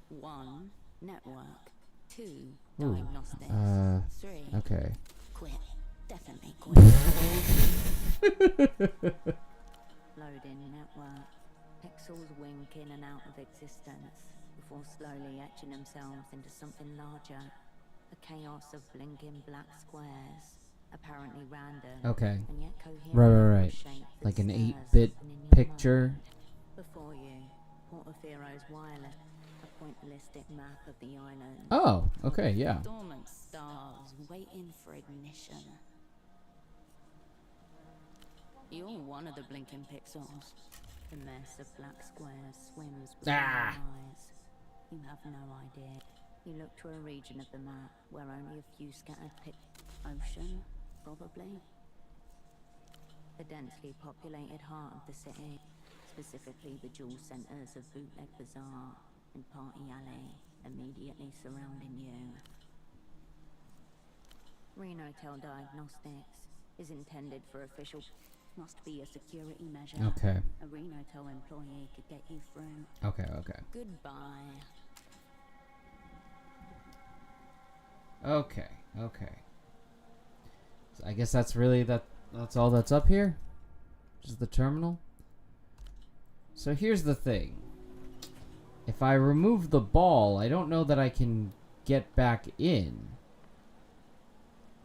1. Network. 2. Diagnostics. 3. Okay. Quit. Definitely quit. Loading network. Pixels wink in and out of existence before slowly etching themselves into something larger. A chaos of blinking black squares, apparently random. Okay. And yet coherent. Right. Like an 8-bit picture. Before you, Portofiro's wireless, a pointillistic map of the island. Oh, okay, yeah. Dormant stars waiting for ignition. You're one of the blinking pixels. The mess of black squares swims before your eyes. You have no idea. You look to a region of the map where only a few scattered ocean, probably. The densely populated heart of the city, specifically the dual centers of Bootleg Bazaar and Party Alley, immediately surrounding you. Renotel Diagnostics is intended for official. Must be a security measure. Okay. A Renotel employee could get you through. Okay. Goodbye. Okay. So I guess that's really that's all that's up here? Just the terminal? So here's the thing. If I remove the ball, I don't know that I can get back in.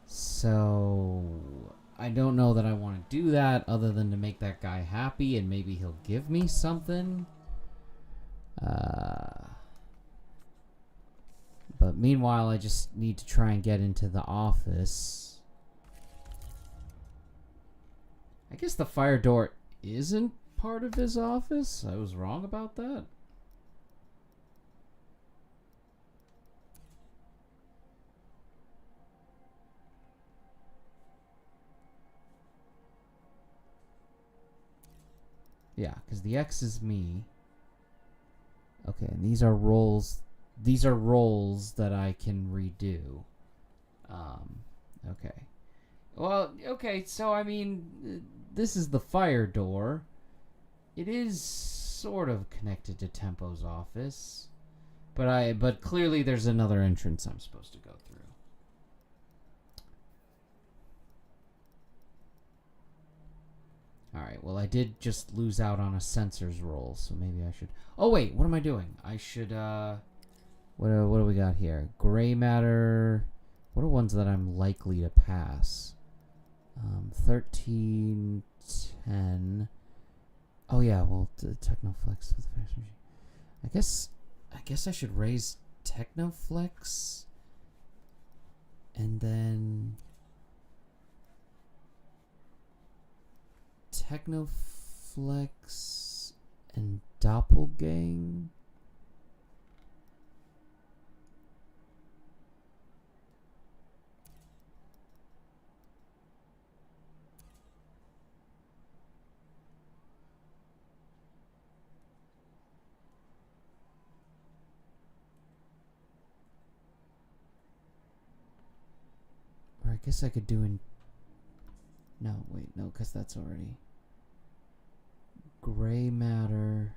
So I don't know that I want to do that other than to make that guy happy and maybe he'll give me something. But meanwhile, I just need to try and get into the office. I guess the fire door isn't part of his office. I was wrong about that. Yeah, because the X is me. Okay, and these are roles. These are roles that I can redo. Okay. Well, okay, so I mean, this is the fire door. It is sort of connected to Tempo's office. But clearly there's another entrance I'm supposed to go through. Alright, well I did just lose out on a sensors roll, so maybe I should... Oh wait, what am I doing? I should, What do we got here? Gray matter... What are ones that I'm likely to pass? 1310. Oh yeah, well, the Technoflex with the fast machine. I guess I should raise Technoflex and then Technoflex and Doppelgang. Or I guess I could do in... No, wait, no, because that's already... Gray matter...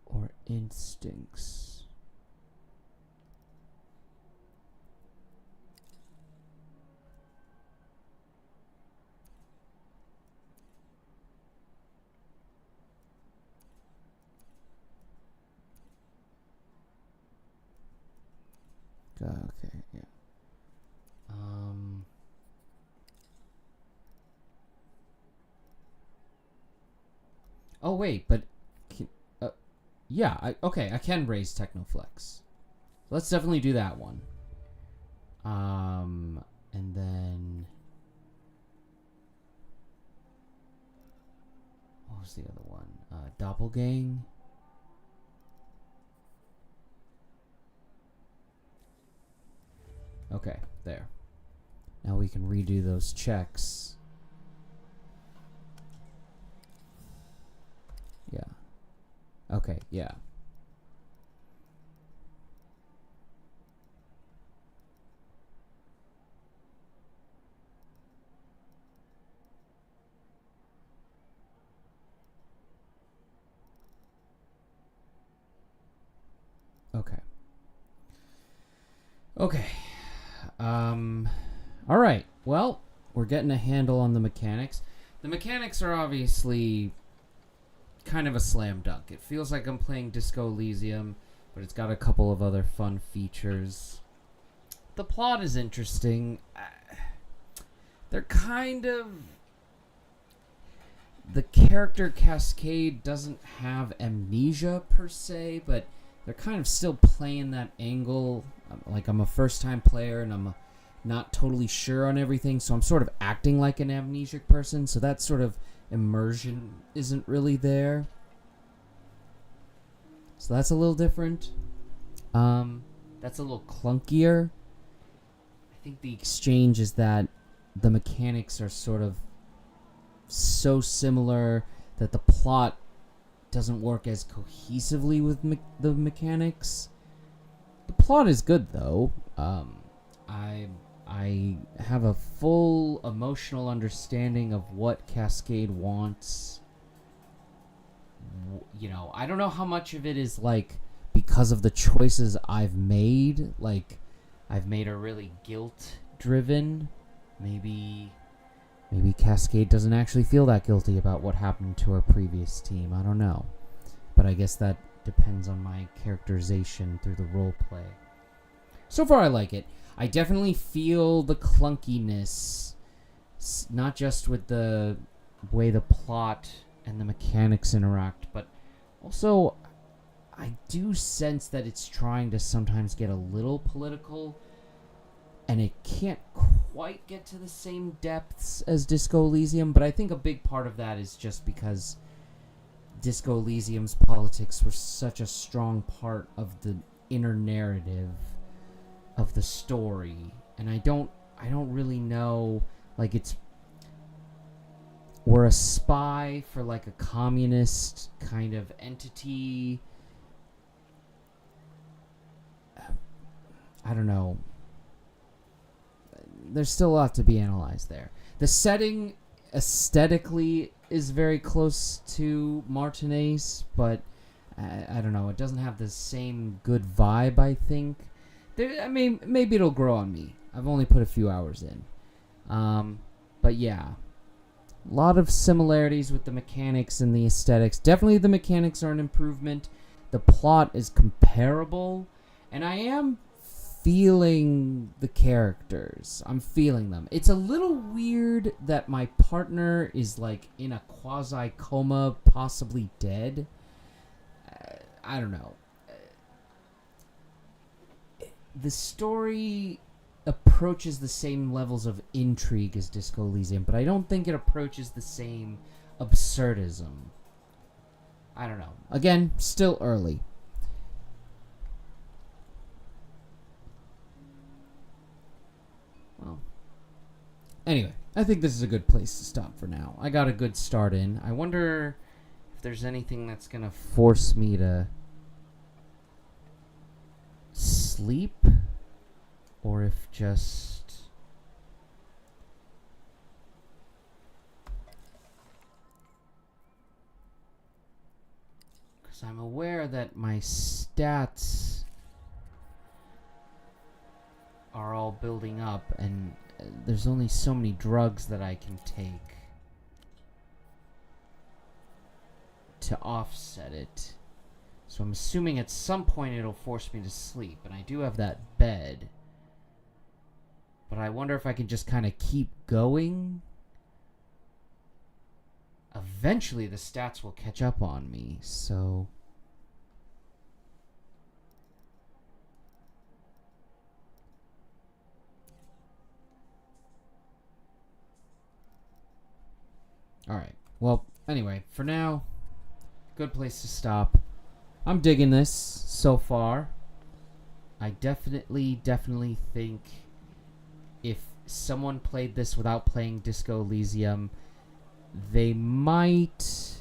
Or instincts. Okay, yeah. Oh wait, but yeah, I can raise Technoflex. Let's definitely do that one. And then what was the other one? Doppelgang. Okay, there. Now we can redo those checks. Yeah. Okay, yeah. Okay. Okay. All right. Well, we're getting a handle on the mechanics. The mechanics are obviously kind of a slam dunk. It feels like I'm playing Disco Elysium, but it's got a couple of other fun features. The plot is interesting. They're kind of... The character Cascade doesn't have amnesia per se, but they're kind of still playing that angle. Like, I'm a first-time player, and I'm not totally sure on everything, so I'm sort of acting like an amnesic person, so that sort of immersion isn't really there. So that's a little different. That's a little clunkier. I think the exchange is that the mechanics are sort of so similar that the plot doesn't work as cohesively with the mechanics. The plot is good, though. I have a full emotional understanding of what Cascade wants. You know, I don't know how much of it is, like, because of the choices I've made. Like, I've made her really guilt-driven. Maybe Cascade doesn't actually feel that guilty about what happened to her previous team. I don't know. But I guess that depends on my characterization through the roleplay. So far, I like it. I definitely feel the clunkiness, not just with the way the plot and the mechanics interact, but also I do sense that it's trying to sometimes get a little political, and it can't quite get to the same depths as Disco Elysium, but I think a big part of that is just because Disco Elysium's politics were such a strong part of the inner narrative of the story, and I don't really know, like, we're a spy for, like, a communist kind of entity. I don't know. There's still a lot to be analyzed there. The setting aesthetically is very close to Martinez, but I don't know. It doesn't have the same good vibe, I think. Maybe it'll grow on me. I've only put a few hours in. But yeah. A lot of similarities with the mechanics and the aesthetics. Definitely the mechanics are an improvement. The plot is comparable. And I am feeling the characters. I'm feeling them. It's a little weird that my partner is like in a quasi coma, possibly dead. I don't know. The story approaches the same levels of intrigue as Disco Elysium, but I don't think it approaches the same absurdism. I don't know. Again, still early. Well, anyway, I think this is a good place to stop for now. I got a good start in. I wonder if there's anything that's going to force me to sleep, or if just... because I'm aware that my stats are all building up, and there's only so many drugs that I can take to offset it. So I'm assuming at some point it'll force me to sleep, and I do have that bed. But I wonder if I can just kind of keep going. Eventually the stats will catch up on me, so... Alright, well, anyway, for now, good place to stop. I'm digging this so far. I definitely think if someone played this without playing Disco Elysium, they might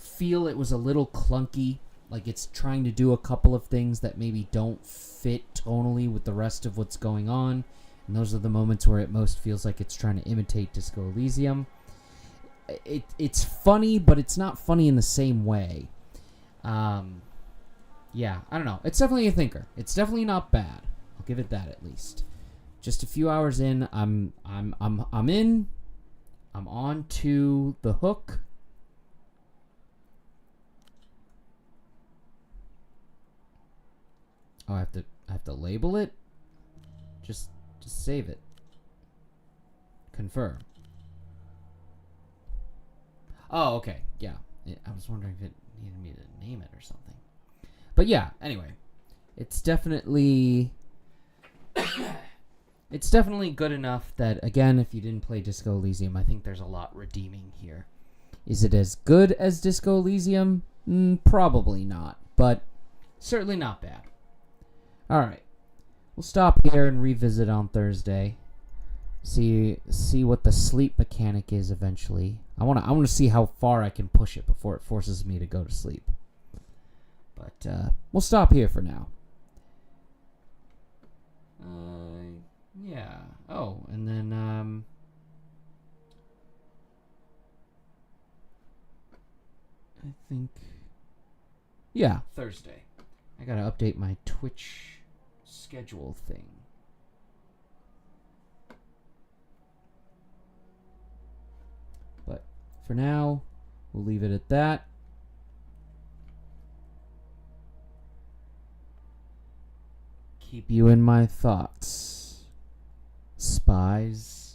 feel it was a little clunky, like it's trying to do a couple of things that maybe don't fit tonally with the rest of what's going on, and those are the moments where it most feels like it's trying to imitate Disco Elysium. It's funny, but it's not funny in the same way. Yeah, I don't know. It's definitely a thinker. It's definitely not bad. I'll give it that at least. Just a few hours in, I'm in. I'm on to the hook. Oh, I have to label it. Just save it. Confirm. Oh, okay. Yeah. I was wondering if it needed me to name it or something. But yeah, anyway. It's definitely... it's definitely good enough that, again, if you didn't play Disco Elysium, I think there's a lot redeeming here. Is it as good as Disco Elysium? Probably not, but certainly not bad. Alright. We'll stop here and revisit on Thursday. See what the sleep mechanic is eventually. I want to see how far I can push it before it forces me to go to sleep. But we'll stop here for now. Yeah. Oh, and then I think yeah, Thursday. I got to update my Twitch schedule thing. But for now, we'll leave it at that. Keep you in my thoughts, spies.